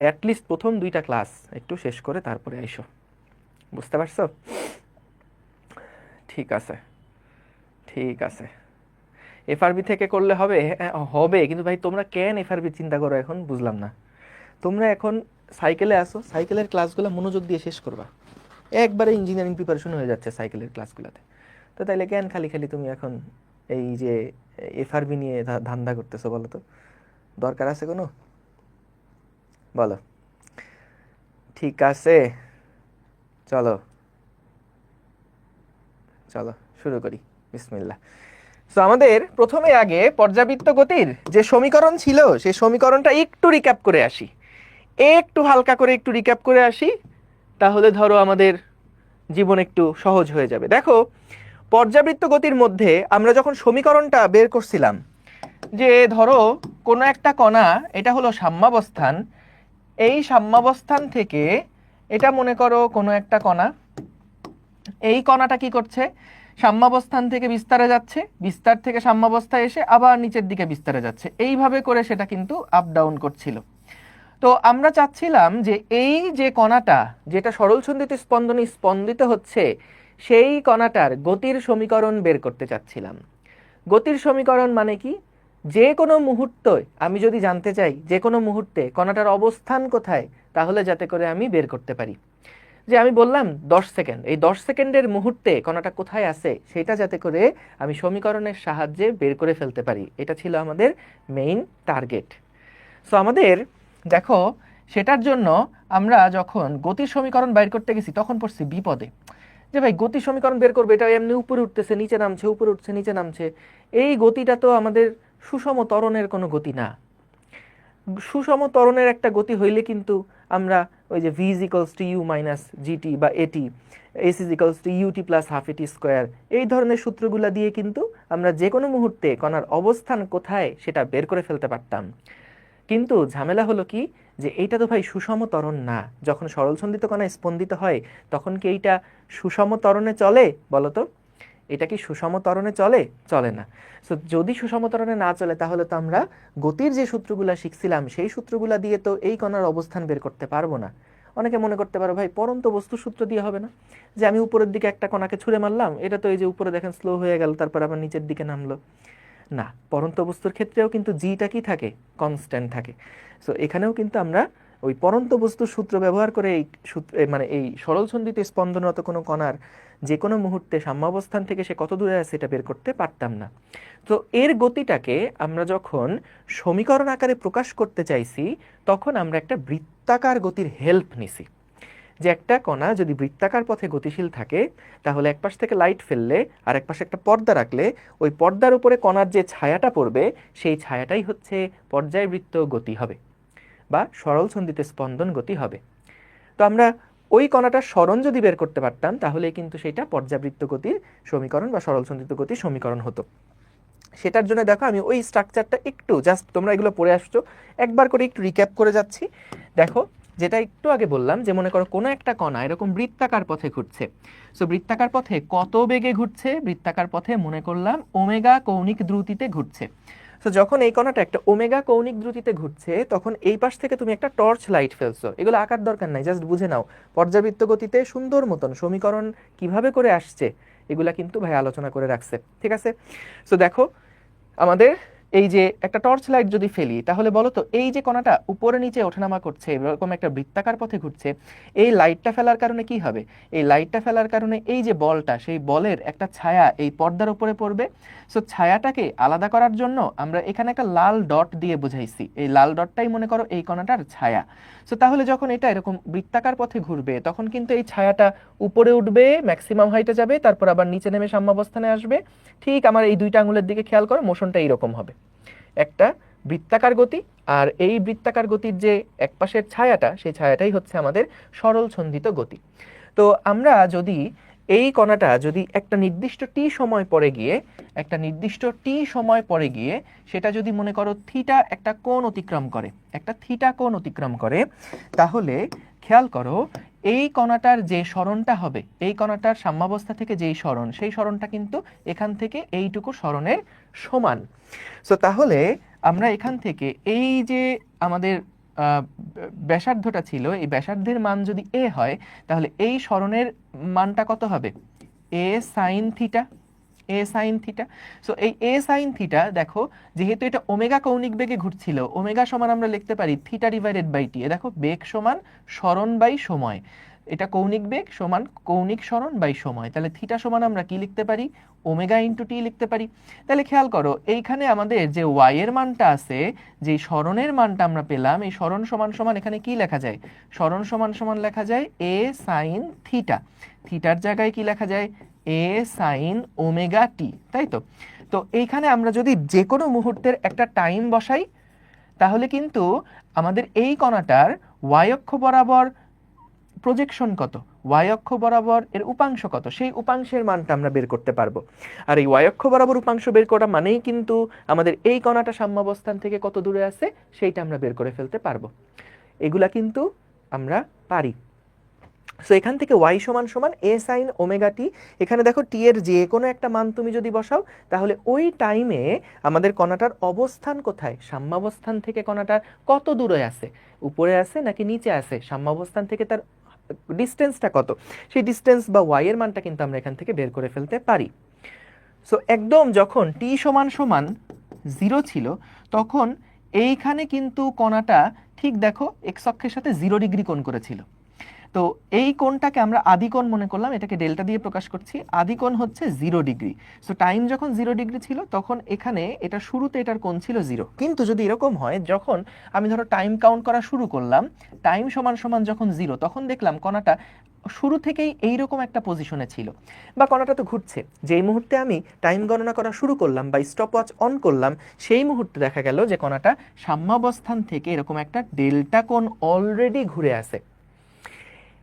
At least প্রথম 2টা class একটু শেষ করে তারপরে আইসো, বুঝতে পারছো? ঠিক আছে, ঠিক আছে। এফআরবি থেকে করলে হবে? হ্যাঁ, হবে, কিন্তু ভাই তোমরা কেন এফআরবি চিন্তা করো এখন, বুঝলাম না। তোমরা এখন সাইকেলে আসো, সাইকেলের ক্লাসগুলো মনোযোগ দিয়ে শেষ করবা, একবারে ইঞ্জিনিয়ারিং প্রিপারেশন হয়ে যাচ্ছে সাইকেলের ক্লাসগুলোতে। তো তাইলে কেন খালি খালি তুমি এখন এই যে এফআরবি নিয়ে ধান্দা করতেছো, বলো তো? দরকার আছে কোনো? বলো। ঠিক আছে, চলো চলো শুরু করি, বিসমিল্লাহ। সো আমাদের প্রথমে আগে পর্যাবৃত্ত গতির যে সমীকরণ ছিল সেই সমীকরণটা একটু রিক্যাপ করে আসি, একটু হালকা করে একটু রিক্যাপ করে আসি, তাহলে ধরো আমাদের জীবন একটু সহজ হয়ে যাবে। দেখো, পর্যাবৃত্ত গতির মধ্যে আমরা যখন সমীকরণটা বের করছিলাম, যে ধরো কোনো একটা কণা, এটা হলো সাম্যাবস্থান, এই সাম্যাবস্থান থেকে এটা মনে করো কোনো একটা কণা, এই কণাটা কি করছে, সাম্যাবস্থান থেকে বিস্তারে যাচ্ছে, বিস্তার থেকে সাম্যাবস্থায় এসে আবার নিচের দিকে বিস্তারে যাচ্ছে, এইভাবে করে সেটা কিন্তু আপ ডাউন করছিল। তো আমরা চাচ্ছিলাম যে এই যে কণাটা, যেটা সরলসন্ধিত স্পন্দনে স্পন্দিত হচ্ছে, সেই কণাটার গতির সমীকরণ বের করতে চাচ্ছিলাম। গতির সমীকরণ মানে কি, যে কোনো মুহূর্তে আমি যদি জানতে চাই যে কোনো মুহূর্তে কণাটার অবস্থান কোথায়, তাহলে যাতে করে আমি বের করতে পারি। যে আমি বললাম 10 সেকেন্ড, এই 10 সেকেন্ডের মুহূর্তে কণাটা কোথায় আছে সেটা যাতে করে আমি সমীকরণের সাহায্যে বের করে ফেলতে পারি, এটা ছিল আমাদের মেইন টার্গেট। সো আমাদের দেখো, সেটার জন্য আমরা যখন গতির সমীকরণ বের করতে গেছি তখন পড়ছি বিপদে, যে ভাই গতির সমীকরণ বের করবে, এটা এমনি উপরে উঠতেছে নিচে নামছে, উপরে উঠছে নিচে নামছে, এই গতিটা তো আমাদের সুষম ত্বরণের কোনো গতি না। সুষম ত্বরণের একটা গতি হইলে কিন্তু আমরা ওই যে v is equals to u minus gt বা at, s is equals to ut plus half at square, এই ধরনের সূত্রগুলো দিয়ে কিন্তু আমরা যে কোনো মুহূর্তে কণার অবস্থান কোথায় সেটা বের করে ফেলতে পারতাম। কিন্তু ঝামেলা হলো কি, যে এইটা তো ভাই সুষম ত্বরণ না। যখন সরলসন্ধিত কণা স্পন্দিত হয় তখন কি এইটা সুষম ত্বরণে চলে, বলো তো? এটা কি সুষম ত্বরণে চলে? চলে না। সো যদি সুষম ত্বরণে না চলে, তাহলে তো আমরা গতির যে সূত্রগুলা শিখছিলাম সেই সূত্রগুলা দিয়ে তো এই কণার অবস্থান বের করতে পারবো না। অনেকে মনে করতে পারো ভাই পরন্ত বস্তু সূত্র দিয়ে হবে না, যে আমি উপরের দিকে একটা কণাকে ছুঁড়ে মারলাম, এটা তো এই যে উপরে দেখেন স্লো হয়ে গেল, তারপর আবার নিচের দিকে নামলো। না, পরন্ত বস্তুর ক্ষেত্রেও কিন্তু জিটা কি থাকে, কনস্ট্যান্ট থাকে। সো এখানেও কিন্তু আমরা ওই পরন্ত বস্তুর সূত্র ব্যবহার করে এই সূত্র, মানে এই সরলসন্ধিত স্পন্দনরত কোনো কণার যে কোনো মুহূর্তে সাম্যাবস্থান থেকে সে কত দূরে আছে এটা বের করতে পারতাম না। তো এর গতিটাকে আমরা যখন সমীকরণ আকারে প্রকাশ করতে চাইছি, তখন আমরা একটা বৃত্তাকার গতির হেল্প নিছি। যে একটা কণা যদি বৃত্তাকার পথে গতিশীল থাকে, তাহলে এক পাশ থেকে লাইট ফেললে আর এক পাশে একটা পর্দা রাখলে ওই পর্দার উপরে কণার যে ছায়াটা পড়বে, সেই ছায়াটাই হচ্ছে পর্যায়বৃত্ত গতি হবে বা সরলসন্ধিত স্পন্দন গতি হবে। তো আমরা ওই কণাটার সরণ যদি বের করতে পারতাম, তাহলে কিন্তু সেটা পর্যাবৃত্ত গতির সমীকরণ বা সরলসন্ধিত গতির সমীকরণ হতো। সেটার জন্য দেখো আমি ওই স্ট্রাকচারটা একটু, জাস্ট তোমরা এগুলো পড়ে আসছো, একবার করে একটু রিক্যাপ করে যাচ্ছি। দেখো, যেটা একটু আগে বললাম, যে মনে করো কোনো একটা কণা এরকম বৃত্তাকার পথে ঘুরছে। সো বৃত্তাকার পথে কত বেগে ঘুরছে? বৃত্তাকার পথে মনে করলাম ওমেগা কৌণিক দ্রুতিতে ঘুরছে। সো যখন এই কণাটা একটা ওমেগা কৌণিক দ্রুতিতে ঘুরছে, তখন এই পাশ থেকে তুমি একটা টর্চ লাইট ফেলছো, এগুলো আঁকার দরকার নাই, জাস্ট বুঝে নাও পর্যাবৃত্ত গতিতে সুন্দর মতন সমীকরণ কিভাবে করে আসছে, এগুলা কিন্তু ভাই আলোচনা করে রাখছে, ঠিক আছে? সো দেখো, আমাদের এই যে একটা টর্চ লাইট যদি ফেলি, তাহলে বলো তো এই যে কণাটা উপরে নিচে ওঠানামা করছে, এরকম একটা বৃত্তাকার পথে ঘুরছে, এই লাইটটা ফেলার কারণে কি হবে? এই লাইটটা ফেলার কারণে এই যে বলটা, সেই বলের একটা ছায়া এই পর্দার উপরে পড়বে। সো ছায়াটাকে আলাদা করার জন্য আমরা এখানে একটা লাল ডট দিয়ে বুঝাইছি, এই লাল ডটটাই মনে করো এই কণাটার ছায়া। সো তাহলে যখন এটা এরকম বৃত্তাকার পথে ঘুরবে, তখন কিন্তু এই ছায়াটা উপরে উঠবে, ম্যাক্সিমাম হাইটে যাবে, তারপর আবার নিচে নেমে সাম্যাবস্থানে আসবে। ঠিক আমার এই দুইটা আঙুলের দিকে খেয়াল করো, মোশনটা এইরকম হবে, একটা বৃত্তাকার গতি, আর এই বৃত্তাকার গতির যে একপাশের ছায়াটা, সেই ছায়াটাই হচ্ছে আমাদের সরল ছন্দিত গতি। তো আমরা যদি এই কণাটা যদি একটা নির্দিষ্ট টি সময় পরে গিয়ে, একটা নির্দিষ্ট টি সময় পরে গিয়ে সেটা যদি মনে করো থিটা একটা কোণ অতিক্রম করে, একটা থিটা কোণ অতিক্রম করে, তাহলে খেয়াল করো এই কণাটার যে সরণটা হবে, এই কণাটার সাম্যাবস্থা থেকে যেই সরণ, সেই সরণটা কিন্তু এখান থেকে এইটুকু সরণের সমান। সো তাহলে আমরা এখান থেকে এই যে আমাদের ব্যাসার্ধটা ছিল, এই ব্যাসার্ধের মান যদি এ হয়, তাহলে এই সরণের মানটা কত হবে? A sine theta, A sine theta. So এই এ সাইন থিটা দেখো, যেহেতু এটা ওমেগা কৌণিক বেগে ঘুরছিল, ওমেগা সমান আমরা লিখতে পারি থিটা ডিভাইডেড বাই টি। দেখো বেগ সমান সরণ বাই সময়, এটা কৌণিক বেগ সমান কৌণিক সরণ বাই সময়, তাহলে থিটা সমান আমরা কি লিখতে পারি? ওমেগা ইন্টু টি লিখতে পারি। তাহলে খেয়াল করো, এইখানে আমাদের যে ওয়াই এর মানটা আছে, যে সরণের মানটা আমরা পেলাম, এই সরণ সমান সমান এখানে কি লেখা যায়? সরণ সমান সমান লেখা যায় এ সাইন থিটা, থিটার জায়গায় কি লেখা যায়? এ সাইন ওমেগা টি, তাই তো? তো এইখানে আমরা যদি যে কোনো মুহূর্তের একটা টাইম বসাই, তাহলে কিন্তু আমাদের এই কণাটার ওয়াই অক্ষ বরাবর প্রজেকশন কত, ওয়াই অক্ষ বরাবর এর উপাংশ কত, সেই উপাংশের মানটা আমরা বের করতে পারবো। আর এই ওয়াই অক্ষ বরাবর উপাংশ বের করা মানেই কিন্তু আমাদের এই কণাটা সাম্যাবস্থান থেকে কত দূরে আছে সেইটা আমরা বের করে ফেলতে পারবো। এগুলা কিন্তু আমরা পারি। সো এখান থেকে ওয়াই সমান সমান এ সাইন ওমেগা টি, এখানে দেখো টি এর যে কোনো একটা মান তুমি যদি বসাও, তাহলে ওই টাইমে আমাদের কণাটার অবস্থান কোথায়, সাম্যাবস্থান থেকে কণাটার কত দূরে আছে, উপরে আছে নাকি নিচে আছে, সাম্যাবস্থান থেকে তার ডিস্টেন্সটা কত, সেই ডিস্টেন্স বা ওয়াই এর মানটা কিন্তু আমরা এখান থেকে বের করে ফেলতে পারি। সো একদম যখন টি সমান সমান 0 ছিল, তখন এইখানে কিন্তু কণাটা ঠিক দেখো এক্স অক্ষের সাথে 0 ডিগ্রি কোণ করেছিল। তো এই কোণটাকে আমরা আদি কোণ মনে করলাম, এটাকে ডেল্টা দিয়ে প্রকাশ করছি। আদি কোণ হচ্ছে 0 ডিগ্রি। সো টাইম যখন 0 ডিগ্রি ছিল, তখন এখানে এটা শুরুতে এটার কোণ ছিল 0। কিন্তু যদি এরকম হয়, যখন আমি ধরো টাইম কাউন্ট করা শুরু করলাম, টাইম সমান সমান যখন 0, তখন দেখলাম কণাটা শুরু থেকেই এইরকম একটা পজিশনে ছিল, বা কণাটা তো ঘুরছে। যেই মুহূর্তে আমি টাইম গণনা করা শুরু করলাম বা স্টপ ওয়াচ অন করলাম, সেই মুহূর্তে দেখা গেল যে কণাটা সাম্যাবস্থান থেকে এরকম একটা ডেল্টা কোণ অলরেডি ঘুরে আসে।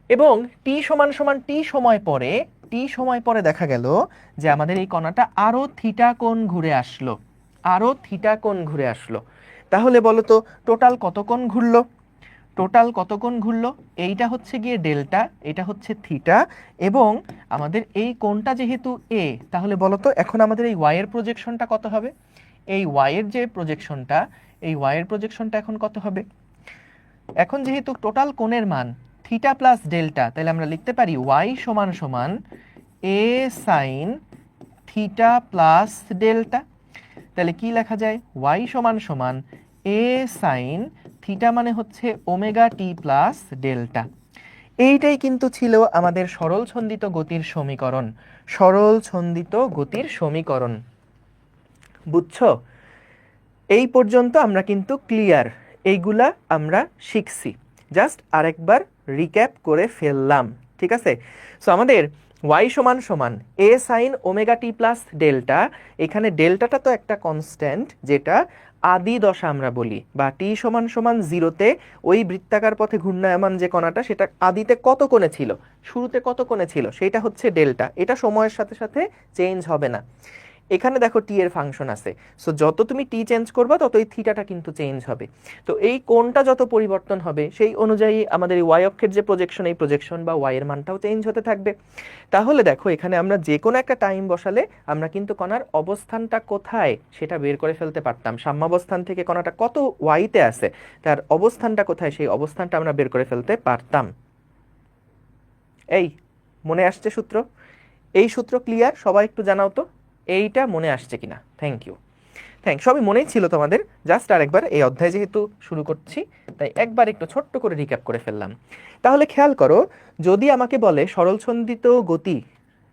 এবং টি সমান সমান টি সময় পরে দেখা গেল যে আমাদের এই কণাটা আরো থিটা কোণ ঘুরে আসলো, আরো থিটা কোণ ঘুরে আসলো। তাহলে বলো তো টোটাল কত কোণ ঘুরলো? টোটাল কত কোণ ঘুরলো? এইটা হচ্ছে গিয়ে ডেল্টা, এটা হচ্ছে থিটা, এবং আমাদের এই কোণটা যেহেতু এ, তাহলে বলো তো এখন আমাদের এই ওয়াই এর প্রজেকশনটা কত হবে? এই ওয়াই এর যে প্রজেকশনটা, এই ওয়াই এর প্রজেকশনটা এখন কত হবে? এখন যেহেতু টোটাল কোণের মান থিটা প্লাস ডেল্টা, তাহলে আমরা লিখতে পারি ওয়াই সমান সমান এ সাইন থিটা প্লাস ডেল্টা। তাহলে কি লেখা যায়? ওয়াই সমান সমান এ সাইন থিটা মানে হচ্ছে ওমেগা টি প্লাস ডেল্টা। এইটাই কিন্তু ছিল আমাদের সরল ছন্দিত গতির সমীকরণ, সরল ছন্দিত গতির সমীকরণ। বুঝছো? এই পর্যন্ত আমরা কিন্তু ক্লিয়ার, এইগুলা আমরা শিখছি, জাস্ট আরেকবার রিক্যাপ করে ফেললাম, ঠিক আছে? সো আমাদের ওয়াই সমান সমান এ sine omega t plus delta, এখানে ডেল্টাটা তো একটা কনস্ট্যান্ট, যেটা আদি দশা আমরা বলি, বা টি সমান সমান 0-তে ওই বৃত্তাকার পথে ঘূর্ণায়মান যে কণাটা, সেটা আদিতে কত কোণে ছিল, শুরুতে কত কোণে ছিল, সেটা হচ্ছে ডেল্টা। এটা সময়ের সাথে সাথে চেঞ্জ হবে না। এখানে দেখো টি এর ফাংশন আছে, সো যত তুমি টি চেঞ্জ করবা তত এই থিটাটা কিন্তু চেঞ্জ হবে। তো এই কোণটা যত পরিবর্তন হবে, সেই অনুযায়ী আমাদের এই ওয়াই অক্ষের যে প্রজেকশন, এই প্রজেকশন বা ওয়াই এর মানটাও চেঞ্জ হতে থাকবে। তাহলে দেখো এখানে আমরা যে কোনো একটা টাইম বসালে আমরা কিন্তু কণার অবস্থানটা কোথায় সেটা বের করে ফেলতে পারতাম। সাম্যাবস্থান থেকে কণাটা কত ওয়াইতে আছে, তার অবস্থানটা কোথায়, সেই অবস্থানটা আমরা বের করে ফেলতে পারতাম। এই মনে আসছে সূত্র? এই সূত্র ক্লিয়ার? সবাই একটু জানাও তো এইটা মনে আসছে কিনা। থ্যাংক ইউ, সবই মনেই ছিল তোমাদের, জাস্ট আরেকবার এই অধ্যায় যেহেতু শুরু করছি, তাই একবার একটু ছোট্ট করে রিক্যাপ করে ফেললাম। তাহলে খেয়াল করো, যদি আমাকে বলে সরলছন্দিত গতি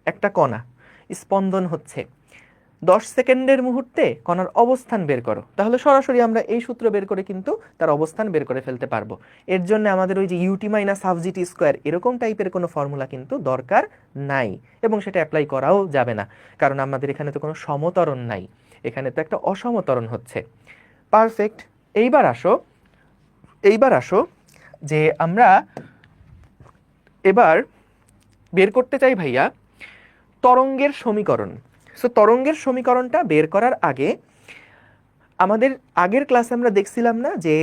একটা কণা স্পন্দন হচ্ছে 10 সেকেন্ডের মুহূর্তে কণার অবস্থান বের করো, তাহলে সরাসরি আমরা এই সূত্র বের করে কিন্তু তার অবস্থান বের করে ফেলতে পারবো। এর জন্য আমাদের ওই যে ut minus half gt square এরকম টাইপের কোনো ফর্মুলা কিন্তু দরকার নাই, এবং সেটা অ্যাপ্লাই করাও যাবে না, কারণ আমাদের এখানে তো কোনো সমতরণ নাই, এখানে তো একটা অসমতরণ হচ্ছে। পারফেক্ট। এইবার আসো যে আমরা এবার বের করতে চাই ভাইয়া তরঙ্গের সমীকরণ। সো তরঙ্গের সমীকরণটা বের করার আগে আমাদের আগের ক্লাসে আমরা দেখছিলাম না যে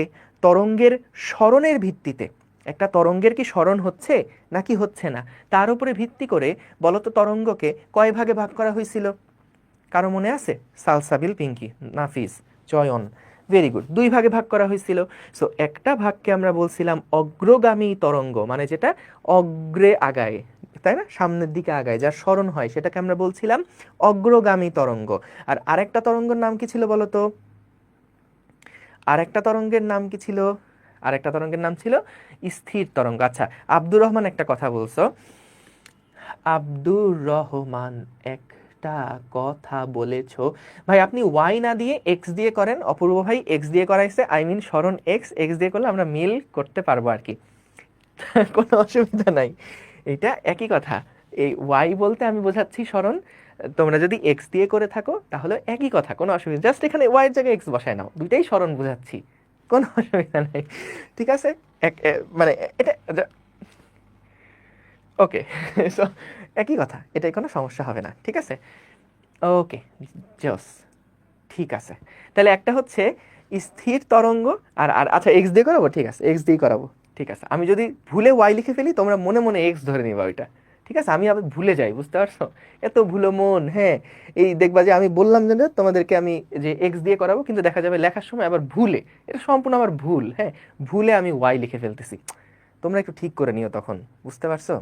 তরঙ্গের সরণের ভিত্তিতে একটা তরঙ্গের কি সরণ হচ্ছে নাকি হচ্ছে না, তার উপরে ভিত্তি করে বলতো তরঙ্গকে কয় ভাগে ভাগ করা হয়েছিল? কারো মনে আছে? সালসাবিল, পিঙ্কি, নাফিস, চয়ন, ভেরি গুড, দুই ভাগে ভাগ করা হয়েছিল। সো একটা ভাগকে আমরা বলছিলাম অগ্রগামী তরঙ্গ, মানে যেটা অগ্রে আগায়, তাই না, সামনের দিকে আগায়, যার স্মরণ হয়, সেটাকে আমরা বলছিলাম অগ্রগামী তরঙ্গ। আর আরেকটা তরঙ্গের নাম কি ছিল বলো তো? আরেকটা তরঙ্গের নাম কি ছিল? আরেকটা তরঙ্গের নাম ছিল স্থির তরঙ্গ। আচ্ছা, আব্দুর রহমান একটা কথা বলছো, আব্দুর রহমান একটা কথা বলেছো। ভাই আপনি ওয়াই না দিয়ে এক্স দিয়ে করেন, অপূর্ব ভাই এক্স দিয়ে করাইছে, আই মিন স্মরণ এক্স, এক্স দিয়ে করলে আমরা মিল করতে পারবো আর কি, কোনো অসুবিধা নাই, এটা একই কথা। এই ওয়াই বলতে আমি বোঝাচ্ছি স্মরণ, তোমরা যদি এক্স দিয়ে করে থাকো তাহলে একই কথা, কোনো অসুবিধা, জাস্ট এখানে ওয়াই এর জায়গায় এক্স বসায় নাও, দুইটাই স্মরণ বোঝাচ্ছি, কোনো অসুবিধা নাই, ঠিক আছে? মানে এটা ওকে, সো একই কথা, এটাই কোনো সমস্যা হবে না, ঠিক আছে? ওকে, জস, ঠিক আছে। তাহলে একটা হচ্ছে স্থির তরঙ্গ, আর আর আচ্ছা এক্স দিয়ে করাবো, ঠিক আছে, এক্স দিয়ে করাবো, ঠিক আছে। আমি যদি ভুলে ওয়াই লিখে ফেলি, তোমরা মনে মনে এক্স ধরে নিবা ওইটা, ঠিক আছে? আমি আবার ভুলে যাই, বুঝতে পারছো? এত ভুলো মন, হ্যাঁ। এই দেখবা যে আমি বললাম যে না তোমাদেরকে আমি যে এক্স দিয়ে করাবো, কিন্তু দেখা যাবে লেখার সময় আবার ভুলে, এটা সম্পূর্ণ আমার ভুল, হ্যাঁ, ভুলে আমি ওয়াই লিখে ফেলতেছি, তোমরা একটু ঠিক করে নিও তখন, বুঝতে পারছো?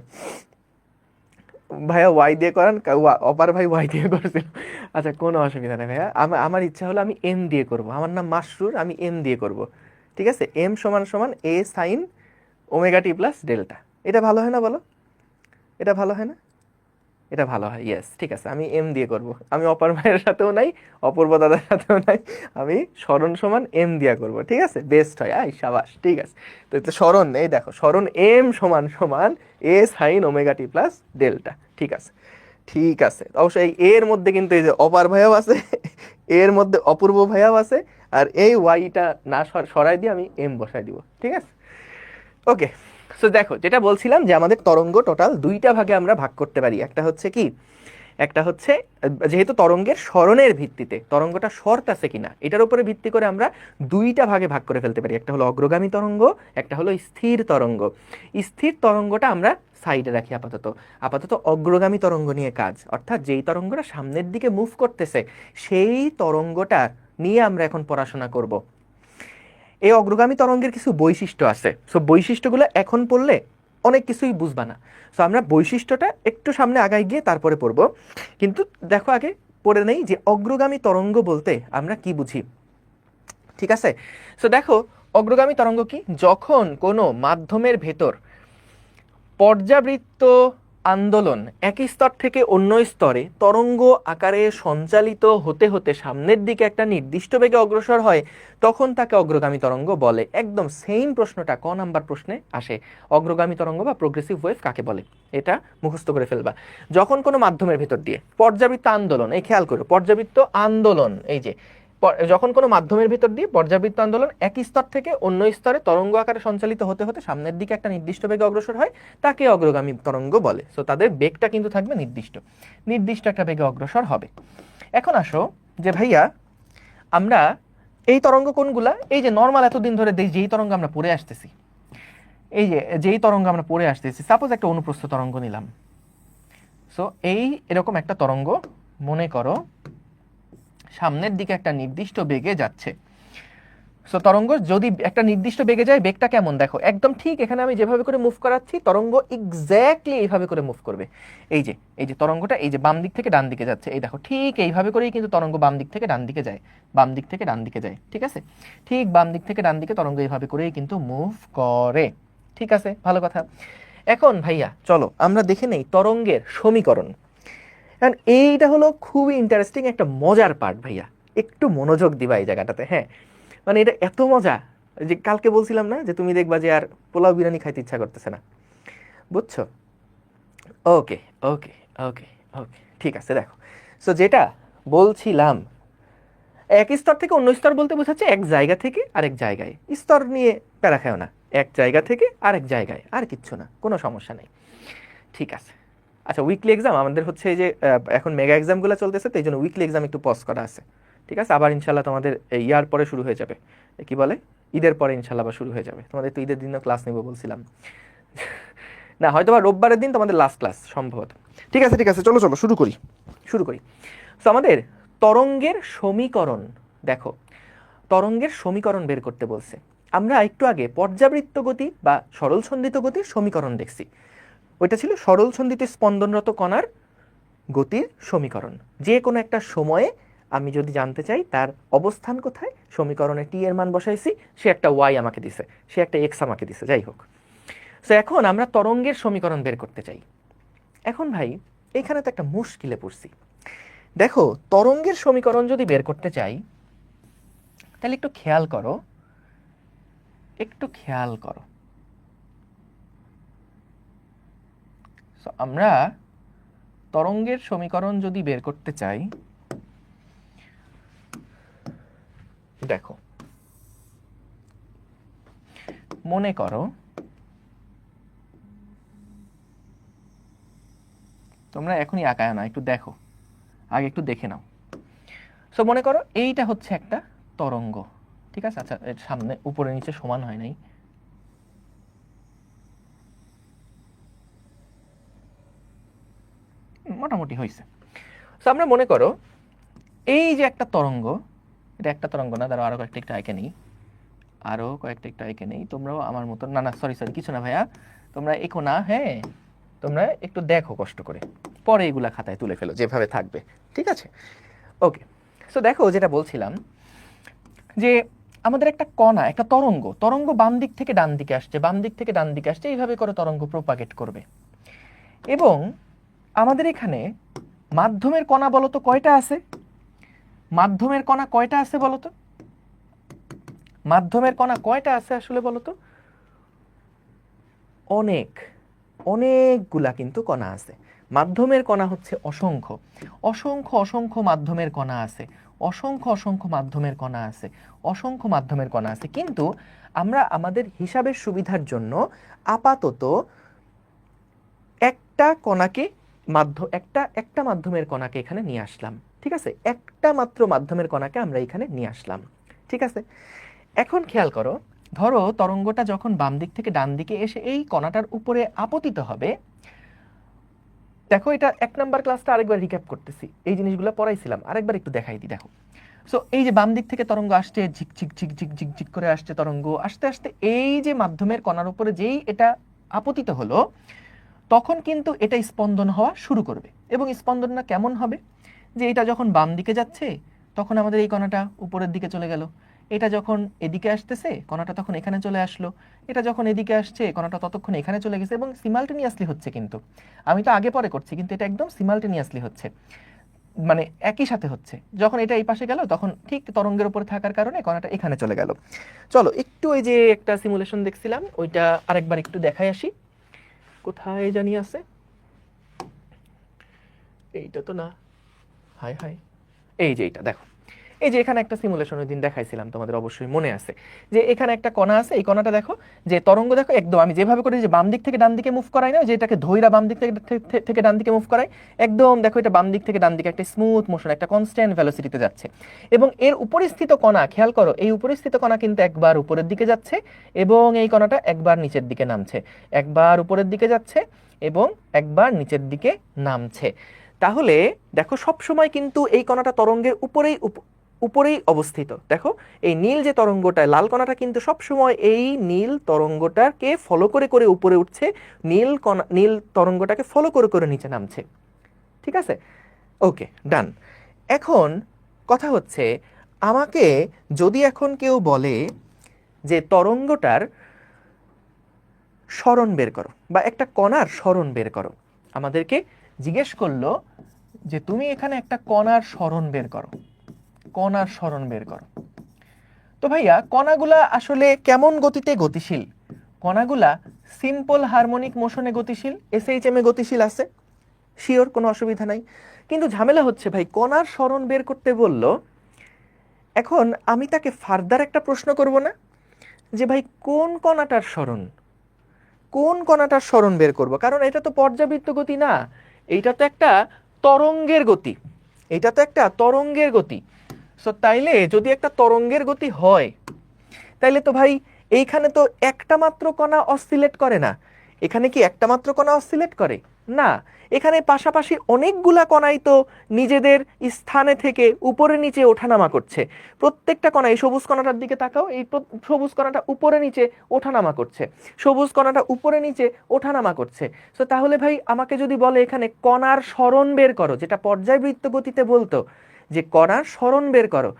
ভাইয়া ওয়াই দিয়ে করান, অপার ভাই ওয়াই দিয়ে করছিল। আচ্ছা কোনো অসুবিধা নেই ভাইয়া, আমার ইচ্ছা হলো আমি এম দিয়ে করব, আমার নাম মাসরুর, আমি এম দিয়ে করব, ঠিক আছে? এম সমান সমান এ sine omega t plus delta, এটা ভালো হয় না বলো? এটা ভালো হয় না? এটা ভালো হয়, ইয়েস, ঠিক আছে, আমি এম দিয়ে করব। আমি অপার ভাইয়ের সাথেও নাই, অপূর্ব দাদার সাথেও নাই, আমি স্মরণ সমান এম দিয়া করব, ঠিক আছে? বেস্ট হয়, আই সাবাস, ঠিক আছে। তো এটা স্মরণ, এই দেখো স্মরণ এম সমান সমান এ sine omega t plus delta, ঠিক আছে? ঠিক আছে, অবশ্যই এই এর মধ্যে কিন্তু এই যে অপার ভাইয়াও আছে, এর মধ্যে অপূর্ব ভাইয়াও আছে, আর এই ওয়াইটা না সরাই দিয়ে আমি এম বসাই দিব, ঠিক আছে? ওকে, সো দেখো যেটা বলছিলাম যে আমাদের তরঙ্গ টোটাল দুইটা ভাগে আমরা ভাগ করতে পারি। একটা হচ্ছে কি, একটা হচ্ছে যেহেতু তরঙ্গের স্মরণের ভিত্তিতে তরঙ্গটা শর্ট আছে কিনা এটার উপরে ভিত্তি করে আমরা দুইটা ভাগে ভাগ করে ফেলতে পারি, একটা হলো অগ্রগামী তরঙ্গ, একটা হলো স্থির তরঙ্গ। স্থির তরঙ্গটা আমরা সাইডে রাখি আপাতত, আপাতত অগ্রগামী তরঙ্গ নিয়ে কাজ, অর্থাৎ যেই তরঙ্গটা সামনের দিকে মুভ করতেছে সেই তরঙ্গটা নিয়ে আমরা এখন পড়াশোনা করব। এই অগ্রগামী তরঙ্গের কিছু বৈশিষ্ট্য আছে, সো বৈশিষ্ট্যগুলো এখন পড়লে অনেক কিছুই বুঝবা না, সো আমরা বৈশিষ্ট্যটা একটু সামনে আগায় গিয়ে তারপরে পড়বো। কিন্তু দেখো আগে পড়ে নেই যে অগ্রগামী তরঙ্গ বলতে আমরা কি বুঝি, ঠিক আছে? সো দেখো অগ্রগামী তরঙ্গ কি, যখন কোনো মাধ্যমের ভেতর পর্যাবৃত্ত আন্দোলন একই স্তর থেকে অন্য স্তরে তরঙ্গ আকারে সঞ্চালিত হতে হতে সামনের দিকে একটা নির্দিষ্ট বেগে অগ্রসর হয়, তখন তাকে অগ্রগামী তরঙ্গ বলে। একদম সেম প্রশ্নটা ক নাম্বার প্রশ্নে আসে, অগ্রগামী তরঙ্গ বা প্রোগ্রেসিভ ওয়েভ কাকে বলে, এটা মুখস্থ করে ফেলবা। যখন কোনো মাধ্যমের ভেতর দিয়ে পর্যাবৃত্ত আন্দোলন, এই খেয়াল করো পর্যাবৃত্ত আন্দোলন, এই যে যখন কোনো মাধ্যমের ভিতর দিয়ে পর্যাবৃত্ত আন্দোলন এক স্তর থেকে অন্য স্তরে তরঙ্গ আকারে সঞ্চালিত হতে হতে সামনের দিকে একটা নির্দিষ্ট বেগে অগ্রসর হয়, তাকে অগ্রগামী তরঙ্গ বলে। সো তাদের বেগটা কিন্তু থাকবে নির্দিষ্ট, নির্দিষ্ট একটা বেগে অগ্রসর হবে। এখন আসো যে ভাইয়া আমরা এই তরঙ্গ কোনগুলা, এই যে নর্মাল এতদিন ধরে যেই তরঙ্গ আমরা পড়ে আসতেছি, এই যে যেই তরঙ্গ আমরা পড়ে আসতেছি, সাপোজ একটা অনুপ্রস্থ তরঙ্গ নিলাম। সো এই এরকম একটা তরঙ্গ মনে করো সামনের দিকে একটা নির্দিষ্ট বেগে যাচ্ছে। সো তরঙ্গ যদি একটা নির্দিষ্ট বেগে যায়, বেগটা কেমন দেখো, একদম ঠিক এখানে আমি যেভাবে করে মুভ করাচ্ছি তরঙ্গ এক্স্যাক্টলি এইভাবে করে মুভ করবে। এই যে তরঙ্গটা এই যে বাম দিক থেকে ডান দিকে যাচ্ছে, এই দেখো ঠিক এইভাবে করেই কিন্তু তরঙ্গ বাম দিক থেকে ডান দিকে যায়, বাম দিক থেকে ডান দিকে যায়, ঠিক আছে? ঠিক বাম দিক থেকে ডান দিকে তরঙ্গ এইভাবে করেই কিন্তু মুভ করে, ঠিক আছে? ভালো কথা। এখন ভাইয়া চলো আমরা দেখে নেই তরঙ্গের সমীকরণ। কারণ এইটা হলো খুবই ইন্টারেস্টিং একটা মজার পার্ট ভাইয়া, একটু মনোযোগ দিবা এই জায়গাটাতে, হ্যাঁ। মানে এটা এত মজা যে কালকে বলছিলাম না যে তুমি দেখবা যে আর পোলাও বিরিয়ানি খাইতে ইচ্ছা করতেছে না, বুঝছো? ওকে ওকে ওকে ওকে, ঠিক আছে। দেখো সো যেটা বলছিলাম, এক স্তর থেকে অন্য স্তর বলতে বোঝাচ্ছে এক জায়গা থেকে আরেক জায়গায়, স্তর নিয়ে প্যারা খাও না, এক জায়গা থেকে আরেক জায়গায়, আর কিচ্ছু না, কোনো সমস্যা নেই, ঠিক আছে? আচ্ছা উইকলি এক্সাম আমাদের হচ্ছে এই যে এখন মেগা এক্সামগুলো চলতেছে, তো এই জন্য উইকলি এক্সাম একটু পজ করা আছে, ঠিক আছে? আবার ইনশাল্লাহ তোমাদের ইয়ার পরে শুরু হয়ে যাবে, কি বলে ঈদের পরে ইনশাল্লাহ আবার শুরু হয়ে যাবে। তোমাদের তো ঈদের দিনও ক্লাস নেবো বলছিলাম না, হয়তো বা রোববারের দিন তোমাদের লাস্ট ক্লাস সম্ভবত। ঠিক আছে ঠিক আছে, চলো চলো শুরু করি শুরু করি। তো আমাদের তরঙ্গের সমীকরণ দেখো, তরঙ্গের সমীকরণ বের করতে বলছে। আমরা একটু আগে পর্যাবৃত্ত গতি বা সরল ছন্দিত গতির সমীকরণ দেখছি, ওইটা ছিল সরল ছন্দিতে স্পন্দনরত কণার গতির সমীকরণ। যে কোনো একটা সময়ে আমি যদি জানতে চাই তার অবস্থান কোথায়, সমীকরণে টি এর মান বসাইছি, সে একটা ওয়াই আমাকে দিছে, সে একটা এক্স আমাকে দিছে, যাই হোক। সো এখন আমরা তরঙ্গের সমীকরণ বের করতে চাই। এখন ভাই এখানে তো একটা মুশকিলে পড়ছি। দেখো, তরঙ্গের সমীকরণ যদি বের করতে চাই তাহলে একটু খেয়াল করো, আমরা তরঙ্গের সমীকরণ যদি বের করতে চাই, দেখো মনে করো তোমরা এখনই আঁকায় না, একটু দেখো, আগে একটু দেখে নাও। সো মনে করো এইটা হচ্ছে একটা তরঙ্গ, ঠিক আছে? আচ্ছা, এর সামনে উপরে নিচে সমান হয় নাই, মোটামুটি হয়েছে। সো আমরা মনে করো এই যে একটা তরঙ্গ, এটা একটা তরঙ্গ না, ধরো আরো কয়েকটা একটু আঁকে নেই, তোমরাও আমার মতো, না সরি কিছু না ভাইয়া, তোমরা এখো না, হ্যাঁ তোমরা একটু দেখো কষ্ট করে, পরে এগুলা খাতায় তুলে ফেলো যেভাবে থাকবে, ঠিক আছে? ওকে। সো দেখো যেটা বলছিলাম যে আমাদের একটা কণা, একটা তরঙ্গ বাম দিক থেকে ডান দিকে আসছে, এইভাবে করে তরঙ্গ প্রোপাগেট করবে। এবং আমাদের এখানে মাধ্যমের কণা বলতো কয়টা আছে? মাধ্যমের কণা কয়টা আছে আসলে বলতো? অনেকগুলা কিন্তু কণা আছে। মাধ্যমের কণা হচ্ছে অসংখ্য মাধ্যমের কণা আছে, অসংখ্য মাধ্যমের কণা আছে। কিন্তু আমরা আমাদের হিসাবের সুবিধার জন্য আপাতত একটা মাধ্যমের কণাকে এখানে নিয়ে আসলাম, ঠিক আছে? একটা মাত্র মাধ্যমের কণাকে আমরা এখানে নিয়ে আসলাম, ঠিক আছে? এখন খেয়াল করো, ধরো তরঙ্গটা যখন বাম দিক থেকে ডান দিকে এসে এই কণাটার উপরে আপতিত হবে, দেখো এটা 1 নাম্বার ক্লাসটা আরেকবার রিক্যাপ করতেছি, এই জিনিসগুলো পড়াইছিলাম, আরেকবার একটু দেখাই দিই। দেখো, সো এই যে বাম দিক থেকে তরঙ্গ আসছে, ঝিকঝিক করে আসছে তরঙ্গ, আস্তে আস্তে এই যে মাধ্যমের কণার উপরে যেই এটা আপতিত হলো, তখন কিন্তু এটা স্পন্দন হওয়া শুরু করবে। এবং স্পন্দনটা কেমন হবে? যে এটা যখন বাম দিকে যাচ্ছে তখন আমাদের এই কণাটা উপরের দিকে চলে গেল, এটা যখন এদিকে আসতেছে কণাটা তখন এখানে চলে আসলো, এটা যখন এদিকে আসছে কণাটা ততক্ষণ এখানে চলে গেছে, এবং সিমালটেনিয়াসলি হচ্ছে। কিন্তু আমি তো আগে পরে করছি, কিন্তু এটা একদম সিমালটেনিয়াসলি হচ্ছে, মানে একই সাথে হচ্ছে। যখন এটা এই পাশে গেল তখন ঠিক তরঙ্গের উপরে থাকার কারণে কণাটা এখানে চলে গেল। চলো একটু ওই যে একটা সিমুলেশন দেখছিলাম ওইটা আরেকবার একটু দেখাই আসি, কোথায় জানি আছে, এইটা তো না, হাই এই যে এইটা দেখো, এই যে এখানে একটা সিমুলেশন ওই দিন দেখাইছিলাম, তোমাদের অবশ্যই মনে আছে যে এখানে একটা কণা আছে, এই কণাটা দেখো, যে তরঙ্গ দেখো একদম আমি যেভাবে করে যে বাম দিক থেকে ডান দিকে মুভ করাই না, যে এটাকে ধইরা বাম দিক থেকে ডান দিকে মুভ করাই, একদম দেখো এটা বাম দিক থেকে ডান দিকে একটা স্মুথ মোশন, একটা কনস্ট্যান্ট ভেলোসিটিতে যাচ্ছে। এবং এর উপরিস্থিত কণা, খেয়াল করো, এই উপরিস্থিত কণা কিন্তু একবার উপরের দিকে যাচ্ছে এবং এই কণাটা একবার নিচের দিকে নামছে, একবার উপরের দিকে যাচ্ছে এবং একবার নিচের দিকে নামছে। তাহলে দেখো সব সময় কিন্তু এই কণাটা তরঙ্গের উপরেই অবস্থিত। দেখো এই নীল যে তরঙ্গটা, লাল কণাটা কিন্তু সব সময় এই নীল তরঙ্গটাকে ফলো করে উপরে উঠছে, নীল তরঙ্গটাকে ফলো করে নিচে নামছে, ঠিক আছে? ওকে, ডান। এখন কথা হচ্ছে, আমাকে যদি এখন কেউ বলে যে তরঙ্গটার সরণ বের করো বা একটা কণার সরণ বের করো, আমাদেরকে জিজ্ঞেস করলো যে তুমি এখানে একটা কণার সরণ বের করো। তো ভাইয়া কণাগুলা আসলে কেমন গতিতে গতিশীল? কণাগুলা সিম্পল হারমোনিক মোশনে গতিশীল, এসএইচএম এ গতিশীল আছে, শিওর, কোনো অসুবিধা নাই। কিন্তু ঝামেলা হচ্ছে ভাই, কণার সরণ বের করতে বলল, এখন আমি তাকে ফার্দার একটা প্রশ্ন করব না যে ভাই কোন কণাটার সরণ বের করব? কারণ এটা তো পর্যাবৃত্ত গতি না, এইটা তো একটা তরঙ্গের গতি। সো তাইলে যদি একটা তরঙ্গের গতি হয়, তাইলে তো ভাই এইখানে তো একটা মাত্র কণা অসিলেট করে না, এখানে কি একটা মাত্র কণা অসিলেট করে? না, এখানে পাশাপাশি অনেকগুলা কণাই তো নিজেদের স্থানে থেকে উপরে নিচে ওঠানামা করছে। প্রত্যেকটা কণা, এই সবুজ কণাটার দিকে তাকাও, এই সবুজ কণাটা উপরে নিচে ওঠানামা করছে, সবুজ কণাটা উপরে নিচে ওঠানামা করছে। তো তাহলে ভাই আমাকে যদি বলে এখানে কণার সরণ বের করো, যেটা পর্যায়বৃত্ত গতিতে বলতো যে কণার সরণ বের করো,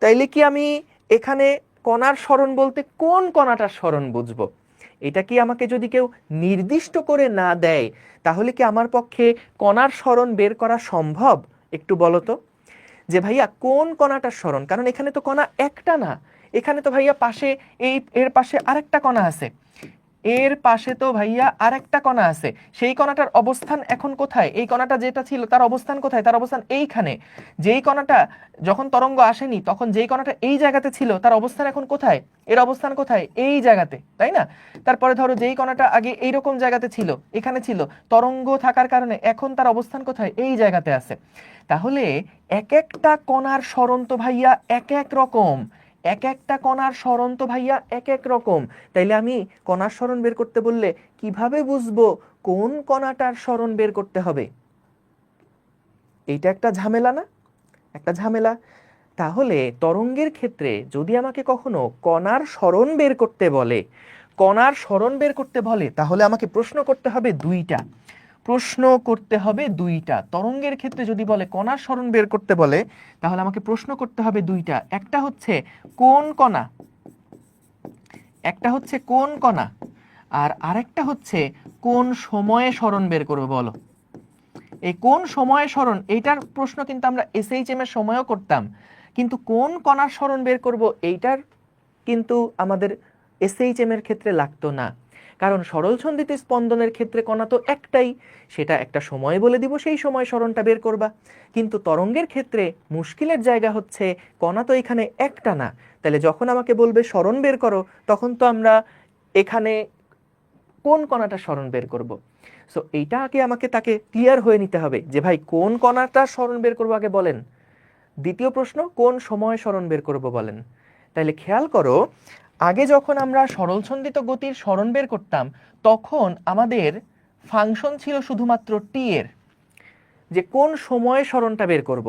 তাইলে কি আমি এখানে কণার সরণ বলতে কোন কণাটার সরণ বুঝবো? এটা কি আমাকে যদি কেউ নির্দিষ্ট করে না দেয় তাহলে কি আমার পক্ষে কণার সরণ বের করা সম্ভব? একটু বলো তো যে ভাইয়া কোন কণাটার সরণ, কারণ এখানে তো কণা একটা না, এখানে তো ভাইয়া পাশে এর পাশে আরেকটা কণা আছে, এর পাশে তো ভাইয়া আরেকটা কণা আছে, সেই কণাটার অবস্থান এখন কোথায়? এই কণাটা যেটা ছিল তার অবস্থান কোথায়? তার অবস্থান এইখানে। যেই কণাটা যখন তরঙ্গ আসেনি তখন যেই কণাটা এই জায়গাতে ছিল তার অবস্থান এখন কোথায়? এর অবস্থান কোথায়? এই জায়গাতে, তাই না? তারপরে ধরো যেই কণাটা আগে এইরকম জায়গাতে ছিল, এখানে ছিল, তরঙ্গ থাকার কারণে এখন তার অবস্থান কোথায়? এই জায়গাতে আছে। তাহলে এক একটা কণার সরণ তো ভাইয়া এক এক রকম, এক একটা কণার সরণ তো ভাইয়া এক এক রকম। তাইলে আমি কণার সরণ বের করতে বললে কিভাবে বুঝবো কোন কণাটার সরণ বের করতে হবে? এইটা একটা ঝামেলা না? একটা ঝামেলা। তাহলে তরঙ্গের ক্ষেত্রে যদি আমাকে কখনো কণার সরণ বের করতে বলে, কণার সরণ বের করতে বলে, তাহলে আমাকে প্রশ্ন করতে হবে দুইটা, প্রশ্ন করতে হবে দুইটা। তরঙ্গের ক্ষেত্রে যদি বলে কণার সরণ বের করতে বলে তাহলে আমাকে প্রশ্ন করতে হবে দুইটা। একটা হচ্ছে কোন কণা, একটা হচ্ছে কোন কণা, আর আরেকটা হচ্ছে কোন সময়ে সরণ বের করবে বলো। এই কোন সময়ে সরণ, এইটার প্রশ্ন কিন্তু আমরা এসএইচএম এর সময়ও করতাম, কিন্তু কোন কণার সরণ বের করব এইটার কিন্তু আমাদের এসএইচএম এর ক্ষেত্রে লাগতো না, কারণ সরলছন্দিত স্পন্দনের ক্ষেত্রে কণা তো একটাই, সেটা একটা সময় বলে দিব, সেই সময় সরণটা বের করবা। কিন্তু তরঙ্গের ক্ষেত্রে মুশকিলের জায়গা হচ্ছে কণা তো এখানে একটা না, তাহলে যখন আমাকে বলবে সরণ বের করো তখন তো আমরা এখানে কোন কণাটা সরণ বের করব। সো এইটা আগে আমাকে তাকে ক্লিয়ার হয়ে নিতে হবে যে ভাই কোন কণাটা সরণ বের করবো আগে বলেন। দ্বিতীয় প্রশ্ন কোন সময় সরণ বের করব বলেন। তাইলে খেয়াল করো, আগে যখন আমরা সরলছন্দিত গতির সরণ বের করতাম তখন আমাদের ফাংশন ছিল শুধুমাত্র টি এর, যে কোন সময়ে সরণটা বের করব,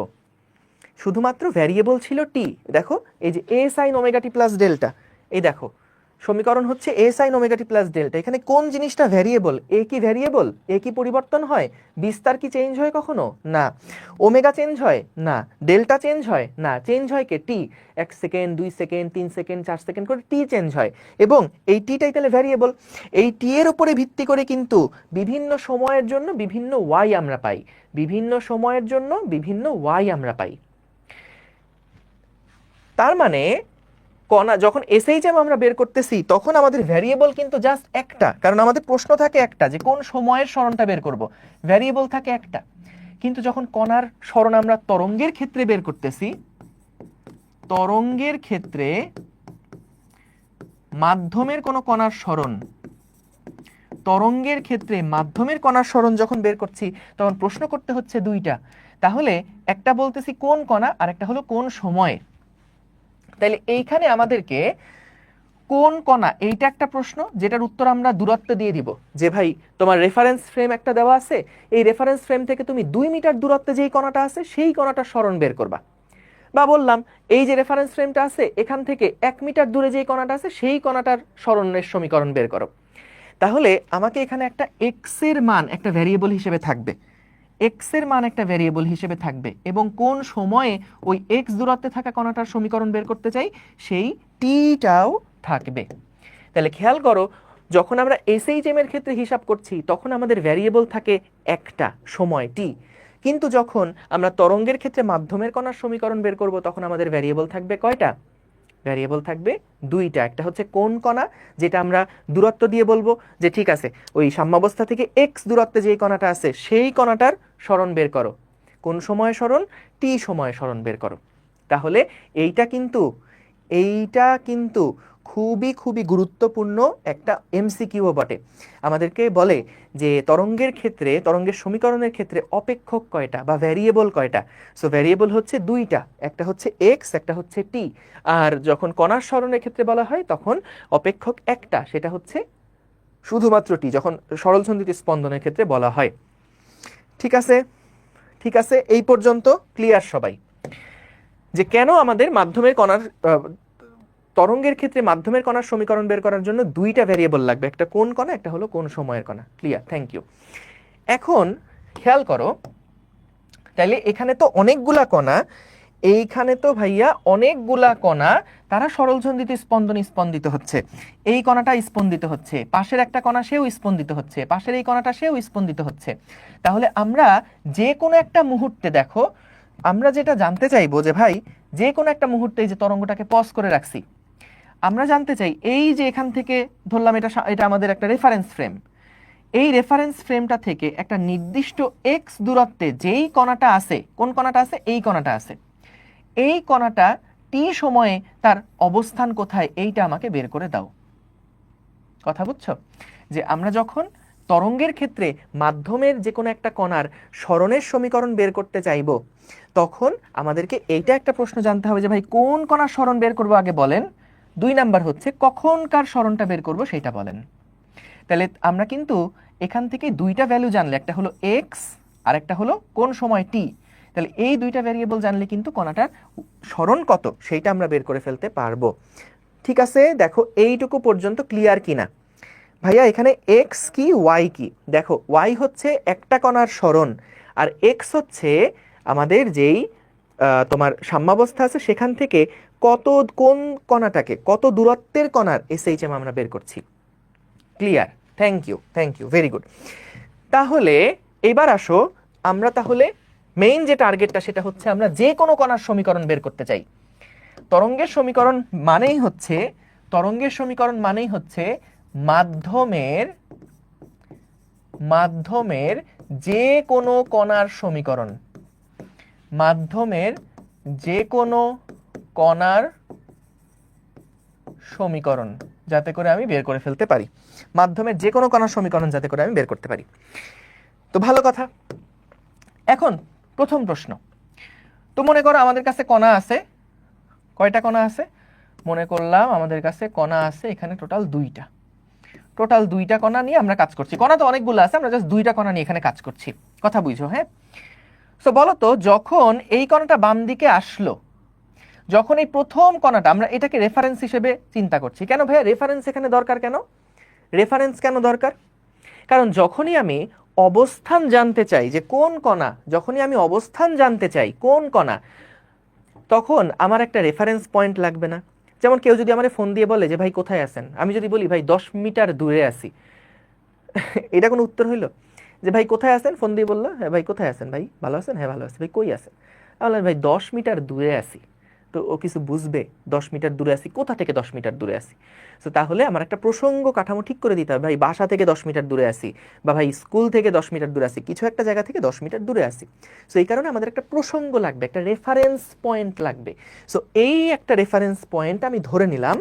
শুধুমাত্র ভ্যারিয়েবল ছিল টি। দেখো এই যে এ sine omega t plus delta, এই দেখো সমীকরণ হচ্ছে এ sine omega t plus delta. এখানে কোন জিনিসটা ভ্যারিয়েবল? এ কি ভ্যারিয়েবল? এ কি পরিবর্তন হয়? বিস্তার কি চেঞ্জ হয় কখনো? না। ওমেগা চেঞ্জ হয় না। ডেল্টা চেঞ্জ হয় না। চেঞ্জ হয় কে? টি। 1 সেকেন্ড, 2 সেকেন্ড, 3 সেকেন্ড, 4 সেকেন্ড করে টি চেঞ্জ হয়, এবং এই টিটাই তাহলে ভ্যারিয়েবল। এই টি এর উপরে ভিত্তি করে কিন্তু বিভিন্ন সময়ের জন্য বিভিন্ন ওয়াই আমরা পাই, বিভিন্ন সময়ের জন্য বিভিন্ন ওয়াই আমরা পাই। তার মানে কণা যখন এসএইচএম আমরা বের করতেছি তখন আমাদের ভ্যারিয়েবল কিন্তু জাস্ট একটা, কারণ আমাদের প্রশ্ন থাকে একটা যে কোন সময়ের সরণটা বের করব, ভ্যারিয়েবল থাকে একটা। কিন্তু যখন কণার সরণ আমরা তরঙ্গের ক্ষেত্রে বের করতেছি, তরঙ্গের ক্ষেত্রে মাধ্যমের কোনো কণার সরণ, তরঙ্গের ক্ষেত্রে মাধ্যমের কণার সরণ যখন বের করছি তখন প্রশ্ন করতে হচ্ছে দুইটা। তাহলে একটা বলতেছি কোন কণা আর একটা হলো কোন সময়ে। তাইলে এইখানে আমাদেরকে কোন কণা, এইটা একটা প্রশ্ন যেটার উত্তর আমরা দূরত্ব দিয়ে দিব, যে ভাই তোমার রেফারেন্স ফ্রেম একটা দেওয়া আছে, এই রেফারেন্স ফ্রেম থেকে তুমি 2 মিটার দূরত্বে যেই কণাটা আছে সেই কণাটার সরণ বের করবা। বা বললাম এই যে রেফারেন্স ফ্রেমটা আছে এখান থেকে 1 মিটার দূরে যেই কণাটা আছে সেই কণাটার সরণের সমীকরণ বের করো। তাহলে আমাকে এখানে একটা এক্স এর মান একটা ভ্যারিয়েবল হিসেবে থাকবে, এক্স এর মান একটা ভ্যারিয়েবল হিসেবে থাকবে, এবং কোন সময়ে ওই এক্স দূরত্বে থাকা কণাটার সমীকরণ বের করতে চাই সেই টিটাও থাকবে। তাহলে খেয়াল করো, যখন আমরা এসএইচএম এর ক্ষেত্রে হিসাব করছি তখন আমাদের ভ্যারিয়েবল থাকে একটা, সময় টি। কিন্তু যখন আমরা তরঙ্গের ক্ষেত্রে মাধ্যমের কণার সমীকরণ বের করব তখন আমাদের ভ্যারিয়েবল থাকবে কয়টা? ভ্যারিয়েবল থাকবে দুইটা। একটা হচ্ছে কোন কণা, যেটা আমরা দূরত্ব দিয়ে বলবো যে ঠিক আছে ওই সাম্যাবস্থা থেকে এক্স দূরত্বে যেই কণাটা আছে সেই কণাটার সরণ বের করো। কোন সময়ে সরণ? টি সময়ে সরণ বের করো। তাহলে এইটা কিন্তু খুবই খুবই গুরুত্বপূর্ণ একটা এমসিকিউ বটে। আমাদেরকে বলে যে তরঙ্গের ক্ষেত্রে, তরঙ্গের সমীকরণের ক্ষেত্রে অপেক্ষক কয়টা বা ভ্যারিয়েবল কয়টা? সো ভ্যারিয়েবল হচ্ছে দুইটা, একটা হচ্ছে এক্স, একটা হচ্ছে টি। আর যখন কণার সরণের ক্ষেত্রে বলা হয় তখন অপেক্ষক একটা, সেটা হচ্ছে শুধুমাত্র টি, যখন সরলসন্ধিত স্পন্দনের ক্ষেত্রে বলা হয়। ঠিক আছে, ঠিক আছে, এই পর্যন্ত ক্লিয়ার সবাই যে কেন আমাদের মাধ্যমের কণার তরঙ্গের ক্ষেত্রে মাধ্যমের কণার সমীকরণ বের করার জন্য দুইটা ভ্যারিয়েবল লাগবে, একটা কোন কণা, একটা হলো কোন সময়ের কণা। Clear, thank you. এখন খেয়াল করো, তাহলে এখানে তো অনেকগুলা কণা, এইখানে তো ভাইয়া অনেকগুলা কণা, তারা সরলসন্ধিত স্পন্দিত হচ্ছে। এই কণাটা স্পন্দিত হচ্ছে, পাশের একটা কণা সেও স্পন্দিত হচ্ছে, পাশের এই কণাটা সেও স্পন্দিত হচ্ছে। তাহলে আমরা যে কোনো একটা মুহূর্তে, দেখো আমরা যেটা জানতে চাইবো যে ভাই যে কোনো একটা মুহূর্তে, এই যে তরঙ্গটাকে পজ করে রাখছি, আমরা জানতে চাই এই যে এখান থেকে ধরলাম এটা আমাদের একটা রেফারেন্স ফ্রেম, এই রেফারেন্স ফ্রেমটা থেকে একটা নির্দিষ্ট এক্স দূরত্বে যেই কণাটা আছে, কোন কণাটা আছে, এই কণাটা আছে, এই কণাটা টি সময়ে তার অবস্থান কোথায়, এইটা আমাকে বের করে দাও। কথা বুঝছো? যে আমরা যখন তরঙ্গের ক্ষেত্রে মাধ্যমের যে কোনো একটা কণার সরণের সমীকরণ বের করতে চাইব, তখন আমাদেরকে এইটা একটা প্রশ্ন জানতে হবে যে ভাই কোন কণার সরণ বের করবো আগে বলেন, 2 নাম্বার হচ্ছে কখনকার সরণটা বের করব সেইটা বলেন। তাহলে আমরা কিন্তু এখান থেকে দুইটা ভ্যালু জানলে, একটা হলো এক্স আর একটা হলো কোন সময় টি, তাহলে এই দুইটা ভ্যারিয়েবল জানলে কিন্তু কণাটার সরণ কত সেইটা আমরা বের করে ফেলতে পারবো। ঠিক আছে, দেখো এইটুকু পর্যন্ত ক্লিয়ার কিনা ভাইয়া? এখানে এক্স কি ওয়াই কি, দেখো ওয়াই হচ্ছে একটা কণার সরণ, আর এক্স হচ্ছে আমাদের যেই তোমার সাম্যাবস্থা আছে সেখান থেকে কোন কণাটাকে, কত দূরত্বের কণার এসএইচএম আমরা বের করছি। Clear, thank you, thank you, very good. তাহলে এবার আসো, আমরা তাহলে মেইন যে টার্গেটটা সেটা হচ্ছে আমরা যে কোনো কণার সমীকরণ বের করতে চাই। তরঙ্গের সমীকরণ মানেই হচ্ছে, তরঙ্গের সমীকরণ মানেই হচ্ছে মাধ্যমের যে কোনো কণার সমীকরণ, মাধ্যমের যে কোনো কণার সমীকরণ যাতে করে আমি বের করে ফেলতে পারি, মাধ্যমের যে কোনো কণার সমীকরণ যাতে করে আমি বের করতে পারি। তো ভালো কথা। এখন প্রথম প্রশ্ন, তো মনে করো আমাদের কাছে কণা আছে, কয়টা কণা আছে? মনে করলাম আমাদের কাছে কণা আছে এখানে টোটাল দুইটা কণা নিয়ে আমরা কাজ করছি। কণা তো অনেকগুলো আছে, আমরা জাস্ট দুইটা কণা নিয়ে এখানে কাজ করছি। কথা বুঝো? হ্যাঁ। সো বলো তো, যখন এই কণাটা বাম দিকে আসলো, যখন এই প্রথম কণাটা, আমরা এটাকে রেফারেন্স হিসেবে চিন্তা করছি। কেন ভাইয়া রেফারেন্স এখানে দরকার? কেন রেফারেন্স কেন দরকার? কারণ যখনই আমি অবস্থান জানতে চাই যে কোন কণা, যখনই আমি অবস্থান জানতে চাই কোন কণা, তখন আমার একটা রেফারেন্স পয়েন্ট লাগবে না? যেমন কেউ যদি আমার ফোন দিয়ে বলে যে ভাই কোথায় আছেন, আমি যদি বলি ভাই 10 মিটার দূরে আছি, এটা কোনো উত্তর হইলো? যে ভাই কোথায় আছেন, ফোন দিয়ে বললো, হ্যাঁ ভাই কোথায় আছেন, ভাই ভালো আছেন, হ্যাঁ ভালো আছি, ভাই কই আছেন? আমি বললাম ভাই 10 মিটার দূরে আছি। তো ও কিছু বুঝবে 10 মিটার দূরে আছি, কোথা থেকে 10 মিটার দূরে আছি? তো তাহলে আমার একটা প্রসঙ্গ কাঠামো ঠিক করে দিতে হবে, ভাই বাসা থেকে 10 মিটার দূরে আছি, বা ভাই স্কুল থেকে 10 মিটার দূরে আছি, কিছু একটা জায়গা থেকে 10 মিটার দূরে আছি। সো এই কারণে আমাদের একটা প্রসঙ্গ লাগবে, একটা রেফারেন্স পয়েন্ট লাগবে। সো এই একটা রেফারেন্স পয়েন্ট আমি ধরে নিলাম,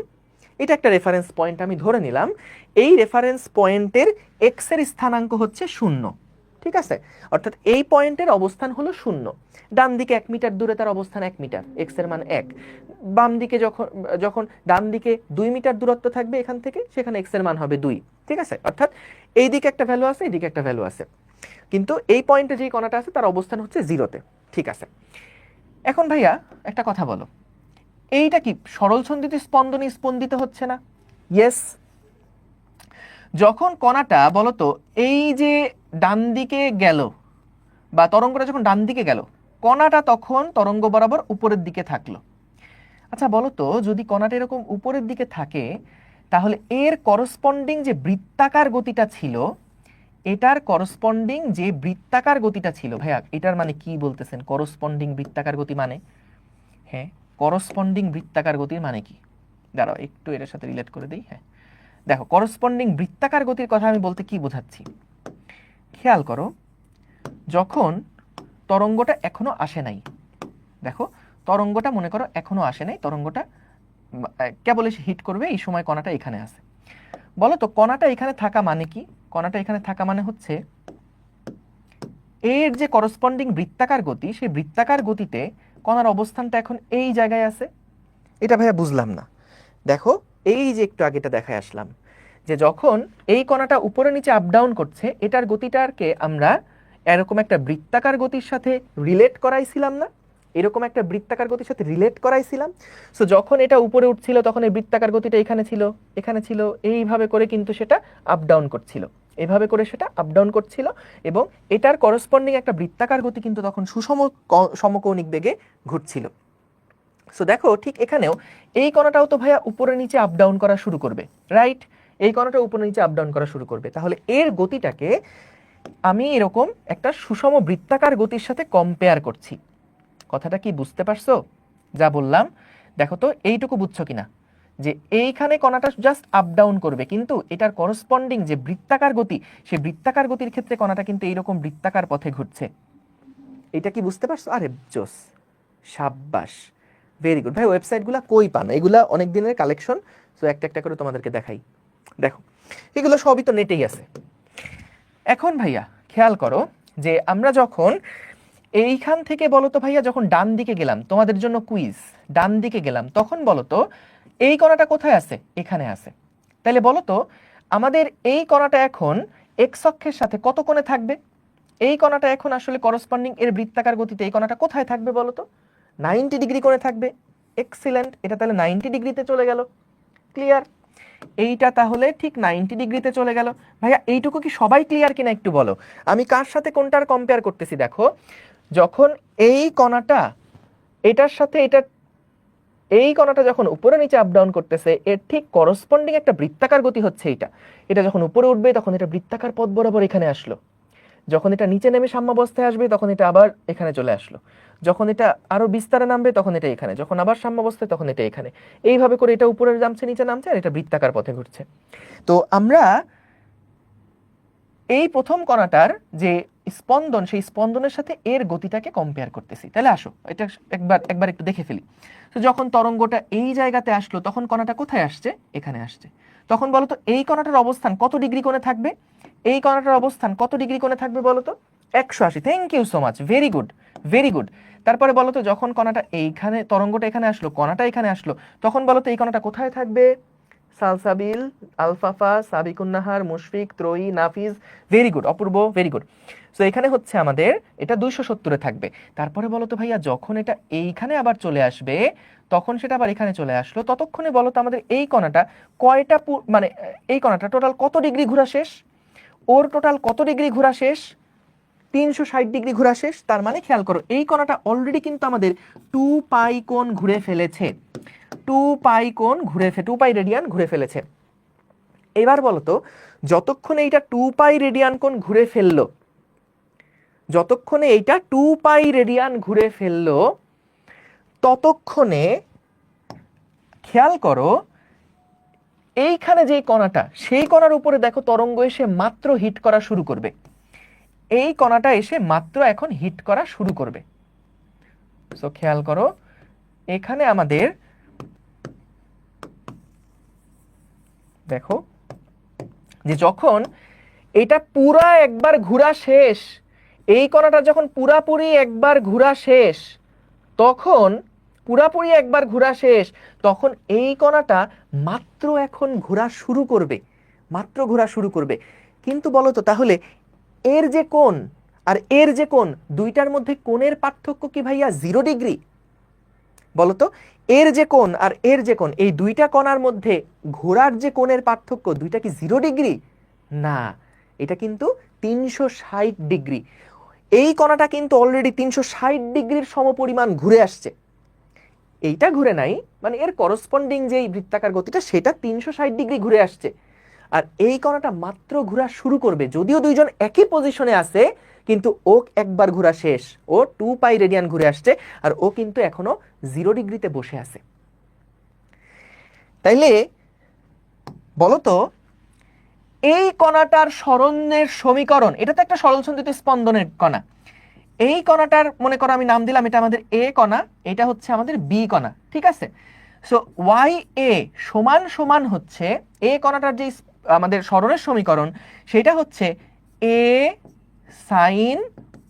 এটা একটা রেফারেন্স পয়েন্ট আমি ধরে নিলাম, এই রেফারেন্স পয়েন্টের এক্স এর স্থানাঙ্ক হচ্ছে 0। ঠিক আছে, অর্থাৎ এই পয়েন্টের অবস্থান হলো 0। ডান দিকে 1 মিটার দূরে তার অবস্থান 1 মিটার, এক্স এর মান 1। বাম দিকে যখন ডান দিকে 2 মিটার দূরত্ব থাকবে এখান থেকে, সেখানে এক্স এর মান হবে 2। ঠিক আছে, অর্থাৎ এই দিকে একটা ভ্যালু আছে, এই দিকে একটা ভ্যালু আছে, কিন্তু এই পয়েন্টে যেই কণাটা আছে তার অবস্থান হচ্ছে 0-তে। ঠিক আছে, এখন ভাইয়া একটা কথা বলো, এইটা কি সরলসন্ধিত স্পন্দনে স্পন্দিত হচ্ছে না? ইয়েস। যখন কণাটা বলতো এই যে ডান দিকে গেল, বা তরঙ্গটা যখন ডান দিকে গেল, কণাটা তখন তরঙ্গ বরাবর উপরের দিকে থাকলো। আচ্ছা বলতো, যদি কণাটা এরকম উপরের দিকে থাকে, তাহলে এর করসপন্ডিং যে বৃত্তাকার গতিটা ছিল, এটার করসপন্ডিং যে বৃত্তাকার গতিটা ছিল, ভাইয়া এটার মানে কি বলতেছেন? করসপন্ডিং বৃত্তাকার গতি মানে, হ্যাঁ করসপন্ডিং বৃত্তাকার গতির মানে কি? দাঁড়াও একটু এটার সাথে রিলেট করে দিই। হ্যাঁ দেখো, করসপন্ডিং বৃত্তাকার গতির কথা আমি বলতে কি বোঝাচ্ছি, খেয়াল করো। যখন তরঙ্গটা এখনো আসে নাই, দেখো তরঙ্গটা মনে করো এখনো আসে নাই, তরঙ্গটা কেবল এসে হিট করবে, এই সময় কণাটা এখানে আছে। বলো তো কণাটা এখানে থাকা মানে কি? কণাটা এখানে থাকা মানে হচ্ছে এর যে করসপন্ডিং বৃত্তাকার গতি, সেই বৃত্তাকার গতিতে কণার অবস্থানটা এখন এই জায়গায় আছে। এটা ভাইয়া বুঝলাম না। দেখো এই যে একটু আগেটা দেখায় আসলাম যে যখন এই কণাটা উপরে নিচে আপ ডাউন করছে, এটার গতিটাকে আমরা এরকম একটা বৃত্তাকার গতির সাথে রিলেট করাইছিলাম না? এরকম একটা বৃত্তাকার গতির সাথে রিলেট করাইছিলাম। সো যখন এটা উপরে উঠছিল তখন এই বৃত্তাকার গতিটা এখানে ছিল, এখানে ছিল, এইভাবে করে কিন্তু সেটা আপ ডাউন করছিল, এভাবে করে সেটা আপ ডাউন করছিল, এবং এটার করসপন্ডিং একটা বৃত্তাকার গতি কিন্তু তখন সুষম সমকৌণিক বেগে ঘুরছিল। সো দেখো ঠিক এখানেও এই কণাটাও তো ভাইয়া উপরে নিচে আপ ডাউন করা শুরু করবে, রাইট? এই কণাটা উপরে নিচে আপ ডাউন করা শুরু করবে, তাহলে এর গতিটাকে আমি এরকম একটা সুষম বৃত্তাকার গতির সাথে কম্পেয়ার করছি। কথাটা কি বুঝতে পারছো যা বললাম? দেখো তো এইটুকু বুঝছো কিনা, যে এইখানে কণাটা জাস্ট আপ ডাউন করবে, কিন্তু এটার করসপন্ডিং যে বৃত্তাকার গতি, সেই বৃত্তাকার গতির ক্ষেত্রে কণাটা কিন্তু এইরকম বৃত্তাকার পথে ঘুরছে। এটা কি বুঝতে পারছো? আরে জোস, সাব্বাস, ভেরি গুড। ভাই ওয়েবসাইটগুলো কই পান? এগুলা অনেক দিনের কালেকশন, সো একটা একটা করে তোমাদেরকে দেখাই। দেখো এগুলো সবই তো নেটেই আছে। এখন ভাইয়া খেয়াল করো যে আমরা যখন এইখান থেকে বলো তো ভাইয়া, যখন ডান দিকে গেলাম, তোমাদের জন্য কুইজ, ডান দিকে গেলাম, তখন বলো তো এই কণাটা কোথায় আছে? এখানে আছে। তাহলে বলো তো আমাদের এই কণাটা এখন এক্স অক্ষের সাথে কত কোণে থাকবে? এই কণাটা এখন আসলে করসপন্ডিং এর বৃত্তাকার গতিতে এই কণাটা কোথায় থাকবে বলো তো? 90 ডিগ্রি কোণে থাকবে। এক্সিলেন্ট, এটা তাহলে 90 ডিগ্রিতে চলে গেল। ক্লিয়ার? এইটা তাহলে ঠিক 90 ডিগ্রিতে চলে গেল। ভাইয়া এইটুকু কি সবাই ক্লিয়ার কিনা একটু বলো। আমি কার সাথে কোনটার কম্পেয়ার করতেছি দেখো, যখন এই কণাটা এটার সাথে এটা, এই কণাটা যখন উপরে নিচে আপ ডাউন করতেছে, এর ঠিক করসপন্ডিং একটা বৃত্তাকার গতি হচ্ছে এইটা। এটা যখন উপরে উঠবে তখন এটা বৃত্তাকার পথ বরাবর এখানে আসলো, যখন এটা নিচে নেমে সাম্যাবস্থায় আসবে তখন এটা আবার এখানে চলে আসলো, যখন এটা আরো বিস্তারে নামবে তখন এটা এখানে, যখন আবার সাম্যাবস্থায় তখন এটা এখানে, এইভাবে করে এটা উপরে নামছে নিচে নামছে, আর এটা বৃত্তাকার পথে ঘুরছে। তো আমরা এই প্রথম কণাটার যে স্পন্দন, সেই স্পন্দনের সাথে এর গতিটাকে কম্পেয়ার করতেছি। তাহলে আসো এটা একবার একটু দেখে ফেলি। তো যখন তরঙ্গটা এই জায়গাতে আসলো তখন কণাটা কোথায় আসছে? এখানে আসছে। তখন বলো তো এই কণাটার অবস্থান কত ডিগ্রি কোণে থাকবে? এই কণাটার অবস্থান কত ডিগ্রি কোণে থাকবে বলো তো? 180। Thank you so much, very good, very good. তারপরে বলো তো যখন কণাটা এইখানে, তরঙ্গটা এখানে আসলো, কণাটা এখানে আসলো, তখন বলো তো এই কণাটা কোথায় থাকবে? সালসাবিল, আলফাফা, সাবিকুন্নাহার, মুশফিক, ত্রয়ী, নাফিজ, ভেরি গুড, অপূর্ব, ভেরি গুড। সো এখানে হচ্ছে আমাদের এটা 270-এ থাকবে। তারপরে বলো তো ভাইয়া যখন এটা এইখানে আবার চলে আসবে তখন সেটা আবার এখানে চলে আসলো, ততক্ষণে বলো তো আমাদের এই কণাটা কয়টা মানে এই কণাটা টোটাল কত ডিগ্রি ঘোরা শেষ? ওর টোটাল কত ডিগ্রি ঘোরা শেষ? 360 ডিগ্রি ঘোরা শেষ। তার মানে খেয়াল করো এই কণাটা অলরেডি কিন্তু আমাদের 2 পাই কোণ ঘুরে ফেলেছে, 2 পাই কোণ ঘুরে 2 পাই রেডিয়ান ঘুরে ফেলেছে। এবার বলো তো যতক্ষণে এইটা 2 পাই রেডিয়ান কোণ ঘুরে ফেললো, যতক্ষণে এইটা 2 পাই রেডিয়ান ঘুরে ফেললো, ততক্ষণে খেয়াল করো এইখানে যে কণাটা, সেই কণার উপরে দেখো তরঙ্গ এসে মাত্র হিট করা শুরু করবে। এই কণাটা এসে মাত্র এখন হিট করা শুরু করবে। সো খেয়াল করো এখানে আমাদের দেখো যে যখন এটা পুরা একবার ঘোরা শেষ, এই কণাটা যখন পুরাপুরি একবার ঘোরা শেষ, তখন পুরাপুরি একবার ঘোরা শেষ, তখন এই কণাটা মাত্র এখন ঘোরা শুরু করবে, মাত্র ঘোরা শুরু করবে। কিন্তু বলো তো তাহলে এর যে কোণ আর এর যে কোণ, দুইটার মধ্যে কোণের পার্থক্য কি ভাইয়া 0 ডিগ্রি? বলতো এর যে কোণ আর এর যে কোণ, এই দুইটা কণার মধ্যে ঘোরার যে কোণের পার্থক্য, দুইটা কি 0 ডিগ্রি? না, এটা কিন্তু 360 ডিগ্রি। এই কণাটা কিন্তু অলরেডি 360 ডিগ্রির সমপরিমাণ ঘুরে আসছে। এইটা ঘুরে নাই, মানে এর করসপন্ডিং যে বৃত্তাকার গতিটা সেটা 360 ডিগ্রি ঘুরে আসছে, আর এই কণাটা মাত্র ঘোরা শুরু করবে। যদিও দুইজন একই পজিশনে আছে, কিন্তু ও একবার ঘোরা শেষ, ও 2 পাই রেডিয়ান ঘুরে আসছে, আর ও কিন্তু এখনো 0 ডিগ্রিতে বসে আছে। তাইলে বলতো এই কণাটার সরণের সমীকরণ, এটা তো একটা সরলসন্ধিত স্পন্দনের কণা, এই কণাটার মনে করো আমি নাম দিলাম এটা আমাদের এ কণা, এটা হচ্ছে আমাদের বি কণা, ঠিক আছে? সো ওয়াই এ সমান সমান হচ্ছে এ কণাটার যে আমাদের সরণের সমীকরণ, সেটা হচ্ছে এ সাইন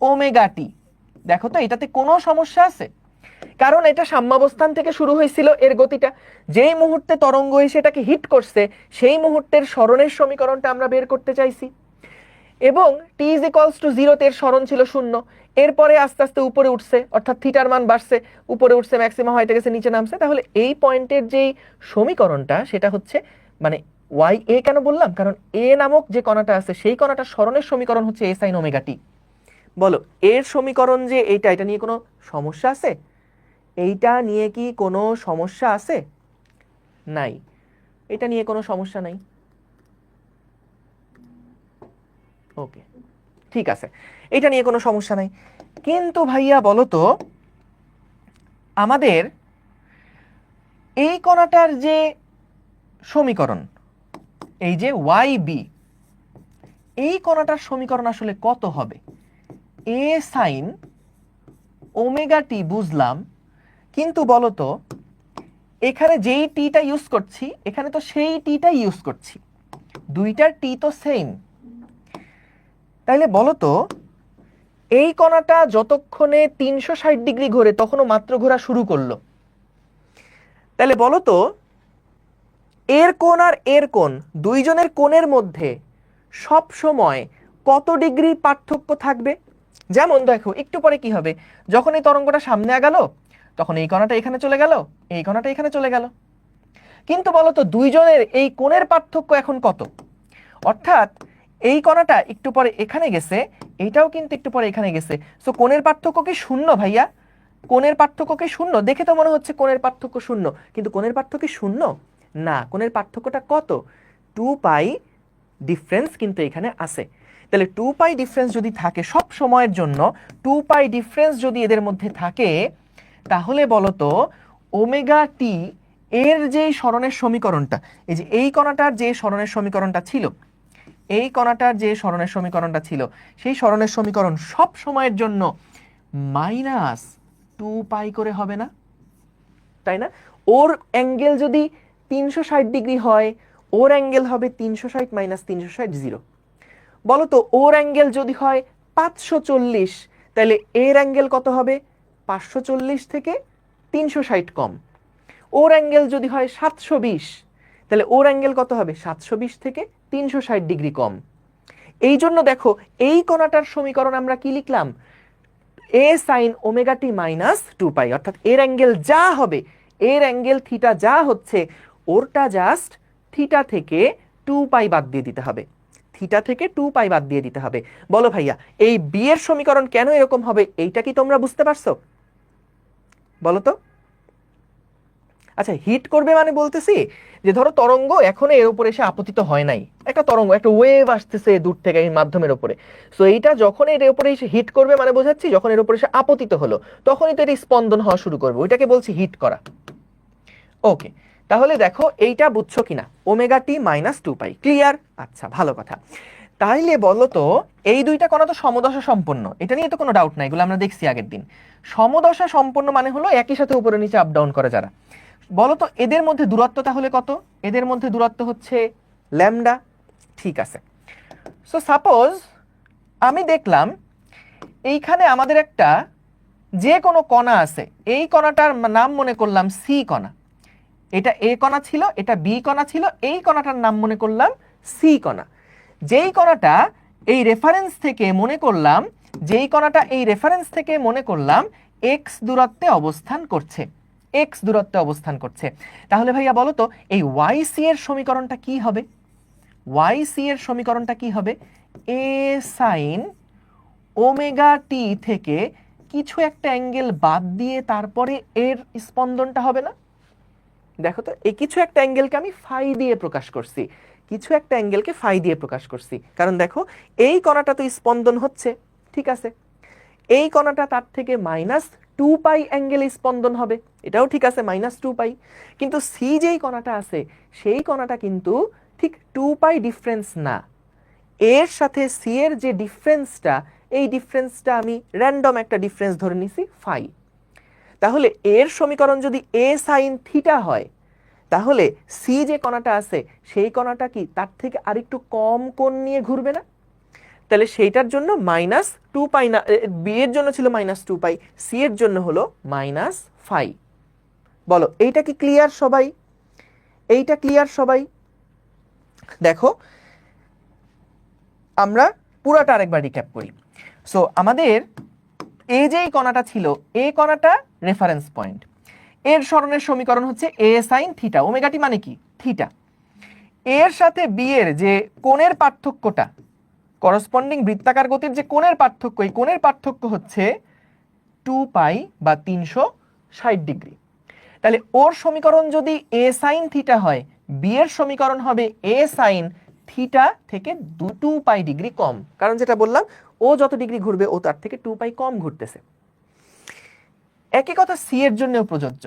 ওমেগা টি। দেখো তো এটাতে কোনো সমস্যা আছে? কারণ এটা সাম্যাবস্থান থেকে শুরু হয়েছিল এর গতিটা, যেই মুহূর্তে তরঙ্গ এসে এটাকে হিট করছে সেই মুহূর্তের সরণের সমীকরণটা আমরা বের করতে চাইছি। এবং টি ইজ ইকুয়ালস টু 0 তে এর সরণ ছিল 0, এরপরে আস্তে আস্তে উপরে উঠছে, অর্থাৎ থিটার মান বাড়ছে, উপরে উঠছে, ম্যাক্সিমাম হাইটে গেছে, নিচে নামছে। তাহলে এই পয়েন্টের যেই সমীকরণটা সেটা হচ্ছে, মানে ওয়াই এ কেন বললাম, কারণ এ নামক যে কণাটা আছে সেই কণাটার সরণের সমীকরণ হচ্ছে এ সাইন ওমেগা টি। বলো এর সমীকরণ যে এইটা, এটা নিয়ে কোনো সমস্যা আছে? এইটা নিয়ে কি কোনো সমস্যা আছে? নাই, এটা নিয়ে কোনো সমস্যা নাই। ওকে, ঠিক আছে, এটা নিয়ে কোনো সমস্যা নাই। কিন্তু ভাইয়া বলো তো, আমাদের এই কণাটার যে সমীকরণ, এই যে ওয়াই বি, এই কণাটার সমীকরণ আসলে কত হবে? এ সাইন ওমেগা টি বুঝলাম, কিন্তু বলো তো এখানে যেই টিটা ইউজ করছি এখানে তো সেই টিটাই ইউজ করছি, দুইটার টি তো সেম। তাইলে বলো তো এই কণাটা যতক্ষণে 360 ডিগ্রি ঘোরে তখনও মাত্র ঘোরা শুরু করলো, তাহলে বলো তো এর কোণ আর এর কোণ, দুইজনের কোণের মধ্যে সব সময় কত ডিগ্রি পার্থক্য থাকবে? যেমন দেখো একটু পরে কি হবে, যখন এই তরঙ্গটা সামনে আগালো তখন এই কণাটা এখানে চলে গেল, এই কণাটা এখানে চলে গেল। কিন্তু বলো তো দুইজনের এই কোণের পার্থক্য এখন কত? অর্থাৎ এই কণাটা একটু পরে এখানে গেছে, এইটাও কিন্তু একটু পরে এখানে গেছে, সো কোণের পার্থক্য কি শূন্য ভাইয়া? কোণের পার্থক্য কি শূন্য? দেখে তো মনে হচ্ছে কোণের পার্থক্য শূন্য, কিন্তু কোণের পার্থক্য কি শূন্য? না, কোণের পার্থক্যটা কত? 2 পাই ডিফারেন্স কিন্তু এখানে আছে। তাহলে 2 পাই ডিফারেন্স যদি থাকে সব সময়ের জন্য, 2 পাই ডিফারেন্স যদি এদের মধ্যে থাকে, তাহলে বলো তো ওমেগা টি এর যে সরণের সমীকরণটা, এই যে এই কণাটার যে সরণের সমীকরণটা ছিল, এই কণাটার যে সরণের সমীকরণটা ছিল সেই সরণের সমীকরণ সব সময়ের জন্য মাইনাস 2 পাই করে হবে না? তাই না? ওর অ্যাঙ্গেল যদি 360 ডিগ্রি হয়, ওর অ্যাঙ্গেল হবে 360 মাইনাস 360 0। বলো তো ওর অ্যাঙ্গেল যদি হয় 540, তাহলে এর অ্যাঙ্গেল কত হবে? 540 থেকে 360 কম। ওর অ্যাঙ্গেল যদি হয় 720, তাহলে ওর অ্যাঙ্গেল কত হবে? 720 থেকে 360 ডিগ্রি কম। এই জন্য দেখো এই কণাটার সমীকরণ আমরা কি লিখলাম? এ সাইন ওমেগা টি মাইনাস 2 পাই, অর্থাৎ এর অ্যাঙ্গেল যা হবে, এর অ্যাঙ্গেল থিটা যা হচ্ছে, ওরটা জাস্ট থিটা থেকে 2 পাই বাদ দিয়ে দিতে হবে, থিটা থেকে 2 পাই বাদ দিয়ে দিতে হবে। বলো ভাইয়া এই বি এর সমীকরণ কেন এরকম হবে, এইটা কি তোমরা বুঝতে পারছো? বলো তো। আচ্ছা, হিট করবে মানে বলতেছি যে ধরো তরঙ্গ এখন এর উপরে এসে আপতিত হয় নাই, একটা তরঙ্গ, একটা ওয়েভ আসতেছে দূর থেকে এই মাধ্যমের উপরে, সো এইটা যখন এর উপরে এসে হিট করবে মানে বোঝাচ্ছি যখন এর উপরে এসে আপতিত হলো তখনই তো এটা স্পন্দন হওয়া শুরু করবে, ওইটাকে বলছি হিট করা। ওকে, তাহলে দেখো এইটা বুঝছো কিনা, ওমেগা টি মাইনাস 2 পাই, ক্লিয়ার? আচ্ছা, ভালো কথা। তাইলে বলো তো এই দুইটা কণা তো সমদশা সম্পন্ন, এটা নিয়ে তো কোনো ডাউট নাই, এগুলো আমরা দেখছি আগের দিন। সমদশা সম্পন্ন মানে হলো একই সাথে উপরে নিচে আপ ডাউন করে যারা। বলো তো এদের মধ্যে দূরত্ব তাহলে কত? এদের মধ্যে দূরত্ব হচ্ছে ল্যামডা। ঠিক আছে, সো সাপোজ আমি দেখলাম এইখানে আমাদের একটা যে কোনো কণা আছে, এই কণাটার নাম মনে করলাম সি কণা, এটা এ কণা ছিল, এটা বি কণা ছিল, এই কণাটার নাম মনে করলাম সি কণা। যেই কণাটা এই রেফারেন্স থেকে মনে করলাম, যেই কণাটা এই রেফারেন্স থেকে মনে করলাম এক্স দূরত্বে অবস্থান করছে, এক্স দূরত্বে অবস্থান করছে, তাহলে ভাইয়া বলো তো এই ওয়াই সি এর সমীকরণটা কি হবে? ওয়াই সি এর সমীকরণটা কি হবে? এ সাইন ওমেগা টি থেকে কিছু একটা অ্যাঙ্গেল বাদ দিয়ে তারপরে এর স্পন্দনটা হবে না? দেখো তো এই কিছু একটা অ্যাঙ্গেলকে আমি ফাই দিয়ে প্রকাশ করছি, কিছু একটা অ্যাঙ্গেলকে ফাই দিয়ে প্রকাশ করছি, কারণ দেখো এই কণাটা তো স্পন্দন হচ্ছে, ঠিক আছে, এই কণাটা তার থেকে মাইনাস 2 পাই অ্যাঙ্গেলে স্পন্দন হবে, এটাও ঠিক আছে, মাইনাস 2 পাই। কিন্তু সি যেই কণাটা আছে সেই কণাটা কিন্তু ঠিক 2 পাই ডিফারেন্স না, এর সাথে সি এর যে ডিফারেন্সটা, এই ডিফারেন্সটা আমি র্যান্ডম একটা ডিফারেন্স ধরে নিছি ফাই। তাহলে এর সমীকরণ যদি এ সাইন থিটা হয়, তাহলে সি যে কণাটা আছে সেই কণাটা কি তার থেকে আরেকটু কম কোণ নিয়ে ঘুরবে না? তাহলে সেইটার জন্য মাইনাস 2 পাই না, বি এর জন্য ছিল মাইনাস 2 পাই, সি এর জন্য হলো মাইনাস ফাই। বলো এইটা কি ক্লিয়ার সবাই? এইটা ক্লিয়ার সবাই? দেখো আমরা পুরাটা আরেকবার রিক্যাপ করি। সো আমাদের এই যে কণাটা ছিল, এই কণাটা রেফারেন্স পয়েন্ট, এর সরণের সমীকরণ হচ্ছে এ সাইন থিটা, ওমেগা টি মানে কি থিটা। এর সাথে বি এর যে কোণের পার্থক্যটা, করসপন্ডিং বৃত্তাকার গতির যে কোণের পার্থক্য, এই কোণের পার্থক্য হচ্ছে 2 পাই বা 360 ডিগ্রি। তাহলে ওর সমীকরণ যদি এ সাইন থিটা হয়, বি এর সমীকরণ হবে এ সাইন থিটা থেকে 2 পাই ডিগ্রি কম, কারণ যেটা বললাম ও যত ডিগ্রি ঘুরবে ও তার থেকে 2 পাই কম ঘুরতেছে। একই কথা সি এর জন্যও প্রযোজ্য।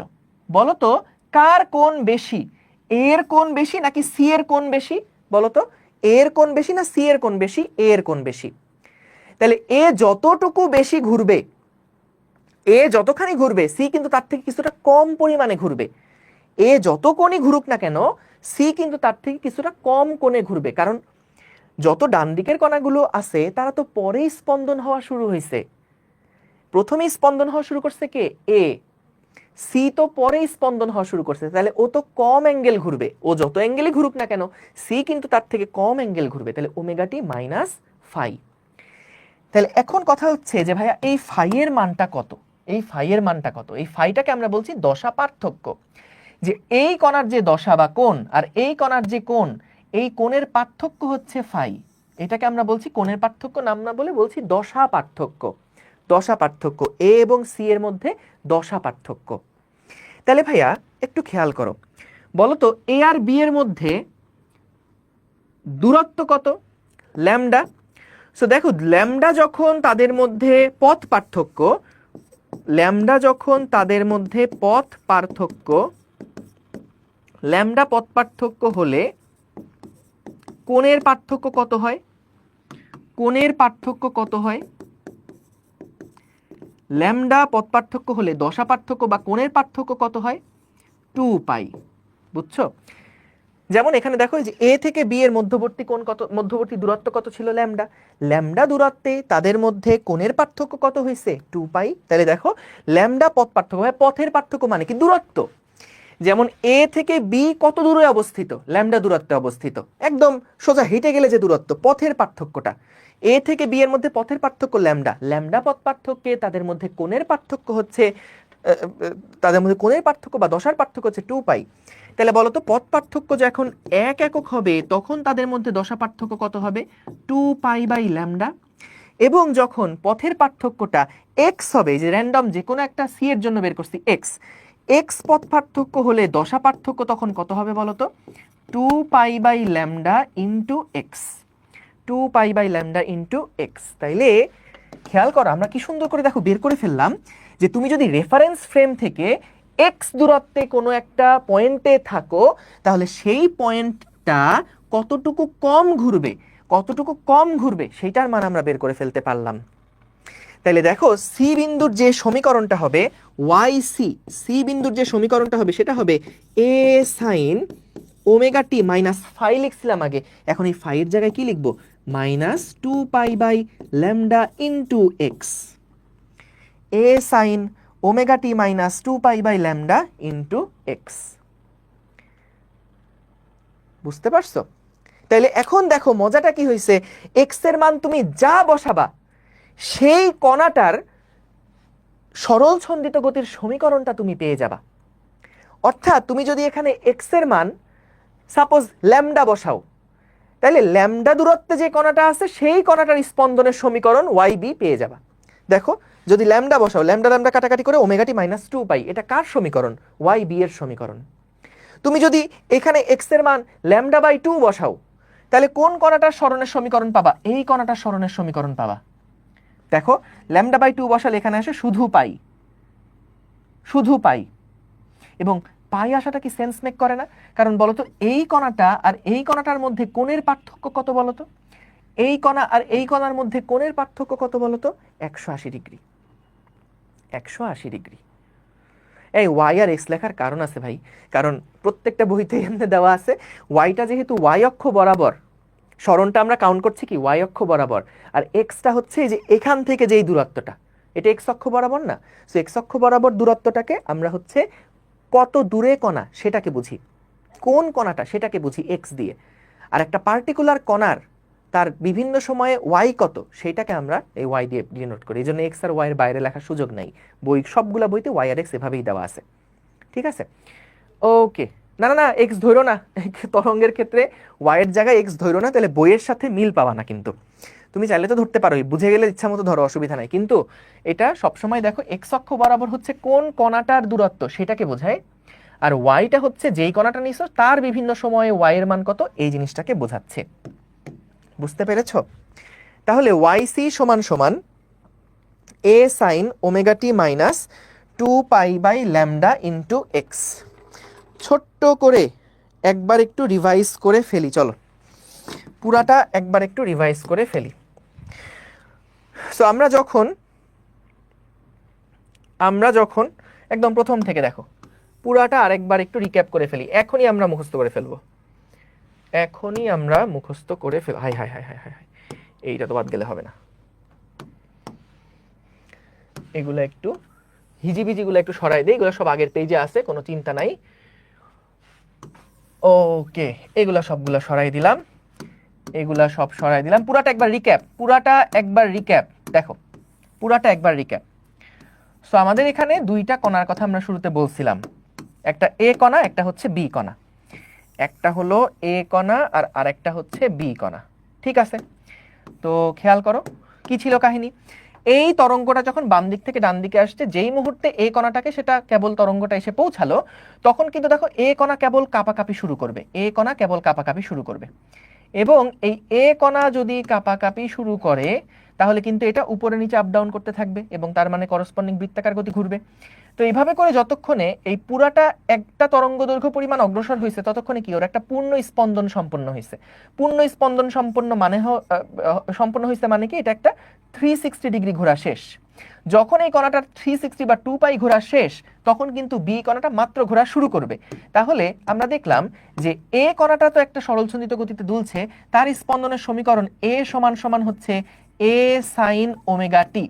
বলো তো কার কোণ বেশি, এর কোণ বেশি নাকি সি এর কোণ বেশি? বলো তো এর কোণ বেশি না সি এর কোণ বেশি? এর কোণ বেশি। তাহলে এ যতটুকু বেশি ঘুরবে, এ যতখানি ঘুরবে সি কিন্তু তার থেকে কিছুটা কম পরিমাণে ঘুরবে। এ যত কোণে ঘুরুক না কেন সি কিন্তু তার থেকে কিছুটা কম কোণে ঘুরবে, কারণ যত ডান দিকের কণাগুলো আছে তারা তো পরেই স্পন্দন হওয়া শুরু হয়েছে। প্রথমেই স্পন্দন হওয়া শুরু করছে কে? এ। সি তো পরেই স্পন্দন হওয়া শুরু করছে, তাহলে ও তো কম অ্যাঙ্গেল ঘুরবে। ও যত অ্যাঙ্গেলে ঘুরুক না কেন সি কিন্তু তার থেকে কম অ্যাঙ্গেল ঘুরবে, তাহলে ওমেগা টি মাইনাস ফাই। তাহলে এখন কথা হচ্ছে যে ভাইয়া এই ফাই এর মানটা কত? এই ফাই এর মানটা কত? এই ফাইটাকে আমরা বলছি দশা পার্থক্য। যে এই কণার যে দশা বা কোণ আর এই কণার যে কোণ, এই কোণের পার্থক্য হচ্ছে ফাই। এটাকে আমরা বলছি কোণের পার্থক্য, নাম না বলে বলছি দশা পার্থক্য। দশা পার্থক্য এ এবং সি এর মধ্যে দশা পার্থক্য। তাহলে ভাইয়া একটু খেয়াল করো, বলো তো এ আর বি এর মধ্যে দূরত্ব কত? ল্যামডা। সো দেখো ল্যামডা যখন তাদের মধ্যে পথ পার্থক্য, ল্যামডা যখন তাদের মধ্যে পথ পার্থক্য, ল্যামডা পথ পার্থক্য হলে কোণের পার্থক্য কত হয়? কোণের পার্থক্য কত হয়? ল্যামডা পথ পার্থক্য হলে দশা পার্থক্য বা কোণের পার্থক্য কত হয়? 2 পাই। বুঝছো? যেমন এখানে দেখো যে এ থেকে বি এর মধ্যবর্তী কোণ কত, মধ্যবর্তী দূরত্ব কত ছিল? ল্যামডা। ল্যামডা দূরত্বে তাদের মধ্যে কোণের পার্থক্য কত হয়েছে? 2 পাই। তাহলে দেখো ল্যামডা পথ পার্থক্য, পথের পার্থক্য মানে কি? দূরত্ব। যেমন এ থেকে বি কত দূরে অবস্থিত? ল্যামডা দূরত্বে অবস্থিত। একদম সোজা হেঁটে গেলে যে দূরত্ব, পথের পার্থক্যটা। এ থেকে বি এর মধ্যে পথের পার্থক্য ল্যামডা। ল্যামডা পথ পার্থক্যে তাদের মধ্যে কোণের পার্থক্য হচ্ছে, তাদের মধ্যে কোণের পার্থক্য বা দশার পার্থক্য হচ্ছে 2 পাই। তাহলে বলো তো পথ পার্থক্য যখন 1 একক হবে তখন তাদের মধ্যে দশা পার্থক্য কত হবে? 2 পাই বাই ল্যামডা। এবং যখন পথের পার্থক্যটা x হবে, যে র্যান্ডম যে কোনো একটা সি এর জন্য বের করছি x পথ পার্থক্য হলে দশা পার্থক্য তখন কত হবে বলো তো? 2 pi by lambda into x. 2 pi by lambda into x. তাইলে খেয়াল করো আমরা কি সুন্দর করে দেখো বের করে ফেললাম যে তুমি যদি রেফারেন্স ফ্রেম থেকে x দূরত্বে কোনো একটা পয়েন্টে থাকো তাহলে সেই পয়েন্টটা কতটুকু কম ঘুরবে, কতটুকু কম ঘুরবে সেইটার মান আমরা বের করে ফেলতে পারলাম। তাহলে দেখো সি বিন্দুর যে সমীকরণটা হবে ওয়াই সি, সি বিন্দুর যে সমীকরণটা হবে সেটা হবে a sine omega t minus phi লিখছিলাম আগে, এখন এই ফাইয়ের জায়গায় কি লিখবো? Minus 2 pi by lambda into x. A sine omega t minus 2 pi by lambda into x. বুঝতে পারছো? তাহলে এখন দেখো মজাটা কি হয়েছে, এক্স এর মান তুমি যা বসাবা সেই কণাটার সরল ছন্দিত গতির সমীকরণটা তুমি পেয়ে যাবা। অর্থাৎ তুমি যদি এখানে এক্স এর মান সাপোজ ল্যামডা বসাও, তাহলে ল্যামডা দূরত্বে যে কণাটা আছে সেই কণাটার স্পন্দনের সমীকরণ ওয়াই বি পেয়ে যাবা। দেখো যদি ল্যামডা বসাও, ল্যামডা ল্যামডা কাটাকাটি করে ওমেগা টি মাইনাস 2 পাই, এটা কার সমীকরণ? ওয়াই বি এর সমীকরণ। তুমি যদি এখানে এক্স এর মান ল্যামডা বাই 2 বসাও, তাহলে কোন কণাটার সরণের সমীকরণ পাবা? এই কণাটার সরণের সমীকরণ পাবা। দেখো ল্যামডা বাই 2 বসালে এখানে আসে শুধু পাই, শুধু পাই। এবং পাই আসাটা কি সেন্স মেক করে না? কারণ বলতো এই কণাটা আর এই কণাটার মধ্যে কোণের পার্থক্য কত বলতো? এই কণা আর এই কণার মধ্যে কোণের পার্থক্য কত বলতো? 180 ডিগ্রি। 180 ডিগ্রি। এই ওয়াই আর এক্স লেখার কারণ আছে ভাই, কারণ প্রত্যেকটা বইতে এমনি দেওয়া আছে ওয়াইটা যেহেতু ওয়াই অক্ষ বরাবর, সরণটা আমরা কাউন্ট করছি কি ওয়াই অক্ষ বরাবর, আর এক্সটা হচ্ছে যে এখান থেকে যেই দূরত্বটা, এটা এক্স অক্ষ বরাবর না। সো এক্স অক্ষ বরাবর দূরত্বটাকে আমরা হচ্ছে কত দূরে কণা সেটাকে বুঝি, কোন কণাটা সেটাকে বুঝি এক্স দিয়ে। আর একটা পার্টিকুলার কণার তার বিভিন্ন সময়ে ওয়াই কত সেটাকে আমরা এই ওয়াই দিয়ে ডিনোট করি। এই জন্য এক্স আর ওয়াই এর বাইরে লেখার সুযোগ নাই, বই সবগুলা বইতে ওয়াই আর এক্স এভাবেই দেওয়া আছে, ঠিক আছে? ওকে, না না না এক্স ধরো না, তরঙ্গের ক্ষেত্রে ওয়াই এর জায়গায় এক্স ধরো না, তাহলে বইয়ের সাথে মিল পাবা না। কিন্তু তুমি চাইলে তো ধরতে পারোই, বুঝে গেলে ইচ্ছা মতো ধরো, অসুবিধা নাই। কিন্তু এটা সবসময় দেখো এক্স অক্ষ বরাবর হচ্ছে কোন কণাটার দূরত্ব সেটাকে বোঝায়, আর ওয়াইটা হচ্ছে যেই কণাটা নিছো তার বিভিন্ন সময়ে ওয়াই এর মান কত এই জিনিসটাকে বোঝাচ্ছে। বুঝতে পেরেছ? তাহলে ওয়াই সি সমান সমান এ sine omega t minus 2π/λ into x. ছোট্ট করে একবার একটু রিভাইজ করে ফেলি, চলো পুরাটা একবার একটু রিভাইজ করে ফেলি। সো আমরা যখন একদম প্রথম থেকে দেখো পুরাটা আরেকবার একটু রিক্যাপ করে ফেলি, এখনই আমরা মুখস্থ করে ফেলবো, high high high high high, এইটা তো বাদ গেলে হবে না। এগুলো একটু হিজিবিজিগুলো একটু সরাই দেই, এগুলো সব আগের পেজে আছে, কোনো চিন্তা নাই। ওকে, এগুলা সবগুলো সরাই দিলাম, এগুলা সব সরাই দিলাম। পুরাটা একবার রিক্যাপ, দেখো পুরাটা একবার রিক্যাপ। সো আমাদের এখানে দুইটা কণার কথা আমরা শুরুতে বলছিলাম, একটা এ কণা, একটা হচ্ছে বি কণা। একটা হলো এ কণা আর আরেকটা হচ্ছে বি কণা, ঠিক আছে? তো খেয়াল করো কি ছিল কাহিনী। এই তরঙ্গটা যখন বাম দিক থেকে ডান দিকে আসছে, যেই মুহূর্তে এ কণাটাকে সেটা কেবল তরঙ্গটা এসে পৌঁছালো, তখন কিন্তু দেখো এ কণা কেবল কাঁপাকাঁপি শুরু করবে। এবং এই এ কণা যদি কাঁপাকাঁপি শুরু করে তাহলে কিন্তু এটা উপরে নিচে আপ ডাউন করতে থাকবে, এবং তার মানে করসপন্ডিং বৃত্তাকার গতি ঘুরবে। তো এইভাবে করে যতক্ষণে এই পুরাটা একটা তরঙ্গ দৈর্ঘ্য পরিমাণ অগ্রসর হয়েছে, ততক্ষণে কি ওর একটা পূর্ণ স্পন্দন সম্পন্ন হয়েছে। পূর্ণ স্পন্দন সম্পন্ন হয়েছে মানে কি, এটা একটা 360 ডিগ্রি ঘোরা শেষ। যখন এই কণাটার 360 বা 2π ঘোরা শেষ, তখন কিন্তু বি কণাটা মাত্র ঘোরা শুরু করবে। তাহলে আমরা দেখলাম যে এ কণাটা তো একটা সরলছন্দিত গতিতে দুলছে, তার স্পন্দনের সমীকরণ এ সমান সমান হচ্ছে এ সাইন ওমেগা টি।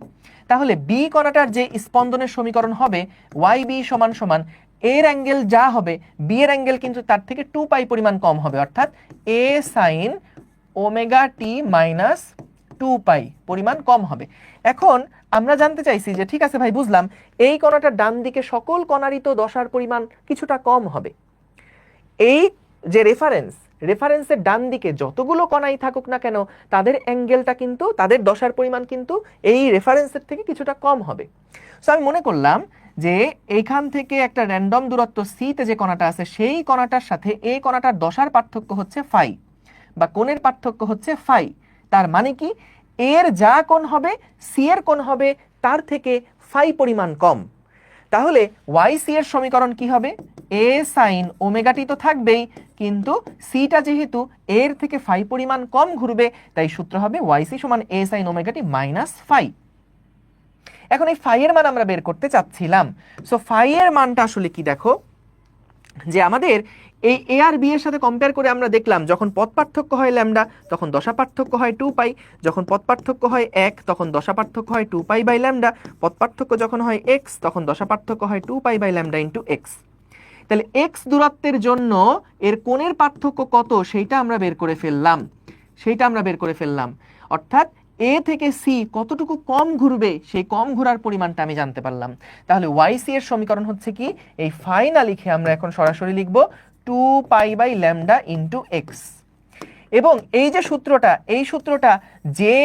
তাহলে বি কণাটার যে স্পন্দনের সমীকরণ হবে ওয়াই বি সমান সমান এর অ্যাঙ্গেল যা হবে, বি এর অ্যাঙ্গেল কিন্তু তার থেকে 2π পরিমাণ কম হবে, অর্থাৎ এ সাইন ওমেগা টি মাইনাস 2π পরিমাণ কম হবে। এখন আমরা জানতে চাইছি যে ঠিক আছে ভাই, বুঝলাম এই কণাটার ডান দিকে সকল কণারই তো দশার পরিমাণ কিছুটা কম হবে। এই যে রেফারেন্সের ডান দিকে যতগুলো কণাই থাকুক না কেন, তাদের অ্যাঙ্গেলটা কিন্তু, তাদের দশার পরিমাণ কিন্তু এই রেফারেন্সের থেকে কিছুটা কম হবে। সো আমি মনে করলাম যে এইখান থেকে একটা র্যান্ডম দূরত্ব সি তে যে কণাটা আছে, সেই কণাটার সাথে এই কণাটার দশার পার্থক্য হচ্ছে ফাই, বা কোণের পার্থক্য হচ্ছে ফাই। তার মানে কি, এর যা কোণ হবে সি এর কোণ হবে তার থেকে ফাই পরিমাণ কম। তাহলে ওয়াই সি এর সমীকরণ কি হবে? এ সাইন ওমেগা টি তো থাকবেই, কিন্তু সিটা যেহেতু এর থেকে ফাই পরিমাণ কম ঘুরবে, তাই সূত্র হবে ওয়াই সি সমান এ sine omega t minus phi. এখন এই ফাই এর মান আমরা বের করতে চাচ্ছিলাম। সো ফাই এর মানটা আসলে কি, দেখো যে আমাদের এই এ আর বি এর সাথে কম্পেয়ার করে আমরা দেখলাম যখন পথ পার্থক্য হয় ল্যামডা তখন দশা পার্থক্য হয় 2π, যখন পথ পার্থক্য হয় 1 তখন দশা পার্থক্য হয় 2π/λ, পথ পার্থক্য যখন হয় x তখন দশা পার্থক্য হয় 2π/λ ইন্টু x। তাহলে x দূরত্বের জন্য এর কোণের পার্থক্য কত সেইটা আমরা বের করে ফেললাম, অর্থাৎ এ থেকে সি কতটুকু কম ঘুরবে সেই কম ঘোরার পরিমাণটা আমি জানতে পারলাম। তাহলে ওয়াই সি এর সমীকরণ হচ্ছে কি, এই ফাই না লিখে আমরা এখন সরাসরি লিখব 2π/λ ইন্টু এক্স। এবং এই যে সূত্রটা, এই সূত্রটা যে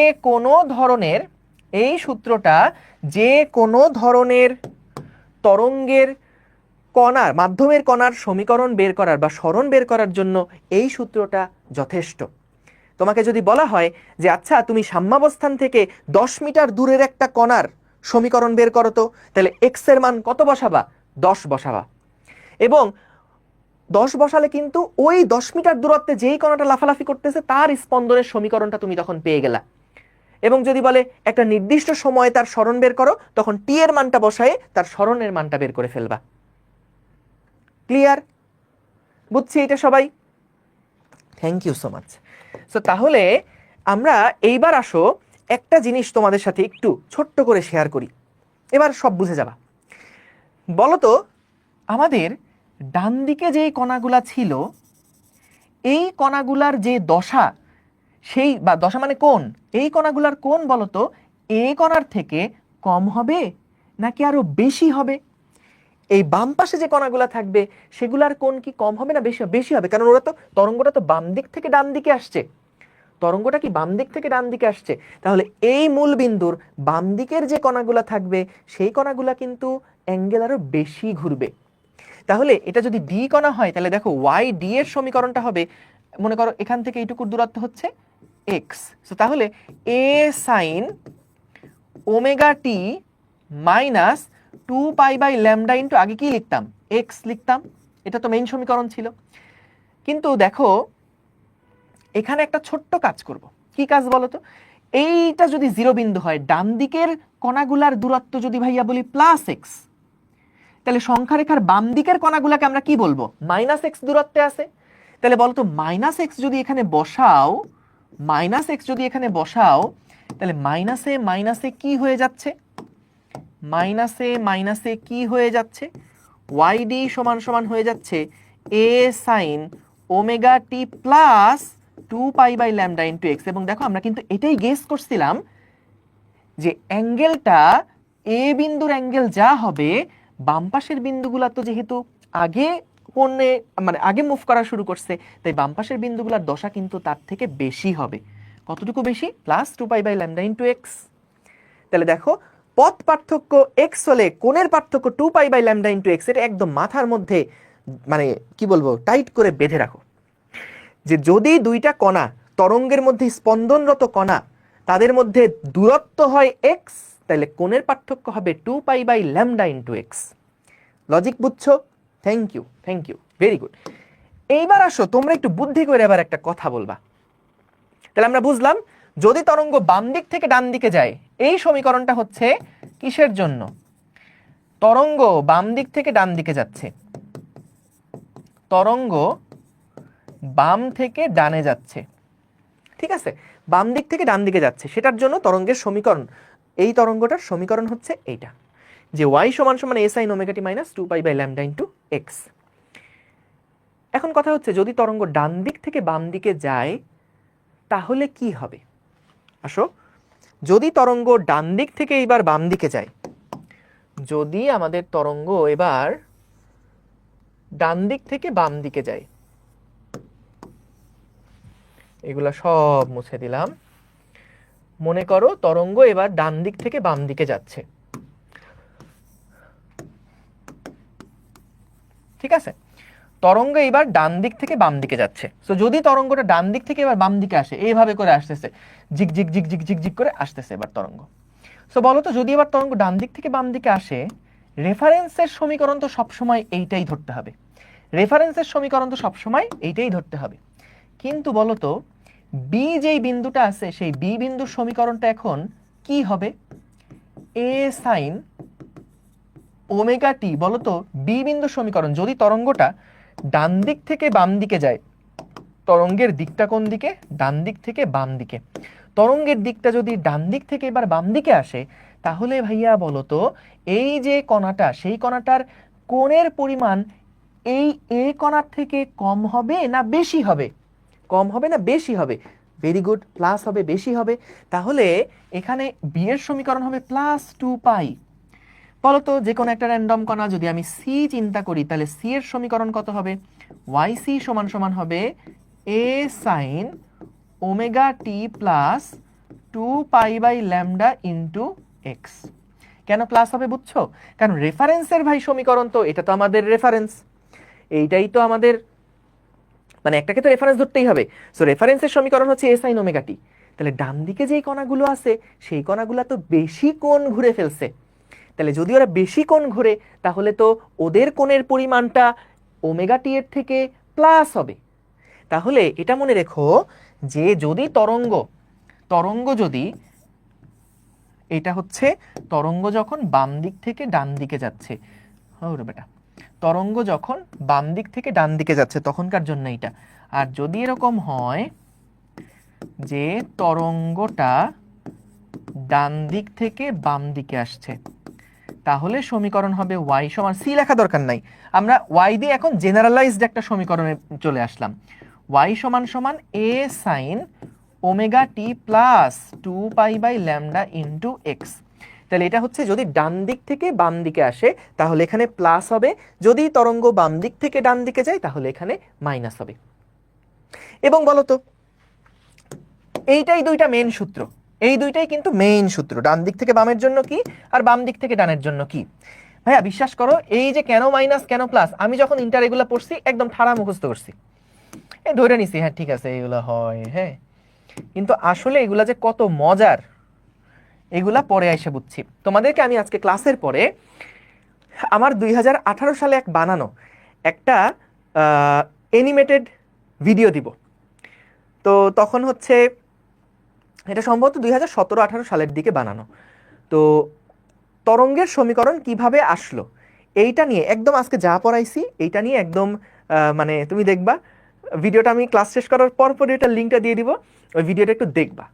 কোনো ধরনের তরঙ্গের কণার, মাধ্যমের কণার সমীকরণ বের করার বা সরণ বের করার জন্য এই সূত্রটা যথেষ্ট। তোমাকে যদি বলা হয় যে আচ্ছা তুমি সাম্যাবস্থান থেকে 10 মিটার দূরের একটা কণার সমীকরণ বের করো তো, তাহলে এক্স এর মান কত বসাবা? 10 বসাবা। এবং 10 বসালে কিন্তু ওই 10 মিটার দূরত্বে যেই কণাটা লাফালাফি করতেছে তার স্পন্দনের সমীকরণটা তুমি তখন পেয়ে গেলা। এবং যদি বলে একটা নির্দিষ্ট সময়ে তার সরণ বের করো, তখন টি এর মানটা বসায়ে তার সরণের মানটা বের করে ফেলবা। ক্লিয়ার? বুঝছি এটা সবাই? Thank you so much. So তাহলে আমরা এইবার আসো একটা জিনিস তোমাদের সাথে একটু ছোট্ট করে শেয়ার করি। এবার সব বুঝে যাবা। বলতো আমাদের ডান দিকে যেই কণাগুলা ছিল, এই কণাগুলার যে দশা, সেই বা দশা মানে কোণ, এই কণাগুলার কোণ বলতো এই কণার থেকে কম হবে নাকি আরো বেশি হবে? এই বাম পাশে যে কণাগুলা থাকবে সেগুলার কোণ কি কম হবে না বেশি হবে? বেশি হবে, কারণ ওরা তো তরঙ্গটা তো বাম দিক থেকে ডান দিকে আসছে। তরঙ্গটা কি বাম দিক থেকে ডান দিকে আসছে, তাহলে এই মূল বিন্দুর বাম দিকের যে কণাগুলা থাকবে সেই কণাগুলা কিন্তু অ্যাঙ্গেল আরো বেশি ঘুরবে। তাহলে এটা যদি ডি কণা হয় তাহলে দেখো ওয়াই ডি এর সমীকরণটা হবে, মনে করো এখান থেকে এইটুকুর দূরত্ব হচ্ছে এক্স, তাহলে এ sine omega t minus 2π/λ into আগে কি লিখতাম, এক্স লিখতাম, এটা তো মেইন সমীকরণ ছিল। কিন্তু দেখো এখানে একটা ছোট্ট কাজ করব, কি কাজ বলো তো? এইটা যদি জিরো বিন্দু হয়, ডান দিকের কণাগুলার দূরত্ব যদি ভাইয়া বলি প্লাস এক্স, তাহলে সংখ্যা রেখার বাম দিকের কণাগুলাকে আমরা কি বলবো, মাইনাস এক্স দূরত্বে আছে। তাহলে বলতো মাইনাস এক্স যদি এখানে বসাও, মাইনাস এক্স যদি এখানে বসাও, তাহলে মাইনাসে মাইনাসে কি হয়ে যাচ্ছে, মাইনাসে মাইনাসে কি হয়ে যাচ্ছে, ওয়াই ডি সমান সমান হয়ে যাচ্ছে এ sine omega t plus 2π/λ into x. এবং দেখো আমরা কিন্তু এটাই গেস করছিলাম যে অ্যাঙ্গেলটা এ বিন্দুর অ্যাঙ্গেল যা হবে, বাম পাশের বিন্দুগুলা তো যেহেতু আগে কোণে মানে আগে মুভ করা শুরু করছে, তাই বাম পাশের বিন্দুগুলার দশা কিন্তু তার থেকে বেশি হবে। কতটুকু বেশি, প্লাস 2π/λ ইন্টু এক্স। তাহলে দেখো পথ পার্থক্য এক্স হলে কোণের পার্থক্য 2π/λ ইন্টু এক্স, এটা একদম মাথার মধ্যে মানে কি বলবো টাইট করে বেঁধে রাখো, যে যদি দুইটা কণা তরঙ্গের মধ্যে স্পন্দনরত কণা তাদের মধ্যে দূরত্ব হয় এক্স, তাহলে কোণের পার্থক্য হবে 2π/λ ইন্টু এক্স। লজিক বুঝছো? Thank you, thank you, very good. এইবার আসো তোমরা একটু বুদ্ধি করে আবার একটা কথা বলবা। তাহলে আমরা বুঝলাম যদি তরঙ্গ বাম দিক থেকে ডান দিকে যায়, এই সমীকরণটা হচ্ছে কিসের জন্য, তরঙ্গ বাম দিক থেকে ডান দিকে যাচ্ছে, তরঙ্গ বাম থেকে ডানে যাচ্ছে, ঠিক আছে, বাম দিক থেকে ডান দিকে যাচ্ছে, সেটার জন্য তরঙ্গের সমীকরণ, এই তরঙ্গটার সমীকরণ হচ্ছে এইটা, যে y সমান সমান a sin omega t minus 2π/λ into x. এখন কথা হচ্ছে যদি তরঙ্গ ডান দিক থেকে বাম দিকে যায় তাহলে কি হবে? আসো, যদি তরঙ্গ ডান দিক থেকে এবার বাম দিকে যায়, যদি আমাদের তরঙ্গ এবার ডান দিক থেকে বাম দিকে যায়, এগুলা সব মুছে দিলাম। মনে করো তরঙ্গ এবার ডান দিক থেকে বাম দিকে যাচ্ছে, ঠিক আছে, তরঙ্গ এবার ডান দিক থেকে বাম দিকে যাচ্ছে। সো যদি তরঙ্গটা ডান দিক থেকে এবার বাম দিকে আসে, এইভাবে করে আসতেছে, জিগ জিগ জিগ জিগ জিগ জিগ করে আসতেছে এবার তরঙ্গ। সো বলো তো যদি এবার তরঙ্গ ডান দিক থেকে বাম দিকে আসে, রেফারেন্সের সমীকরণ তো সবসময় এইটাই ধরতে হবে, রেফারেন্সের সমীকরণ তো সবসময় এইটাই ধরতে হবে। কিন্তু বলো তো বি যেই বিন্দুটা আছে সেই বি বিন্দুর সমীকরণটা এখন কি হবে, এ সাইন ওমেগা টি, বলতো বি বিন্দুর সমীকরণ যদি তরঙ্গটা ডান দিক থেকে বাম দিকে যায়, তরঙ্গের দিকটা কোন দিকে, ডান দিক থেকে বাম দিকে, তরঙ্গের দিকটা যদি ডান দিক থেকে এবার বাম দিকে আসে, তাহলে ভাইয়া বলতো এই যে কণাটা সেই কণাটার কোণের পরিমাণ এই এ কণার থেকে কম হবে না বেশি হবে, কম হবে না বেশি হবে, ভেরি গুড, প্লাস হবে, বেশি হবে। তাহলে এখানে বি এর সমীকরণ হবে প্লাস 2π। বলতো যে কোনো একটা র্যান্ডম কণা যদি আমি সি চিন্তা করি, তাহলে সি এর সমীকরণ কত হবে, ওয়াই সি সমান সমান হবে a sine omega t plus 2π/λ into x. কেন প্লাস হবে বুঝছো? কারণ রেফারেন্সের ভাই সমীকরণ তো এটা, তো আমাদের রেফারেন্স, এইটাই তো আমাদের মানে একটাকে তো রেফারেন্স ধরতেই হবে। সো রেফারেন্সের সমীকরণ হচ্ছে এ সাইন ওমেগা টি। তাহলে ডান দিকে যেই কণাগুলো আছে সেই কণাগুলো তো বেশি কোণ ঘুরে ফেলছে, তাহলে যদি ওরা বেশি কোণ ঘুরে তাহলে তো ওদের কোণের পরিমাণটা ওমেগা টি এর থেকে প্লাস হবে। তাহলে এটা মনে রেখো যে যদি তরঙ্গ যদি এটা হচ্ছে তরঙ্গ যখন বাম দিক থেকে ডান দিকে যাচ্ছে, ওরে বেটা, তরঙ্গ যখন বাম দিক থেকে ডান দিকে যাচ্ছে তখনকার জন্য এটা। আর যদি এরকম হয় যে তরঙ্গটা ডান দিক থেকে বাম দিকে আসছে, তাহলে সমীকরণ হবে y সমান, সি লেখা দরকার নাই, আমরা y দিয়ে এখন জেনারেলাইজড একটা সমীকরণে চলে আসলাম। y সমান সমান a sin omega t plus 2π/λ into x. তাহলে এটা হচ্ছে যদি ডান দিক থেকে বাম দিকে আসে তাহলে এখানে প্লাস হবে, যদি তরঙ্গ বাম দিক থেকে ডান দিকে যায় তাহলে এখানে মাইনাস হবে। এবং বলতো এইটাই দুইটা মেইন সূত্র, এই দুইটাই কিন্তু মেইন সূত্র, ডান দিক থেকে বামের জন্য কি আর বাম দিক থেকে ডানের জন্য কি। ভাইয়া বিশ্বাস করো, এই যে কেন মাইনাস কেন প্লাস আমি যখন ইন্টার এগুলা পড়ছি একদম ঠাড়া মুখস্থ করছি, এই ধরে নিছি হ্যাঁ ঠিক আছে এগুলো হয়, হ্যাঁ, কিন্তু আসলে এগুলা যে কত মজার এগুলা পরে এসে বুঝছি। তোমাদেরকে আমি আজকে ক্লাসের পরে আমার 2018 সালে বানানো একটা অ্যানিমেটেড ভিডিও দিব। তো তখন হচ্ছে এটা সম্ভবত 2017-18 সালের দিকে বানানো। তো তরঙ্গের সমীকরণ কিভাবে আসলো এইটা নিয়ে একদম আজকে যা পড়াইছি এইটা নিয়ে একদম মানে তুমি দেখবা ভিডিওটা, আমি ক্লাস শেষ করার পর এটা লিঙ্কটা দিয়ে দিব, ওই ভিডিওটা একটু দেখবা,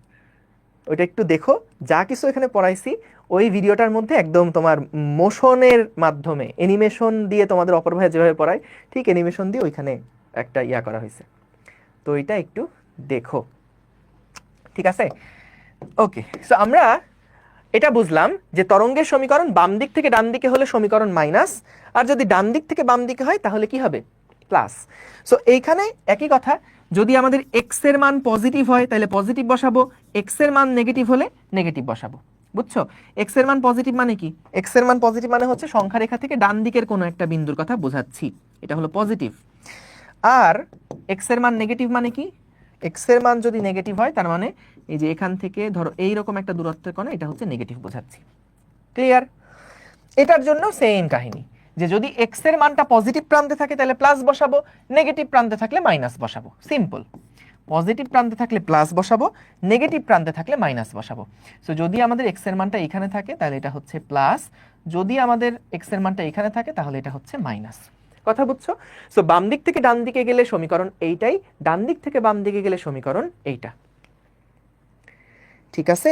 ওইটা একটু দেখো, যা কিছু এখানে পড়াইছি ওই ভিডিওটার মধ্যে একদম তোমার মোশনের মাধ্যমে অ্যানিমেশন দিয়ে তোমাদের অপর ভাইয়া যেভাবে পড়ায় ঠিক অ্যানিমেশন দিয়ে ওইখানে একটা ইয়া করা হয়েছে, তো এটা একটু দেখো, ঠিক আছে? ওকে, সো আমরা এটা বুঝলাম যে তরঙ্গের সমীকরণ বাম দিক থেকে ডান দিকে হলে সমীকরণ মাইনাস, আর যদি ডান দিক থেকে বাম দিকে হয় তাহলে কি হবে প্লাস। সো এইখানে একই কথা, যদি আমাদের এক্স এর মান পজিটিভ হয় তাহলে পজিটিভ বসাবো, এক্স এর মান নেগেটিভ হলে নেগেটিভ বসাবো। বুঝছো? এক্স এর মান পজিটিভ মানে কি? এক্স এর মান পজিটিভ মানে হচ্ছে সংখ্যা রেখা থেকে ডান দিকের কোনো একটা বিন্দুর কথা বোঝাচ্ছি, এটা হলো পজিটিভ। আর এক্স এর মান নেগেটিভ মানে কি? এক্স এর মান যদি নেগেটিভ হয় তার মানে এই যে এখান থেকে ধরো এইরকম একটা দূরত্বের কোণে, এটা হচ্ছে নেগেটিভ বোঝাচ্ছি। ক্লিয়ার? এটার জন্য সেম কাহিনী, যে যদি এক্স এর মানটা পজিটিভ প্রান্তে থাকে তাহলে প্লাস বসাবো, নেগেটিভ প্রান্তে থাকলে মাইনাস বসাবো, সিম্পল। পজিটিভ প্রান্তে থাকলে প্লাস বসাবো, নেগেটিভ প্রান্তে থাকলে মাইনাস বসাবো। সো যদি আমাদের এক্স এর মানটা এখানে থাকে তাহলে এটা হচ্ছে প্লাস, যদি আমাদের এক্স এর মানটা এখানে থাকে তাহলে এটা হচ্ছে মাইনাস। কথা বুঝছো? সো বাম দিক থেকে ডান দিকে গেলে সমীকরণ এইটাই, ডান দিক থেকে বাম দিকে গেলে সমীকরণ এইটা। ঠিক আছে?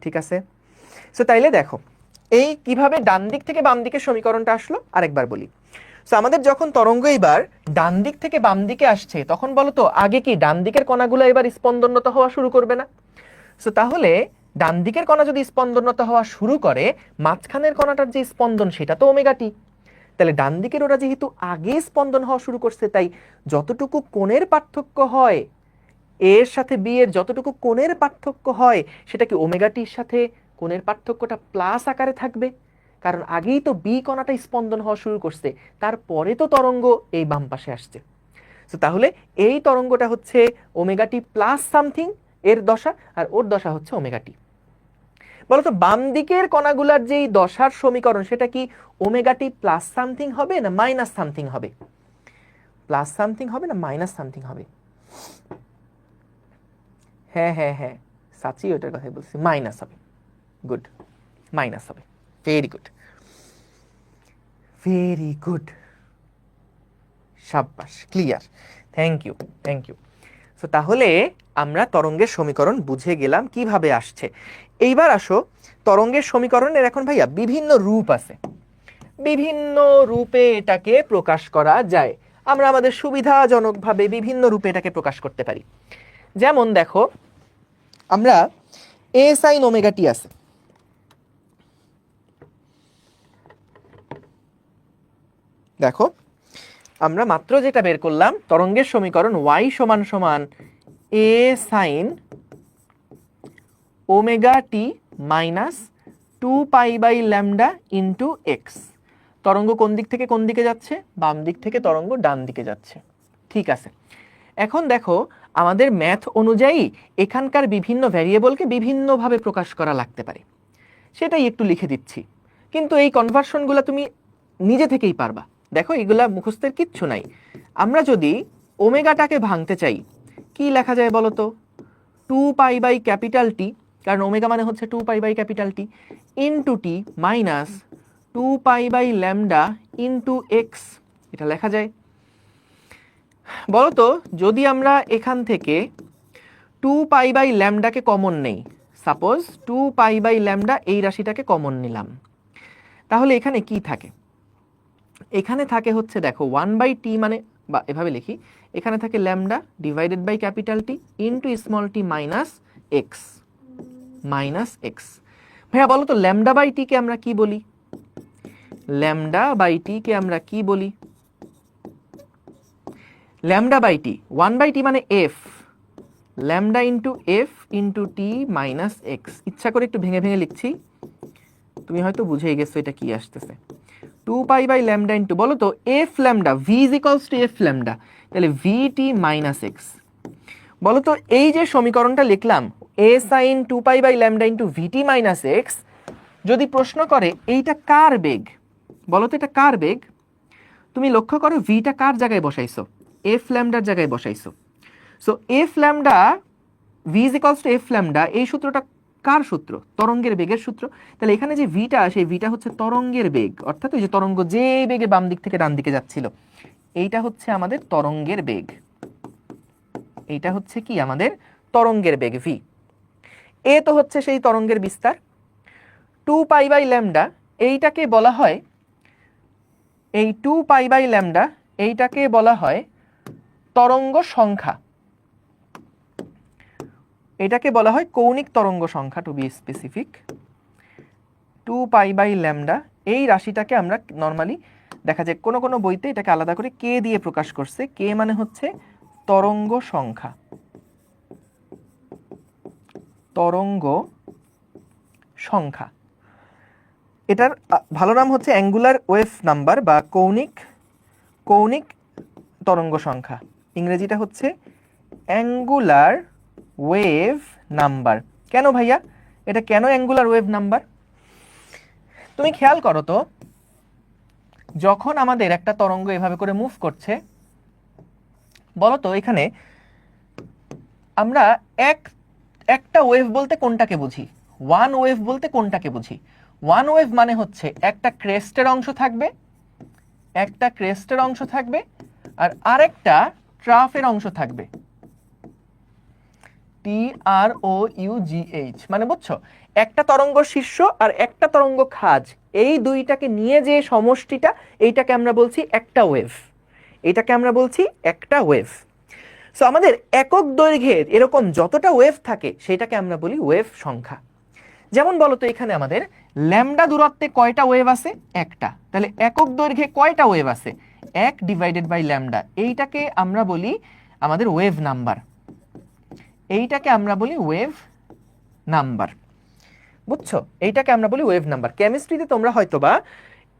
ঠিক আছে, সো তাইলে দেখো এই কিভাবে ডান দিক থেকে বাম দিকে সমীকরণটা আসলো আরেকবার বলি। সো আমাদের যখন তরঙ্গ এবার ডান দিক থেকে বাম দিকে আসছে তখন বলো তো আগে কি ডান দিকের কণাগুলো এবার স্পন্দনরত হওয়া শুরু করবে না? সো তাহলে ডান দিকের কণা যদি স্পন্দনরত হওয়া শুরু করে, মাঝখানের কণাটার যে স্পন্দন সেটা তো ওমেগা টি, তাহলে ডান দিকের ওরা যেহেতু আগে স্পন্দন হওয়া শুরু করছে, তাই যতটুকু কোণের পার্থক্য হয় এর সাথে বি এর যতটুকু কোণের পার্থক্য হয় সেটা কি ওমেগা টির সাথে কোণের পার্থক্যটা প্লাস আকারে থাকবে, কারণ আগেই তো বি কণাটা স্পন্দন হওয়া শুরু করছে, তারপরে তো তরঙ্গ এই বাম পাশে আসছে। সো তাহলে এই তরঙ্গটা হচ্ছে ওমেগা টি প্লাস সামথিং এর দশা, আর ওর দশা হচ্ছে ওমেগা টি। বলতো বাম দিকের কণাগুলার যেই দশার সমীকরণ সেটা কি ওমেগা টি প্লাস সামথিং হবে না মাইনাস সামথিং হবে? প্লাস সামথিং হবে না মাইনাস সামথিং হবে? হ্যাঁ হ্যাঁ হ্যাঁ, সাচি ওটার কথাই বলছি, মাইনাস হবে। গুড, মাইনাস হবে। ভেরি গুড, ভেরি গুড, সাব্বাস, clear, thank you, thank you. So তাহলে আমরা তরঙ্গের সমীকরণ বুঝে গেলাম কিভাবে আসছে। এইবার আসো, তরঙ্গের সমীকরণের এখন ভাইয়া বিভিন্ন রূপ আছে, বিভিন্ন রূপে এটাকে প্রকাশ করা যায়, আমরা আমাদের সুবিধাজনকভাবে বিভিন্ন রূপে এটাকে প্রকাশ করতে পারি। যেমন দেখো, আমরা এ সাইন ওমেগা টি আছে, দেখো আমরা মাত্র যেটা বের করলাম তরঙ্গের সমীকরণ y সমান সমান এ sine omega t minus 2π/λ into x. তরঙ্গ কোন দিক থেকে কোন দিকে যাচ্ছে? বাম দিক থেকে তরঙ্গ ডান দিকে যাচ্ছে। ঠিক আছে, এখন দেখো আমাদের ম্যাথ অনুযায়ী এখানকার বিভিন্ন ভ্যারিয়েবলকে বিভিন্নভাবে প্রকাশ করা লাগতে পারে, সেটাই একটু লিখে দিচ্ছি, কিন্তু এই কনভার্সনগুলো তুমি নিজে থেকেই পারবা। দেখো এগুলা মুখস্থের কিচ্ছু নাই। আমরা যদি ওমেগাটাকে ভাঙতে চাই কি লেখা যায় বলো তো? 2π/T, কারণ ওমেগা মানে হচ্ছে 2π/T into t minus 2π/λ into x, এটা লেখা যায়। বলতো যদি আমরা এখান থেকে 2π/λ কে কমন নেই, সাপোজ 2π/λ এই রাশিটাকে কমন নিলাম, তাহলে এখানে কি থাকে? এখানে থাকে হচ্ছে দেখো 1/t, মানে বা এভাবে লিখি, এখানে থাকে lambda divided by capital t into small t minus x. ভাইয়া বলো তো ল্যামডা বাই টি কে আমরা কি বলি? ল্যামডা বাই টি কে আমরা কি বলি? ল্যামডা বাই টি 1/t মানে f, lambda into f into t minus x. ইচ্ছা করে একটু ভেঙে ভেঙে লিখছি, তুমি হয়তো বুঝেই গেছো এটা কি আসতেছে। 2π/λ ইন্টু বলো তো F lambda, v is equals to f lambda, তাহলে ভি টি মাইনাস এক্স। বলো তো এই যে সমীকরণটা লিখলাম এ sign 2π/λ into VT minus x, যদি প্রশ্ন করে এইটা কার বেগ, বলো তো এটা কার বেগ? তুমি লক্ষ্য করো ভিটা কার জায়গায় বসাইছো? এফ ল্যামডার জায়গায় বসাইছো। So f lambda, v is equals to f lambda, এই সূত্রটা কার সূত্র? তরঙ্গের বেগের সূত্র। তাহলে এখানে যে ভিটা, সেই ভিটা হচ্ছে তরঙ্গের বেগ, অর্থাৎ ওই যে তরঙ্গ যে বেগে বাম দিক থেকে ডান দিকে যাচ্ছিল, এইটা হচ্ছে আমাদের তরঙ্গের বেগ। এইটা হচ্ছে কি আমাদের তরঙ্গের বেগ ভি। এ তো হচ্ছে সেই তরঙ্গের বিস্তার। 2π/λ এইটাকে বলা হয়, এই 2π/λ এইটাকে বলা হয় তরঙ্গ সংখ্যা, এটাকে বলা হয় কৌণিক তরঙ্গ সংখ্যা, টু বি স্পেসিফিক। 2π/λ এই রাশিটাকে আমরা নর্মালি দেখা যায় কোনো কোনো বইতে এটাকে আলাদা করে কে দিয়ে প্রকাশ করছে। কে মানে হচ্ছে তরঙ্গ সংখ্যা, তরঙ্গ সংখ্যা। এটার ভালো নাম হচ্ছে অ্যাঙ্গুলার ওয়েভ নাম্বার বা কৌণিক তরঙ্গ সংখ্যা। ইংরেজিটা হচ্ছে অ্যাঙ্গুলার ওয়েভ নাম্বার। কেন ভাইয়া এটা কেন অ্যাঙ্গুলার ওয়েভ নাম্বার? তুমি খেয়াল করো তো, যখন আমাদের একটা তরঙ্গ এভাবে করে মুভ করছে, বলো তো এখানে আমরা একটা ওয়েভ বলতে কোনটাকে বুঝি? ওয়ান ওয়েভ বলতে কোনটাকে বুঝি? ওয়ান ওয়েভ মানে হচ্ছে একটা ক্রেস্টের অংশ থাকবে, একটা ক্রেস্টের অংশ থাকবে, আর আরেকটা ট্রাফের অংশ থাকবে। TROUGH মানে বুঝছো, একটা তরঙ্গ শীর্ষ আর একটা তরঙ্গ খাঁজ, এই দুইটাকে নিয়ে যে সমষ্টিটা, এইটাকে আমরা বলছি একটা ওয়েভ। এটাকে আমরা বলছি একটা ওয়েভ। সো আমাদের একক দৈর্ঘ্যের এরকম যতটা ওয়েভ থাকে সেটাকে আমরা বলি ওয়েভ সংখ্যা। যেমন বলো তো এখানে আমাদের ল্যামডা দূরত্বে কয়টা ওয়েভ আছে? একটা। তাহলে একক দৈর্ঘ্যে কয়টা ওয়েভ আছে? 1 ডিভাইডেড বাই ল্যামডা। এইটাকে আমরা বলি আমাদের ওয়েভ নাম্বার, এইটাকে আমরা বলি ওয়েভ নাম্বার। বুঝছো, এইটাকে আমরা বলি ওয়েভ নাম্বার। কেমিস্ট্রিতে তোমরা হয়তোবা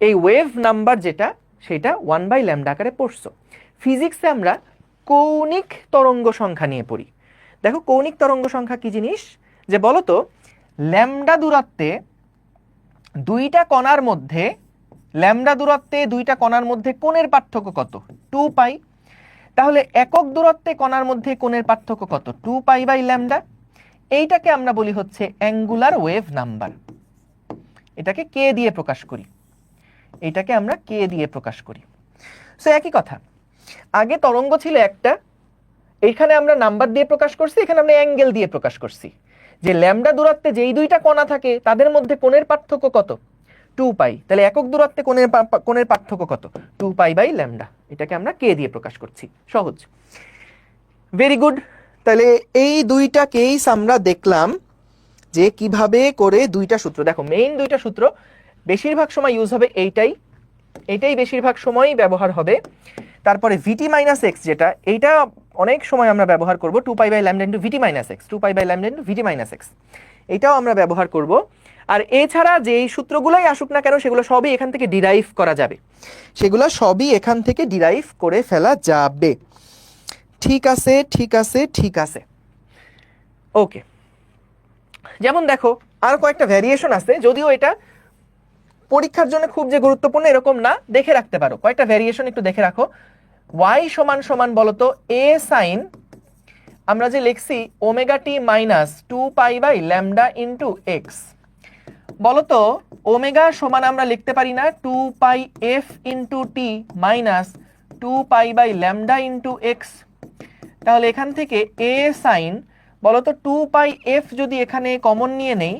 এই ওয়েভ নাম্বার যেটা, সেটা 1/λ আকারে পড়ছো। ফিজিক্সে আমরা কৌণিক তরঙ্গ সংখ্যা নিয়ে পড়ি। দেখো কৌণিক তরঙ্গ সংখ্যা কি জিনিস, যে বলো তো ল্যামডা দূরত্বে দুইটা কণার মধ্যে, ল্যামডা দূরত্বে দুইটা কণার মধ্যে কোণের পার্থক্য কত? 2π। তাহলে একক দূরত্বে কণার মধ্যে কোণের পার্থক্য কত? 2π/λ। এইটাকে আমরা বলি হচ্ছে অ্যাঙ্গুলার ওয়েভ নাম্বার। এটাকে কে দিয়ে প্রকাশ করি, এইটাকে আমরা কে দিয়ে প্রকাশ করি। সো একই কথা, আগে তরঙ্গ ছিল একটা, এইখানে আমরা নাম্বার দিয়ে প্রকাশ করছি, এখানে আমরা অ্যাঙ্গেল দিয়ে প্রকাশ করছি। যে ল্যামডা দূরত্বে যেই দুইটা কণা থাকে তাদের মধ্যে কোণের পার্থক্য কত? 2π। তাহলে একক দূরত্বে কোণের পার্থক্য কত? 2π/λ। এটাকে আমরা কে দিয়ে প্রকাশ করছি। সহজ, ভেরি গুড। তাহলে এই দুইটা কেস আমরা দেখলাম যে কিভাবে করে দুইটা সূত্র, দেখো মেইন দুইটা সূত্র বেশিরভাগ সময় ইউজ হবে এইটাই বেশিরভাগ সময়ই ব্যবহার হবে। তারপরে ভিটি মাইনাস এক্স যেটা, এইটা অনেক সময় আমরা ব্যবহার করব, 2π/λ into VT minus x, 2π/λ into VT minus x, এটাও আমরা ব্যবহার করব। আর এছাড়া যেই সূত্রগুলোই আসুক না কেন সেগুলো সবই এখান থেকে ডিরাইভ করা যাবে, সেগুলো সবই এখান থেকে ডিরাইভ করে ফেলা যাবে। ঠিক আছে, ঠিক আছে, ঠিক আছে, ওকে। যেমন দেখো আর কয়েকটা ভ্যারিয়েশন আছে, যদিও এটা পরীক্ষার জন্য খুব যে গুরুত্বপূর্ণ এরকম না, দেখে রাখতে পারো। কয়েকটা ভ্যারিয়েশন একটু দেখে রাখো। y সমান সমান বলতো a সাইন, আমরা যে লিখছি omega t minus 2π/λ into x. বলতো ওমেগা সমান আমরা লিখতে পারি না 2πf into t minus 2π/λ into x. তাহলে এখান থেকে a সাইন বলো তো 2πf যদি এখানে কমন নিয়ে নেই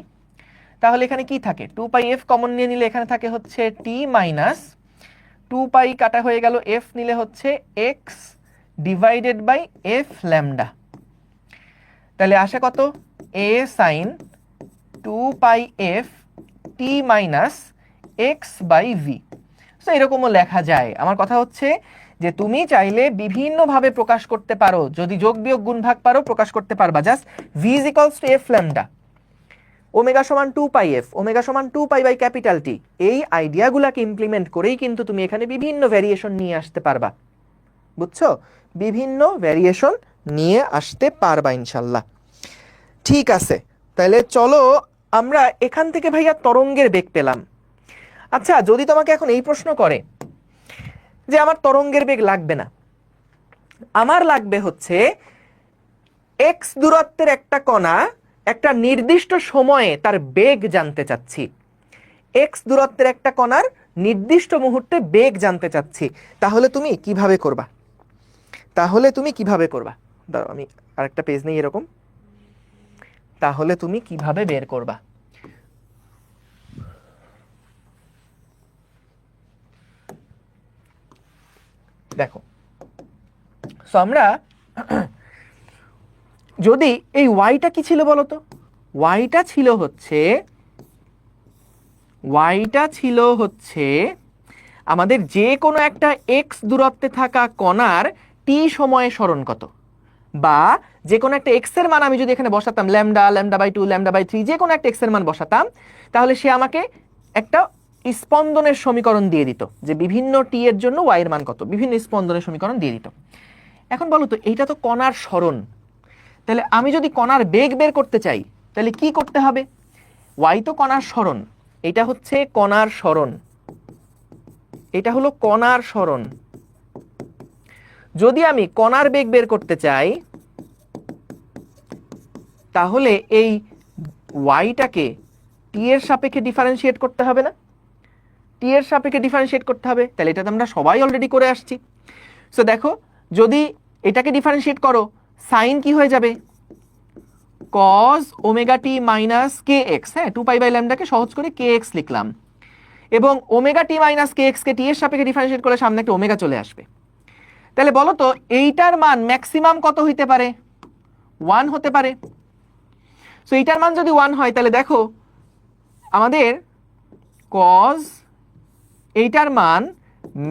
তাহলে এখানে কি থাকে? 2πf কমন নিয়ে নিলে এখানে থাকে হচ্ছে t মাইনাস 2π কাটা হয়ে গেল, f নিলে হচ্ছে x divided by f lambda. তাহলে আসে কত? a sine 2πf t minus x by v। So এরকমও লেখা যায়। আমার কথা হচ্ছে যে তুমি চাইলে বিভিন্নভাবে প্রকাশ করতে পারো, যদি যোগ বিয়োগ গুণ ভাগ পারো প্রকাশ করতে পারবা। Just v is equals two f lambda, omega সমান 2πf, ওমেগা সমান 2π বাই ক্যাপিটাল টি। এই আইডিয়াগুলোকে ইমপ্লিমেন্ট করেই কিন্তু তুমি এখানে বিভিন্ন ভ্যারিয়েশন নিয়ে আসতে পারবা। বুঝছো? বিভিন্ন ভ্যারিয়েশন নিয়ে আসতে পারবা ইনশাল্লাহ। ঠিক আছে, তাহলে চলো আমরা এখান থেকে ভাইয়া তরঙ্গের বেগ পেলাম। আচ্ছা, যদি তোমাকে এখন এই প্রশ্ন করে যে আমার তরঙ্গের বেগ লাগবে না, আমার লাগবে হচ্ছে x দূরত্বের একটা কণা একটা নির্দিষ্ট সময়ে তার বেগ জানতে চাচ্ছি, x দূরত্বের একটা কণার নির্দিষ্ট মুহূর্তে বেগ জানতে চাচ্ছি, তাহলে তুমি কিভাবে করবা? দাঁড়াও আমি আরেকটা পেজ নেই এরকম। তাহলে তুমি কিভাবে বের করবা? দেখো, সো আমরা যদি এই ওয়াইটা কি ছিল বলো তো? ওয়াইটা ছিল হচ্ছে আমাদের যে কোনো একটা এক্স দূরত্বে থাকা কণার টি সময়ে সরণ কত, বা যে কোনো একটা এক্স এর মান আমি যদি এখানে বসাতাম lambda, lambda by 2, lambda by 3, যে কোনো একটা এক্স এর মান বসাতাম, তাহলে সে আমাকে একটা স্পন্দনের সমীকরণ দিয়ে দিত যে বিভিন্ন টি এর জন্য ওয়াই এর মান কত, বিভিন্ন স্পন্দনের সমীকরণ দিয়ে দিত। এখন বলো তো, এইটা তো কণার সরণ, তাহলে আমি যদি কণার বেগ বের করতে চাই তাহলে কি করতে হবে? ওয়াই তো কণার সরণ, এটা হচ্ছে কণার সরণ, এটা হলো কণার সরণ। যদি আমি কণার বেগ বের করতে চাই তাহলে এই ওয়াইটাকে টি এর সাপেক্ষে ডিফারেন্সিয়েট করতে হবে না? টি এর সাপেক্ষে ডিফারেন্সিয়েট করতে হবে, তাহলে এটা তো আমরা সবাই অলরেডি করে আসছি। সো দেখো, যদি এটাকে ডিফারেন্সিয়েট করো, সাইন কি হয়ে যাবে? cos ওমেগা টি মাইনাস কে এক্স। হ্যাঁ, 2π বাই ল্যামডাকে সহজ করে কে এক্স লিখলাম, এবং ওমেগা টি মাইনাস কে এক্স কে টি এর সাপেক্ষে ডিফারেন্সিয়েট করলে সামনে একটা ওমেগা চলে আসবে। তাহলে বলো তো, এইটার মান ম্যাক্সিমাম কত হইতে পারে? 1 হতে পারে। সো এইটার মান যদি 1 হয় তাহলে দেখো আমাদের cos এইটার মান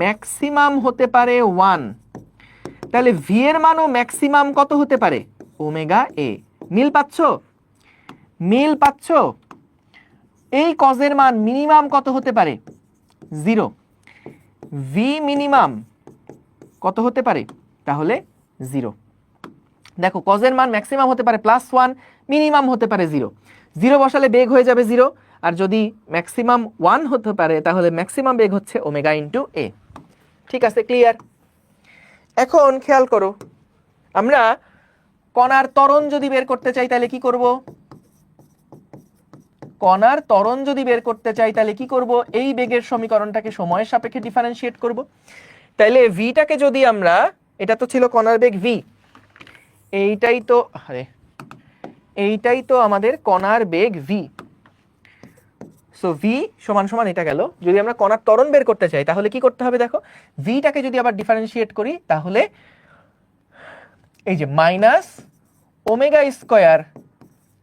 ম্যাক্সিমাম হতে পারে 1। তাহলে ভি এর মানও ম্যাক্সিমাম কত হতে পারে? ওমেগা এ। মিল পাচ্ছ? এই cos এর মান মিনিমাম কত হতে পারে? 0। ভি মিনিমাম কত হতে পারে? তাহলে 0। দেখো, cos এর মান ম্যাক্সিমাম হতে পারে +1, মিনিমাম হতে পারে 0। 0 বসালে বেগ হয়ে যাবে 0, আর যদি ম্যাক্সিমাম 1 হতে পারে তাহলে ম্যাক্সিমাম বেগ হচ্ছে ওমেগা ইন্টু এ। ঠিক আছে, ক্লিয়ার? এখন খেয়াল করো, আমরা কণার ত্বরণ যদি বের করতে চাই তাহলে কি করব? এই বেগের সমীকরণটাকে সময়ের সাপেক্ষে ডিফারেন্সিয়েট করব। তাইলে ভিটাকে যদি আমরা, এটা তো ছিল কণার বেগ ভি, এইটাই তো আমাদের কণার বেগ ভি। সো ভি সমান সমান এটা গেল। যদি আমরা কণার ত্বরণ বের করতে চাই তাহলে কি করতে হবে? দেখো, ভিটাকে যদি আবার ডিফারেন্সিয়েট করি তাহলে এই যে মাইনাস ওমেগা স্কয়ার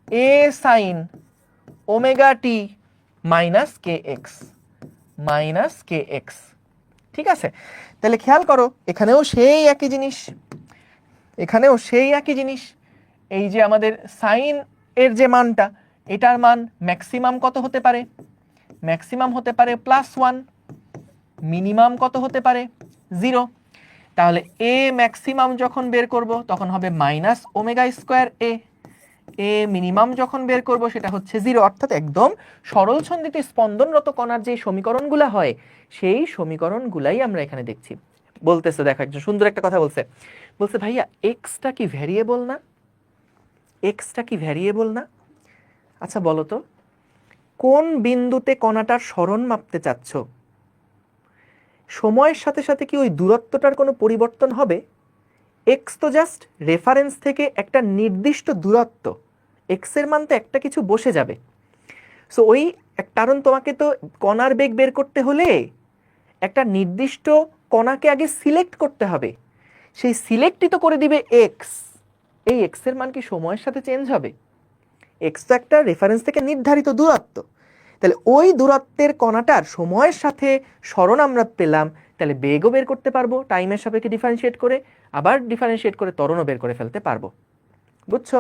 এ সাইন ওমেগা টি মাইনাস কে এক্স। ঠিক আছে, তাহলে খেয়াল করো, এখানেও সেই একই জিনিস। এই যে আমাদের সাইন এর যে মানটা, এটার মান ম্যাক্সিমাম কত হতে পারে? ম্যাক্সিমাম হতে পারে +1, মিনিমাম কত হতে পারে? 0। তাহলে এ ম্যাক্সিমাম যখন বের করব তখন হবে মাইনাস ওমেগা স্কয়ার এ মিনিমাম যখন বের করব সেটা হচ্ছে 0। অর্থাৎ একদম সরল ছন্দিত স্পন্দনরত কণার যে সমীকরণগুলো হয় সেই সমীকরণগুলাই আমরা এখানে দেখছি। বলতেছে, দেখো, একজন সুন্দর একটা কথা বলছে ভাইয়া এক্সটা কি ভ্যারিয়েবল না? আচ্ছা বলো তো, কোন বিন্দুতে কণাটার সরণ মাপতে চাচ্ছ? সময়ের সাথে সাথে কি ওই দূরত্বটার কোনো পরিবর্তন হবে? এক্স তো জাস্ট রেফারেন্স থেকে একটা নির্দিষ্ট দূরত্ব, এক্স এর মান তো একটা কিছু বসে যাবে। সো ওই কারণ তোমাকে তো কণার বেগ বের করতে হলে একটা নির্দিষ্ট কণাকে আগে সিলেক্ট করতে হবে, সেই সিলেক্টই তো করে দিবে এক্স। এই এক্স এর মান কি সময়ের সাথে চেঞ্জ হবে? এক্স তো একটা রেফারেন্স থেকে নির্ধারিত দূরত্ব, তাহলে ওই দূরত্বের কণাটার সময়ের সাথে সরণ আমরা পেলাম, তাহলে বেগও বের করতে পারবো টাইমের সাপেক্ষে ডিফারেন্সিয়েট করে, আবার ডিফারেন্সিয়েট করে ত্বরণও বের করে ফেলতে পারবো। বুঝছো?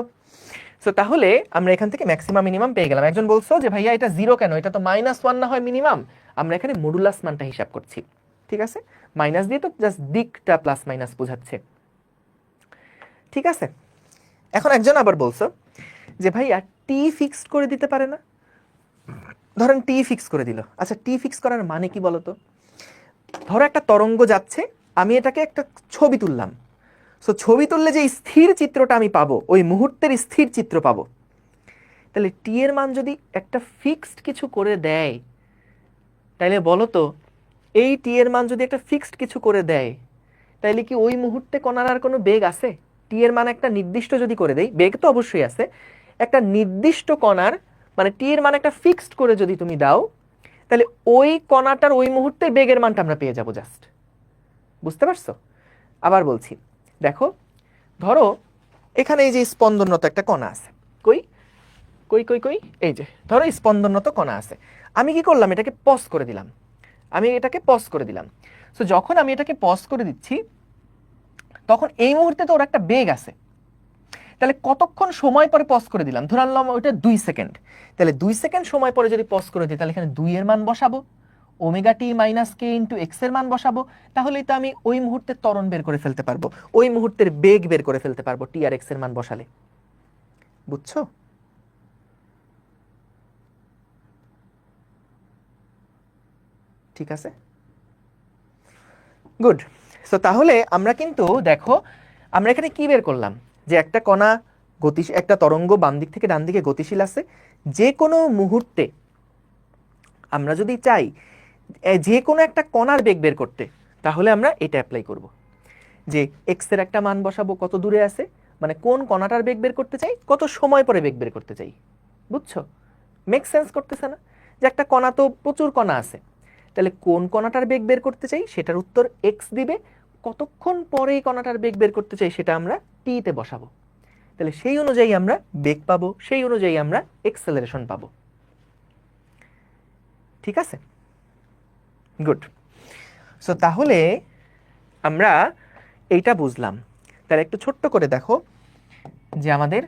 সো তাহলে আমরা এখান থেকে ম্যাক্সিমাম মিনিমাম পেয়ে গেলাম। একজন বলছো যে ভাইয়া এটা 0 কেন, এটা তো -1 না হয় মিনিমাম? আমরা এখানে মডুলাস মানটা হিসাব করছি, ঠিক আছে? মাইনাস দিয়ে তো জাস্ট দিকটা প্লাস মাইনাস বোঝাচ্ছে, ঠিক আছে? এখন একজন আবার বলছো যে ভাইয়া টি ফিক্সড করে দিতে পারে না? ধরেন টি ফিক্স করে দিল। আচ্ছা, টি ফিক্স করার মানে কি বলতো? ধরো একটা তরঙ্গ যাচ্ছে, আমি এটাকে একটা ছবি তুললাম। সো ছবি তুললে যে স্থির চিত্রটা আমি পাবো, ওই মুহূর্তের স্থির চিত্র পাবো। তাহলে টি এর মান যদি একটা ফিক্সড কিছু করে দেয়, তাহলে বলো তো এই টি এর মান যদি একটা ফিক্সড কিছু করে দেয়, তাহলে কি ওই মুহূর্তে কণার আর কোনো বেগ আছে? টি এর মান একটা নির্দিষ্ট যদি করে দেই, বেগ তো অবশ্যই আছে, একটা নির্দিষ্ট কণার মানে টি এর মান একটা ফিক্সড করে যদি তুমি দাও, তাহলে ওই কণাটার ওই মুহূর্তের বেগের মানটা আমরা পেয়ে যাব জাস্ট। বুঝতে পারছো? আবার বলছি, দেখো ধরো এখানে এই যে স্পন্দনরত একটা কণা আছে, কই কই কই কই এই যে ধরো স্পন্দনরত কণা আছে, আমি কি করলাম? এটাকে পজ করে দিলাম, আমি এটাকে পজ করে দিলাম। সো যখন আমি এটাকে পজ করে দিচ্ছি, তখন এই মুহূর্তে তো ওর একটা বেগ আছে, তাহলে কতক্ষণ সময় পরে পজ করে দিলাম? ধরে আনলাম ওইটা 2 সেকেন্ড, তাহলে 2 সেকেন্ড সময় পরে যদি পজ করে দিই, তাহলে এখানে 2 এর মান বসাবো, ওমেগা টি মাইনাস কে ইন্টু এক্স এর মান বসাবো, তাহলেই তো আমি ওই মুহূর্তের ত্বরণ বের করে ফেলতে পারবো, ওই মুহূর্তের বেগ বের করে ফেলতে পারবো টি আর এক্স এর মান বসালে। বুঝছো? ঠিক আছে, গুড। সো তাহলে আমরা কিন্তু দেখো আমরা এখানে কি বের করলাম, যে একটা কণা গতিশীল, একটা তরঙ্গ বাম দিক থেকে ডান দিকে গতিশীল আছে, যে কোনো মুহূর্তে আমরা যদি চাই যে কোনো একটা কণার বেগ বের করতে, তাহলে আমরা এটা অ্যাপ্লাই করব, যে এক্স এর একটা মান বসাবো কত দূরে আছে, মানে কোন কণাটার বেগ বের করতে চাই, কত সময় পরে বেগ বের করতে চাই। বুঝছো? মেক সেন্স করতেছে না? যে একটা কণা তো প্রচুর কণা আছে, তাহলে কোন কণাটার বেগ বের করতে চাই সেটার উত্তর এক্স দিবে, কতক্ষণ পরে এই কণাটার বেগ বের করতে চাই সেটা আমরা টি তে বসাবো, তাহলে সেই অনুযায়ী আমরা বেগ পাবো, সেই অনুযায়ী আমরা এক্সেলারেশন পাবো। ঠিক আছে, গুড। সো তাহলে আমরা এইটা বুঝলাম। তাহলে একটু ছোট্ট করে দেখো যে আমাদের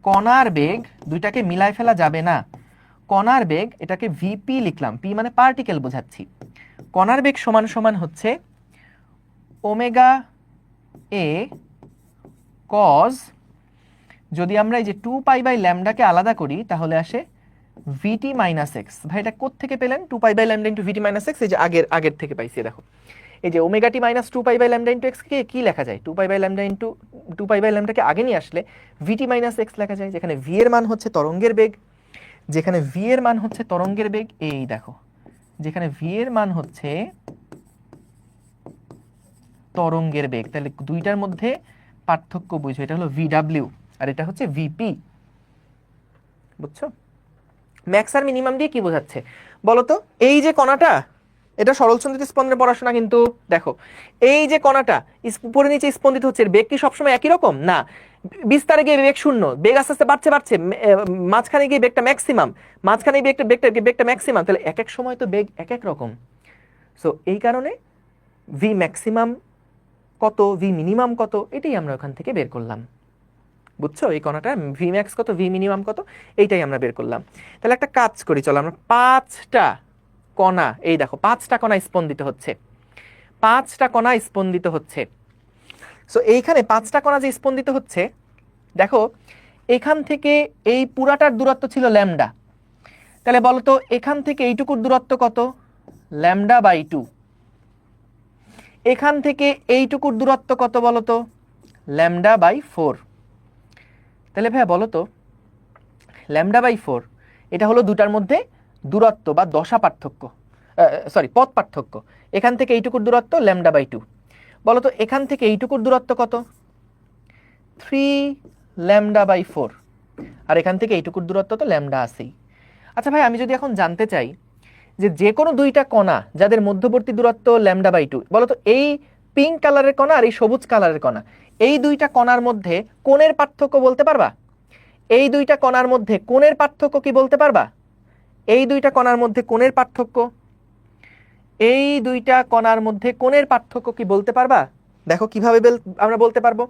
কণার বেগ দুইটাকে মিলায় ফেলা যাবে না। কণার বেগ, এটাকে ভিপি লিখলাম, পি মানে পার্টিকেল বোঝাচ্ছি। কণার বেগ সমান সমান হচ্ছে ওমেগা এ কজ, যদি আমরা এই যে 2π/ল্যামডাকে আলাদা করি তাহলে আসে ভিটি মাইনাস এক্স। ভাই এটা কোত্থেকে পেলেন? 2π/ল্যামডা ইন্টু ভিটি মাইনাস এক্স, এই যে আগের থেকে পাইছি। দেখো এই যে omega t minus 2π/ল্যামডা into x কে কি লেখা যায়? 2π/ল্যামডা ইন্টু 2π/ল্যামডাকে আগে নিয়ে আসলে ভিটি মাইনাস এক্স লেখা যায়, যেখানে ভি এর মান হচ্ছে তরঙ্গের বেগ, যেখানে ভি এর মান হচ্ছে তরঙ্গের বেগ, এই দেখো যেখানে ভি এর মান হচ্ছে তরঙ্গের বেগ, তাহলে দুইটার মধ্যে পার্থক্য বুঝো, এটা হলো ভিডব্লিউ আর এটা হচ্ছে ভিপি। বুঝছো? ম্যাক্স আর মিনিমাম দিয়ে কি বোঝাচ্ছে বলো তো? এই যে কণাটা, এটা সরলসন্ধিত স্পন্দনের পড়াশোনা কিন্তু দেখো, এই যে কণাটা উপরে নিচে স্পন্দিত হচ্ছে, এর বেগ কি সবসময় একই রকম না? বিস্তারে গিয়ে বেগ শূন্য, বেগ আস্তে আস্তে বাড়ছে, মাঝখানে গিয়ে বেগটা ম্যাক্সিমাম, মাঝখানে বেগটা ম্যাক্সিমাম, তাহলে এক এক সময় তো বেগ এক এক রকম। সো এই কারণে ভি ম্যাক্সিমাম কত, ভি মিনিমাম কত, এটাই আমরা ওখান থেকে বের করলাম। বুঝছো? এই কণাটা ভি ম্যাক্স কত, ভি মিনিমাম কত, এইটাই আমরা বের করলাম। তাহলে একটা কাজ করি, চলো আমরা 5টা কণা, এই দেখো 5টা কণা স্পন্দিত হচ্ছে, 5টা কণা স্পন্দিত হচ্ছে। সো এইখানে 5টা কণা যে স্পন্দিত হচ্ছে, দেখো এখান থেকে এই পুরাটার দূরত্ব ছিল ল্যামডা, তাহলে বলো তো এখান থেকে এইটুকুর দূরত্ব কত? λ/2। এখান থেকে এইটুকুর দূরত্ব কত বলো তো? λ/4। তাহলে ভাইয়া বলো তো λ/4 এটা হলো দুটার মধ্যে দূরত্ব বা দশা পার্থক্য, সরি পথ পার্থক্য, এখান থেকে এইটুকুর দূরত্ব λ/2। বলো তো এখান থেকে এইটুকুর দূরত্ব কত? 3λ/4। আর এখান থেকে এইটুকুর দূরত্ব তো ল্যামডা আছেই। আচ্ছা ভাই, আমি যদি এখন জানতে চাই যে কোনো দুইটা কণা যাদের মধ্যবর্তী দূরত্ব λ/2, বলো তো এই পিঙ্ক কালারের কণা আর এই সবুজ কালারের কণা, এই দুইটা কণার মধ্যে কোণের পার্থক্য বলতে পারবা? এই দুইটা কণার মধ্যে কোণের পার্থক্য কি বলতে পারবা? এই দুইটা কণার মধ্যে কোণের পার্থক্য, এই দুইটা কণার মধ্যে কোণের পার্থক্য কি বলতে পারবা? দেখো কিভাবে আমরা বলতে পারবো।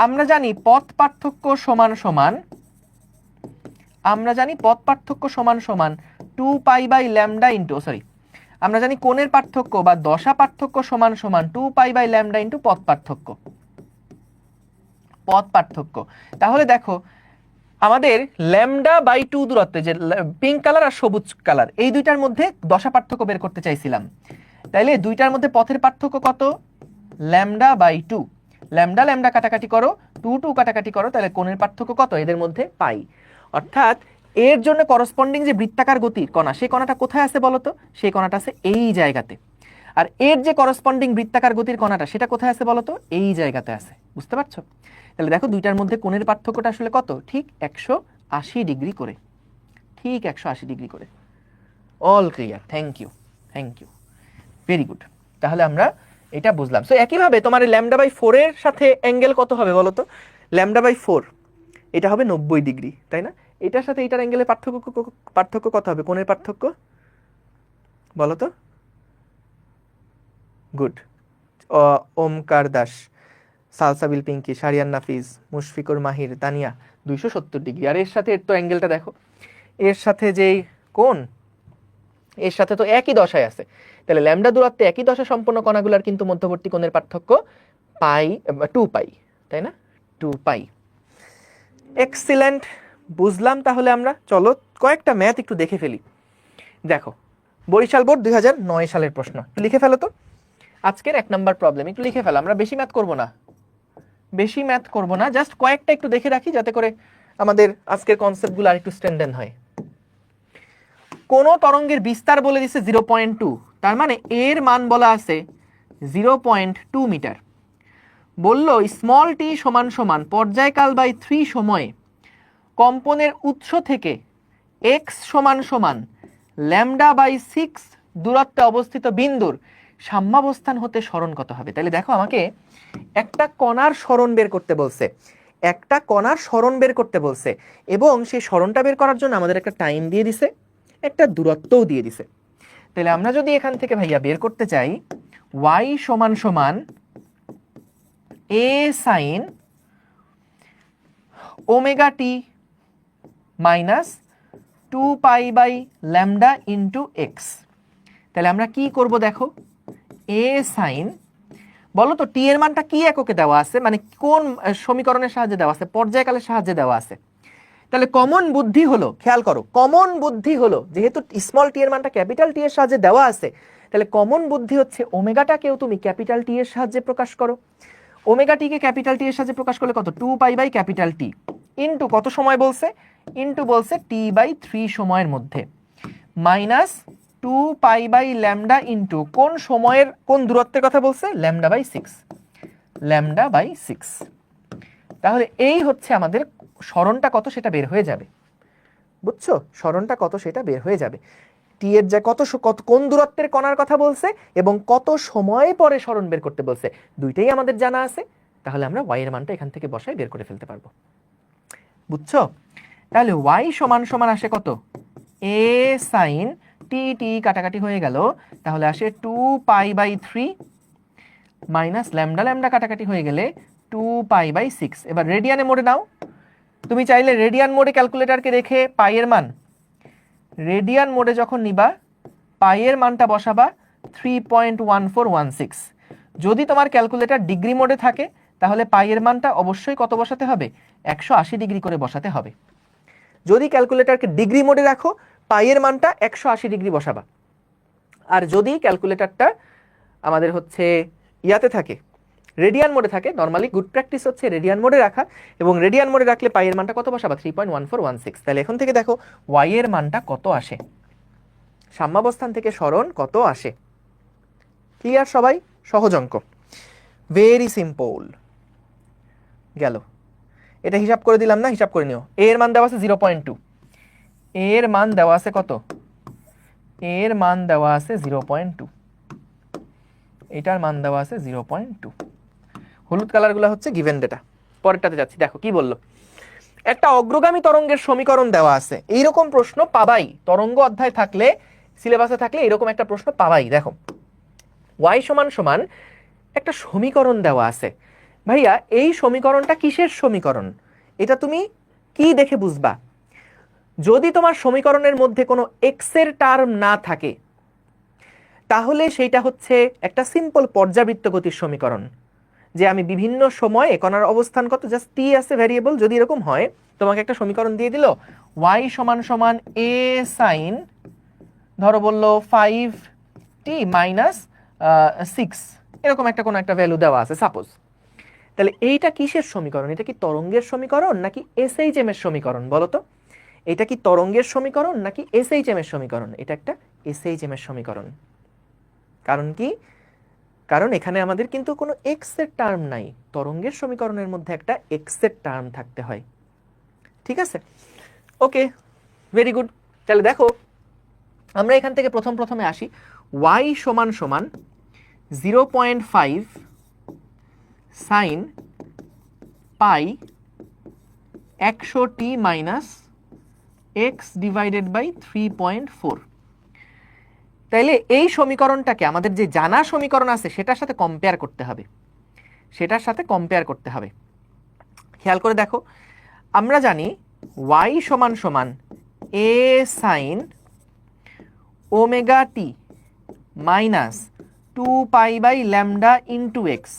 আমরা জানি পথ পার্থক্য সমান সমান, আমরা জানি পথ পার্থক্য সমান সমান 2π/λ ইন্টু, সরি, আমরা জানি কোণের পার্থক্য বা দশা পার্থক্য সমান সমান 2π/λ ইন্টু পথ পার্থক্য। পথ পার্থক্য, তাহলে দেখো আমাদের λ/2 দূরত্বে যে পিঙ্ক কালার আর সবুজ কালার এই দুইটার মধ্যে দশা পার্থক্য বের করতে চাইছিলাম, তাইলে দুইটার মধ্যে পথের পার্থক্য কত? λ/2। ল্যামডা ল্যামডা কাটাকাটি করো, 2 কাটাকাটি করো, তাহলে কোণের পার্থক্য কত এদের মধ্যে? পাই। অর্থাৎ এর জন্য করসপন্ডিং যে বৃত্তাকার গতির কণা, সেই কণাটা কোথায় আছে বলো তো? সেই কণাটা আছে এই জায়গাতে। আর এর যে করসপন্ডিং বৃত্তাকার গতির কণাটা সেটা কোথায় আছে বলো তো? এই জায়গাতে আছে। বুঝতে পারছো? তাহলে দেখো দুইটার মধ্যে কোণের পার্থক্যটা আসলে কত? ঠিক 180 ডিগ্রি করে, ঠিক 180 ডিগ্রি করে। All clear, thank you, thank you, very good. তাহলে আমরা এটা বুঝলাম। সো একইভাবে তোমার λ/4 এর সাথে অ্যাঙ্গেল কত হবে বলো তো? λ/4 এটা হবে 90 ডিগ্রি, তাই না? এটার সাথে এটার অ্যাঙ্গেলের পার্থক্য কত হবে? কোণের পার্থক্য বলো তো? গুড। ওমকার দাস, সালসাবিল পিঙ্কি, শারিয়ান নাফিজ, মুশফিকুর মাহির, তানিয়া 270 ডিগ্রি। আর এর সাথে এর তো অ্যাঙ্গেলটা দেখো, এর সাথে যেই কোণ, এর সাথে তো একই দশায় আছে। তাহলে ল্যামডা দূরত্বে একই দশা সম্পন্ন কণাগুলোর কিন্তু মধ্যবর্তী কোণের পার্থক্য 2π, তাই না? 2π। এক্সিলেন্ট, বুঝলাম। তাহলে আমরা চলো কয়েকটা ম্যাথ একটু দেখে ফেলি। দেখো বরিশাল বোর্ড 2009 সালের প্রশ্ন, একটু লিখে ফেলো তো। আজকের 1 নম্বর প্রবলেম একটু লিখে ফেলো। আমরা বেশি ম্যাথ করব না, বেশি ম্যাথ করব না, জাস্ট কয়েকটা একটু দেখে রাখি যাতে করে আমাদের আজকের কনসেপ্টগুলো আর একটু স্ট্রেনথেন হয়। কোন তরঙ্গের বিস্তার বলে দিছে 0.2, তার মানে এর মান বলা আছে 0.2 মিটার। বললো স্মল টি সমান সমান পর্যায়কাল বাই 3 সময়ে কম্পনের উৎস থেকে x সমান সমান λ/6 দূরত্বে অবস্থিত বিন্দুর সাম্যাবস্থান হতে সরণ কত হবে? তাহলে দেখো আমাকে একটা কণার সরণ বের করতে বলছে, একটা কণার সরণ বের করতে বলছে, এবং সেই সরণটা বের করার জন্য আমাদের একটা টাইম দিয়ে দিছে, একটা দূরত্বও দিয়ে দিছে। তাহলে আমরা যদি এখান থেকে ভাইয়া বের করতে চাই y সমান সমান a sin omega t minus 2π/λ into x, তাহলে আমরা কি করব দেখো, a sin, বলো তো টি এর মানটা কি এককে দেওয়া আছে, মানে কোন সমীকরণের সাহায্যে দেওয়া আছে? পর্যায়কালের সাহায্যে দেওয়া আছে। তাহলে কমন বুদ্ধি হলো, খেয়াল করো, কমন বুদ্ধি হলো যেহেতু স্মল টি এর মানটা ক্যাপিটাল টি এর সাহায্যে দেওয়া আছে, তাহলে কমন বুদ্ধি হচ্ছে ওমেগাটাকেও তুমি ক্যাপিটাল টি এর সাহায্যে প্রকাশ করো। ওমেগা টি কে ক্যাপিটাল টি এর সাহায্যে প্রকাশ করলে কত? 2π/T ইন্টু কত সময় বলছে? ইন্টু বলছে t/3 সময়ের মধ্যে, মাইনাস 2π/λ ইন্টু কোন সময়ের কোন দূরত্বের কথা বলছে? λ/6, λ/6। তাহলে এই হচ্ছে আমাদের সরণটা কত সেটা বের হয়ে যাবে। বুঝছো? সরণটা কত সেটা বের হয়ে যাবে। টি এর যা কত কোন দূরত্বের কণার কথা বলছে এবং কত সময় পরে সরণ বের করতে বলছে, দুইটাই আমাদের জানা আছে। তাহলে আমরা y এর মানটা এখান থেকে বসাই বের করে ফেলতে পারবো। বুঝছো? তাহলে y সমান সমান আসে কত? a sin t কাটাকাটি হয়ে গেল, তাহলে আসে 2π/3 মাইনাস ল্যামডা ল্যামডা কাটাকাটি হয়ে গেলে 2π/6। এবার রেডিয়ানে মোডে নাও, তুমি চাইলে রেডিয়ান মোডে ক্যালকুলেটরকে রেখে পাইয়ের মান, রেডিয়ান মোডে যখন নিবা পাইয়ের মানটা বসাবা 3.1416। যদি তোমার ক্যালকুলেটর ডিগ্রি মোডে থাকে তাহলে পাইয়ের মানটা অবশ্যই কত বসাতে হবে? 180 ডিগ্রি করে বসাতে হবে। যদি ক্যালকুলেটরকে ডিগ্রি মোডে রাখো পাইয়ের মানটা 180 ডিগ্রি বসাবা। আর যদি ক্যালকুলেটরটা আমাদের হচ্ছে ইয়াতে থাকে, রেডিয়ান মোডে থাকে, নর্মালি গুড প্র্যাকটিস হচ্ছে রেডিয়ান মোডে রাখা, এবং রেডিয়ান মোডে রাখলে পাইয়ের মানটা কত বসাবা? 3.1416। তাহলে এখন থেকে দেখো y এর মানটা কত আসে। সাম্যাবস্থান থেকে সরণ কত আসে? ক্লিয়ার সবাই? সহজ অঙ্ক, ভেরি সিম্পল। গেল, এটা হিসাব করে দিলাম না, হিসাব করে নিও। এর মান দেওয়া আছে 0.2, এর মান দেওয়া আছে কত? এর মান দেওয়া আছে 0.2, এটার মান দেওয়া আছে 0.2। হলুদ কালারগুলো হচ্ছে গিভেন ডেটা। পরেরটাতে যাচ্ছি, দেখো কি বললো। একটা অগ্রগামী তরঙ্গের সমীকরণ দেওয়া আছে, এইরকম প্রশ্ন পাবাই তরঙ্গ অধ্যায় থাকলে, সিলেবাসে থাকলে এরকম একটা প্রশ্ন পাবাই। দেখো y সমান সমান একটা সমীকরণ দেওয়া আছে। ভাইয়া এই সমীকরণটা কিসের সমীকরণ, এটা তুমি কি দেখে বুঝবা? যদি তোমার সমীকরণের মধ্যে কোনো এক্স এর টার্ম না থাকে, তাহলে সেইটা হচ্ছে একটা সিম্পল পর্যাবৃত্ত গতির সমীকরণ, যে আমি বিভিন্ন সময়ে কণার অবস্থান কত, জাস্ট টি আছে ভ্যারিয়েবল। যদি এরকম হয়, তোমাকে একটা সমীকরণ দিয়ে দিল y সমান সমান a সাইন, ধরো বললো 5t মাইনাস 6, এরকম একটা কোনো একটা ভ্যালু দেওয়া আছে সাপোজ। তাহলে এইটা কিসের সমীকরণ? এটা কি তরঙ্গের সমীকরণ নাকি এসএইচএম এর সমীকরণ? বলো তো, এটা কি তরঙ্গের সমীকরণ নাকি এসএইচএম এর সমীকরণ? এটা একটা এসএইচএম এর সমীকরণ। কারণ কি? কারণ এখানে আমাদের কিন্তু কোনো এক্স এর টার্ম নাই, তরঙ্গের সমীকরণের মধ্যে একটা এক্স এর টার্ম থাকতে হয়। ঠিক আছে, ওকে, ভেরি গুড। তাহলে দেখো আমরা এখান থেকে প্রথমে আসি। y সমান সমান 0.5 sine pi 100t minus x divided by 3.4। তাইলে এই সমীকরণটাকে আমাদের যে জানা সমীকরণ আছে সেটার সাথে কম্পেয়ার করতে হবে, সেটার সাথে কম্পেয়ার করতে হবে। খেয়াল করে দেখো, আমরা জানি y সমান সমান a sine omega t minus 2 pi by lambda into x.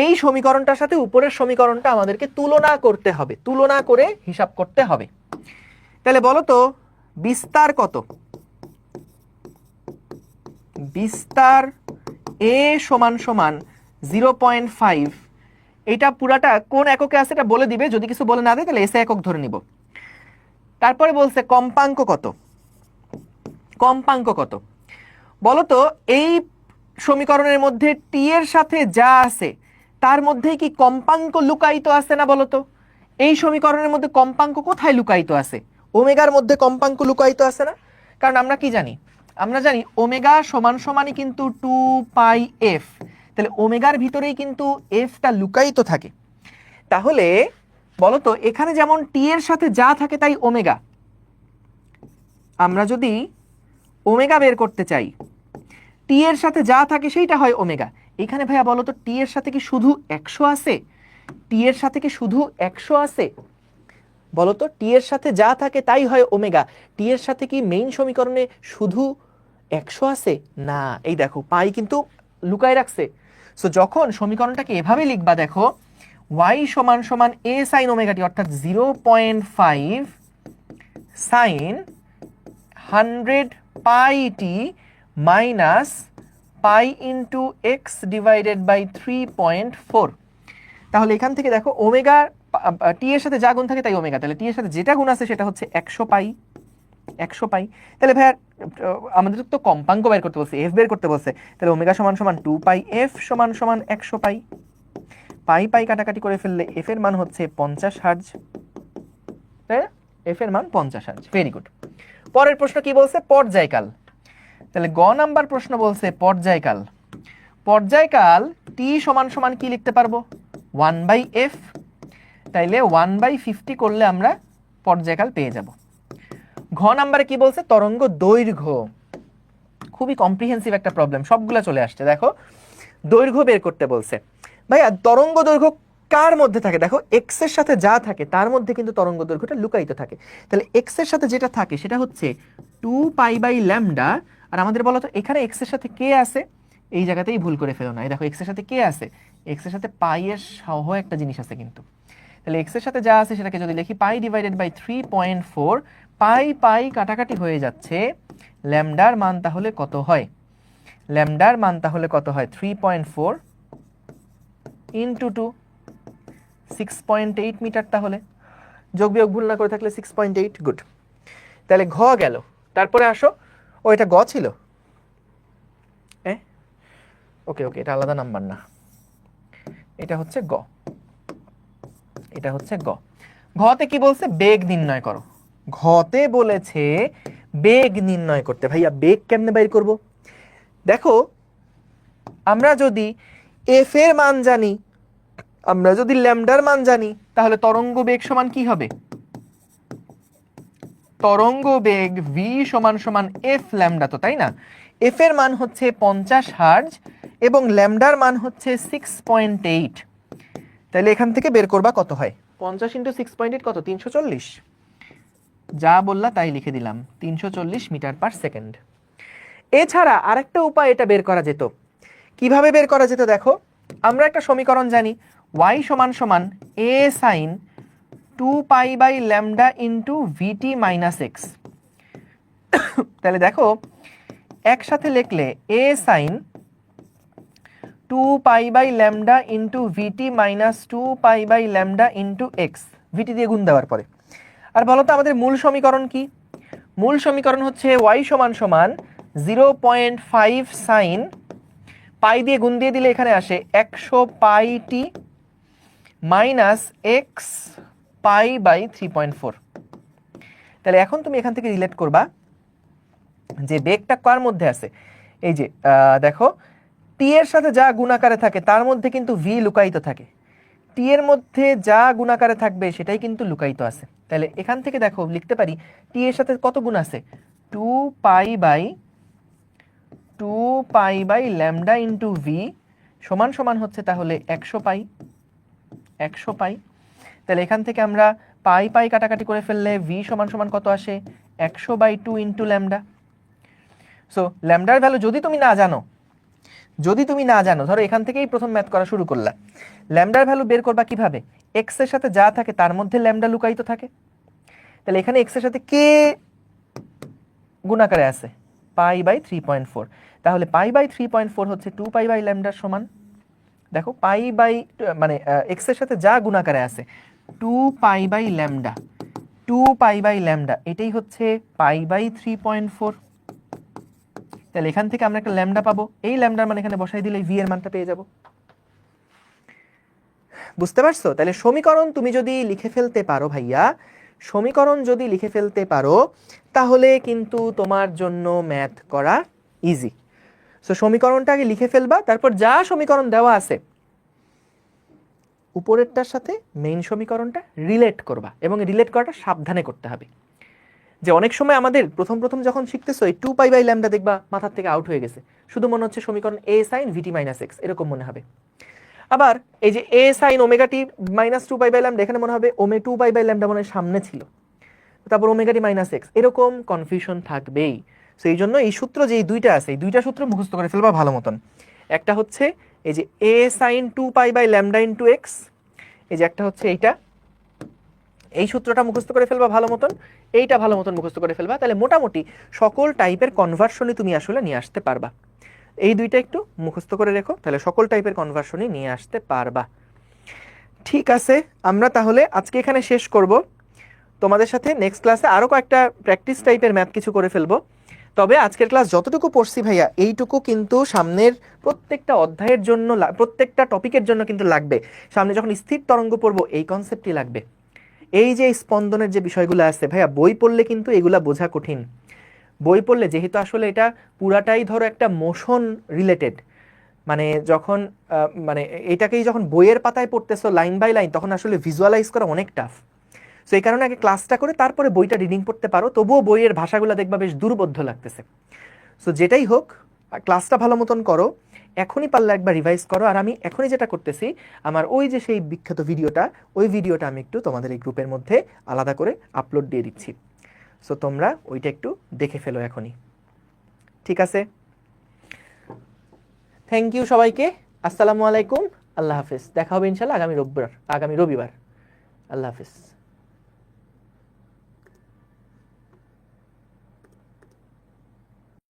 এই সমীকরণটার সাথে উপরের সমীকরণটা আমাদেরকে তুলনা করতে হবে, তুলনা করে হিসাব করতে হবে। তাহলে বলো তো বিস্তার কত? বিস্তার a সমান সমান 0.5, এটা পুরাটা কোন এককে আছে এটা বলে দিবে, যদি কিছু বলে না দেয় তাহলে এসে একক ধরে নিব। তারপরে বলছে কম্পাঙ্ক কত, কম্পাঙ্ক কত বলো তো। এই সমীকরণের মধ্যে টি এর সাথে যা আছে তার মধ্যে কি কম্পাঙ্ক লুকায়িত আছে না? বলো তো এই সমীকরণের মধ্যে কম্পাঙ্ক কোথায় লুকায়িত আছে? ওমেগার মধ্যে কম্পাঙ্ক লুকায়িত আছে না? কারণ আমরা কি জানি, আমরা জানি ওমেগা সমান সমানই কিন্তু 2 পাই এফ, তাহলে ওমেগার ভিতরেই কিন্তু এফটা লুকায়িত থাকে। তাহলে বলো তো এখানে যেমন টি এর সাথে যা থাকে তাই ওমেগা, আমরা যদি ওমেগা বের করতে চাই, টি এর সাথে যা থাকে সেইটা হয় ওমেগা। এখানে ভাইয়া বলো তো টি এর সাথে কি শুধু 100 আছে? টি এর সাথে কি শুধু 100 আছে? বলো তো টি এর সাথে যা থাকে তাই হয় ওমেগা, টি এর সাথে কি মেইন সমীকরণে শুধু 100 আছে? না, এই দেখো পাই কিন্তু লুকায় রাখছে। সো যখন সমীকরণটাকে এভাবে লিখবা, দেখো y সমান সমান a সাইন ওমেগা টি, অর্থাৎ 0.5 sine 100 pi t minus pi into x divided by 3.4। তাহলে এখান থেকে দেখো ওমেগা টি এর সাথে যা গুণ থাকে তাই ওমেগা, তাহলে টি এর সাথে যেটা গুণ আছে সেটা হচ্ছে 100 পাই, 100 পাই। তাহলে ভাইয়া আমাদের তো কম্পাঙ্ক বের করতে বলছে, এফ বের করতে বলছে, তাহলে ওমেগা সমান সমান 2 পাই এফ সমান সমান 100 পাই। পাই পাই কাটাকাটি করে ফেললে এফ এর মান হচ্ছে 50 হার্জ, তাই না? এফ এর মান 50 হার্জ। Very good. পরের প্রশ্ন কি বলছে? পর্যায়কাল। তাহলে গ নাম্বার প্রশ্ন বলছে পর্যায়কাল। পর্যায়কাল টি সমান সমান কি লিখতে পারবো? 1/f। তাইলে 1/50 করলে আমরা পর্যায়কাল পেয়ে যাব। ঘ নাম্বারে কি বলছে? তরঙ্গ দৈর্ঘ্য। খুবই কম্প্রিহেন্সিভ একটা প্রবলেম, সবগুলা চলে আসছে। দেখো দৈর্ঘ্য বের করতে বলছে। ভাইয়া তরঙ্গ দৈর্ঘ্য কার মধ্যে থাকে? দেখো এক্স এর সাথে যা থাকে তার মধ্যে কিন্তু তরঙ্গ দৈর্ঘ্যটা লুকায়িত থাকে। তাহলে এক্স এর সাথে যেটা থাকে সেটা হচ্ছে 2 পাই বাই ল্যামডা। আর আমাদের বলো তো এখানে এক্স এর সাথে কে আছে? এই জায়গাতেই ভুল করে ফেলো না, এই দেখো এক্স এর সাথে কে আছে? এক্স এর সাথে পাই এর সহ একটা জিনিস আছে কিন্তু। তাহলে এক্স এর সাথে যা আছে সেটাকে যদি লিখি পাই ডিভাইডেড বাই 3.4, পাই পাই কাটাকাটি হয়ে যাচ্ছে, ল্যামডার মান তাহলে কত হয়? ল্যামডার মান তাহলে কত হয়? 3.4 ইন্টু 2, 6.8 মিটার। তাহলে যোগ বিয়োগ ভুল না করে থাকলে 6.8। গুড। তাহলে ঘ গেল। তারপরে আসো, ও এটা গ ছিল, ওকে ওকে, এটা আলাদা নাম্বার না, এটা হচ্ছে গ, এটা হচ্ছে গ। ঘতে কি বলছে? বেগ নির্ণয় করো। ঘতে বলেছে বেগ নির্ণয় করতে। ভাইয়া বেগ কেমনে বের করব? দেখো, আমরা যদি এফ এর মান জানি, আমরা যদি ল্যামডার মান জানি, তাহলে তরঙ্গ বেগ সমান কি হবে? তরঙ্গ বেগ ভি সমান সমান এফ ল্যামডা, তো তাই না? এফ এর মান হচ্ছে 50 হার্জ এবং ল্যামডার মান হচ্ছে 6.8। তাহলে এখান থেকে বের করবা কত হয়? 50 ইন্টু 6.8 কত? 340। যা বললা তাই লিখে দিলাম, 340 মিটার পার সেকেন্ড। এছাড়া আরেকটা উপায় এটা বের করা যেত। কিভাবে বের করা যেত দেখো, আমরা একটা সমীকরণ জানি, y সমান সমান a sin 2 pi by lambda into VT minus x. তাহলে দেখো, একসাথে লিখলে a sin 2 pi by lambda into VT minus 2 pi by lambda into x, VT দিয়ে গুণ দেওয়ার পরে। আর বলো তো আমাদের মূল সমীকরণ কি? মূল সমীকরণ হচ্ছে y সমান সমান 0.5 সাইন, পাই দিয়ে গুণ দিয়ে দিলে এখানে আসে 100 pi t minus x pi by 3.4। তাহলে এখন তুমি এখান থেকে রিলেট করবা যে বেগটা কার মধ্যে আছে। এই যে দেখো, টি এর সাথে যা গুণাকারে থাকে তার মধ্যে কিন্তু ভি লুকায়িত থাকে, টি এর মধ্যে যা গুণাকারে থাকবে সেটাই কিন্তু লুকায়িত আছে। তাহলে এখান থেকে দেখো লিখতে পারি টি এর সাথে কত গুণ আছে? 2 pi by lambda into v সমান সমান হচ্ছে তাহলে 100 পাই, 100 পাই। তাহলে এখান থেকে আমরা পাই পাই কাটাকাটি করে ফেললে ভি সমান সমান কত আসে? 100/2 ইন্টু ল্যামডা। সো ল্যামডার ভ্যালু যদি তুমি না জানো, ধরো এখান থেকেই প্রথম ম্যাথ করা শুরু করলা, ল্যামডার ভ্যালু বের করবা কিভাবে? এক্স এর সাথে যা থাকে তার মধ্যে ল্যামডা লুকায়িত থাকে। তাহলে এখানে এক্স এর সাথে কে গুণাকারে আছে? Pi by 3.4। তাহলে পাই বাই 3.4 হচ্ছে 2 পাই বাই ল্যামডার সমান। দেখো পাই বাই মানে এক্স এর সাথে যা গুণাকারে আছে 2 pi by lambda, 2 pi by lambda, এটাই হচ্ছে পাই বাই 3.4। তাহলে এখান থেকে আমরা একটা ল্যামডা পাবো, এই ল্যামডার মান এখানে বসাই দিলে ভি এর মানটা পেয়ে যাব। বুঝতে পারছো? তাহলে সমীকরণ তুমি যদি লিখে ফেলতে পারো ভাইয়া, সমীকরণ যদি লিখে ফেলতে পারো তাহলে কিন্তু তোমার জন্য ম্যাথ করা ইজি। সো সমীকরণটা আগে লিখে ফেলবা, তারপর যা সমীকরণ দেওয়া আছে উপরেরটার সাথে মেইন সমীকরণটা রিলেট করবা, এবং রিলেট করাটা সাবধানে করতে হবে। যে অনেক সময় আমাদের প্রথম যখন শিখতেছো এই 2 পাই বাই ল্যামডা দেখবা মাথার থেকে আউট হয়ে গেছে, শুধু মনে হচ্ছে সমীকরণ a sin vt minus x এরকম মনে হবে। আবার এই যে a sin omega t minus 2 pi by lambda, এখানে মনে হবে 2 পাই বাই ল্যামডা মনে হয় সামনে ছিল, তারপর ওমেগা টি মাইনাস এক্স, এরকম কনফিউশন থাকবেই। সো এই জন্য এই সূত্র যে দুইটা আছে, এই দুইটা সূত্র মুখস্থ করে ফেলবা ভালো মতন। একটা হচ্ছে এই যে a sin 2 pi by lambda into x, এই যে একটা হচ্ছে এইটা, এই সূত্রটা মুখস্থ করে ফেলবা ভালো মতন, এইটা ভালো মতন মুখস্থ করে ফেলবা, তাহলে মোটামুটি সকল টাইপের কনভার্সনই তুমি আসলে নিয়ে আসতে পারবা। এই দুইটা একটু মুখস্থ করে রেখো, তাহলে সকল টাইপের কনভার্সনই নিয়ে আসতে পারবা। ঠিক আছে, আমরা তাহলে আজকে এখানে শেষ করব। তোমাদের সাথে নেক্সট ক্লাসে আরও কয়েকটা প্র্যাকটিস টাইপের ম্যাথ কিছু করে ফেলবো। তবে আজকের ক্লাস যতটুকু পড়ছি ভাইয়া, এইটুকু কিন্তু সামনের প্রত্যেকটা অধ্যায়ের জন্য, প্রত্যেকটা টপিকের জন্য কিন্তু লাগবে। সামনে যখন স্থির তরঙ্গ পড়বো এই কনসেপ্টই লাগবে। এই যে স্পন্দনের যে বিষয়গুলো আছে ভাইয়া, বই পড়লে কিন্তু এগুলা বোঝা কঠিন। বই পড়লে যেহেতু আসলে এটা পুরাটাই ধরো একটা মোশন রিলেটেড, মানে যখন মানে এটাকেই যখন বইয়ের পাতায় পড়তেছো লাইন বাই লাইন, তখন আসলে ভিজুয়ালাইজ করা অনেক টাফ। সো এই কারণে আগে ক্লাসটা করে তারপরে বইটা রিডিং পড়তে পারো, তবুও বইয়ের ভাষাগুলো দেখবা বেশ দুর্বোধ্য লাগতেছে। সো যেটাই হোক, ক্লাসটা ভালো মতন করো, এখনই পারলে একবার রিভাইজ করো। আর আমি এখনই যেটা করতেছি, আমার ওই যে সেই বিখ্যাত ভিডিওটা, ওই ভিডিওটা আমি একটু তোমাদের এই গ্রুপের মধ্যে আলাদা করে আপলোড দিয়ে দিচ্ছি। সো তোমরা ওইটা একটু দেখে ফেলো এখনই। ঠিক আছে, থ্যাংক ইউ সবাইকে, আসসালামু আলাইকুম, আল্লাহ হাফিজ। দেখা হবে ইনশাল্লাহ আগামী রবিবার। আল্লাহ হাফিজ।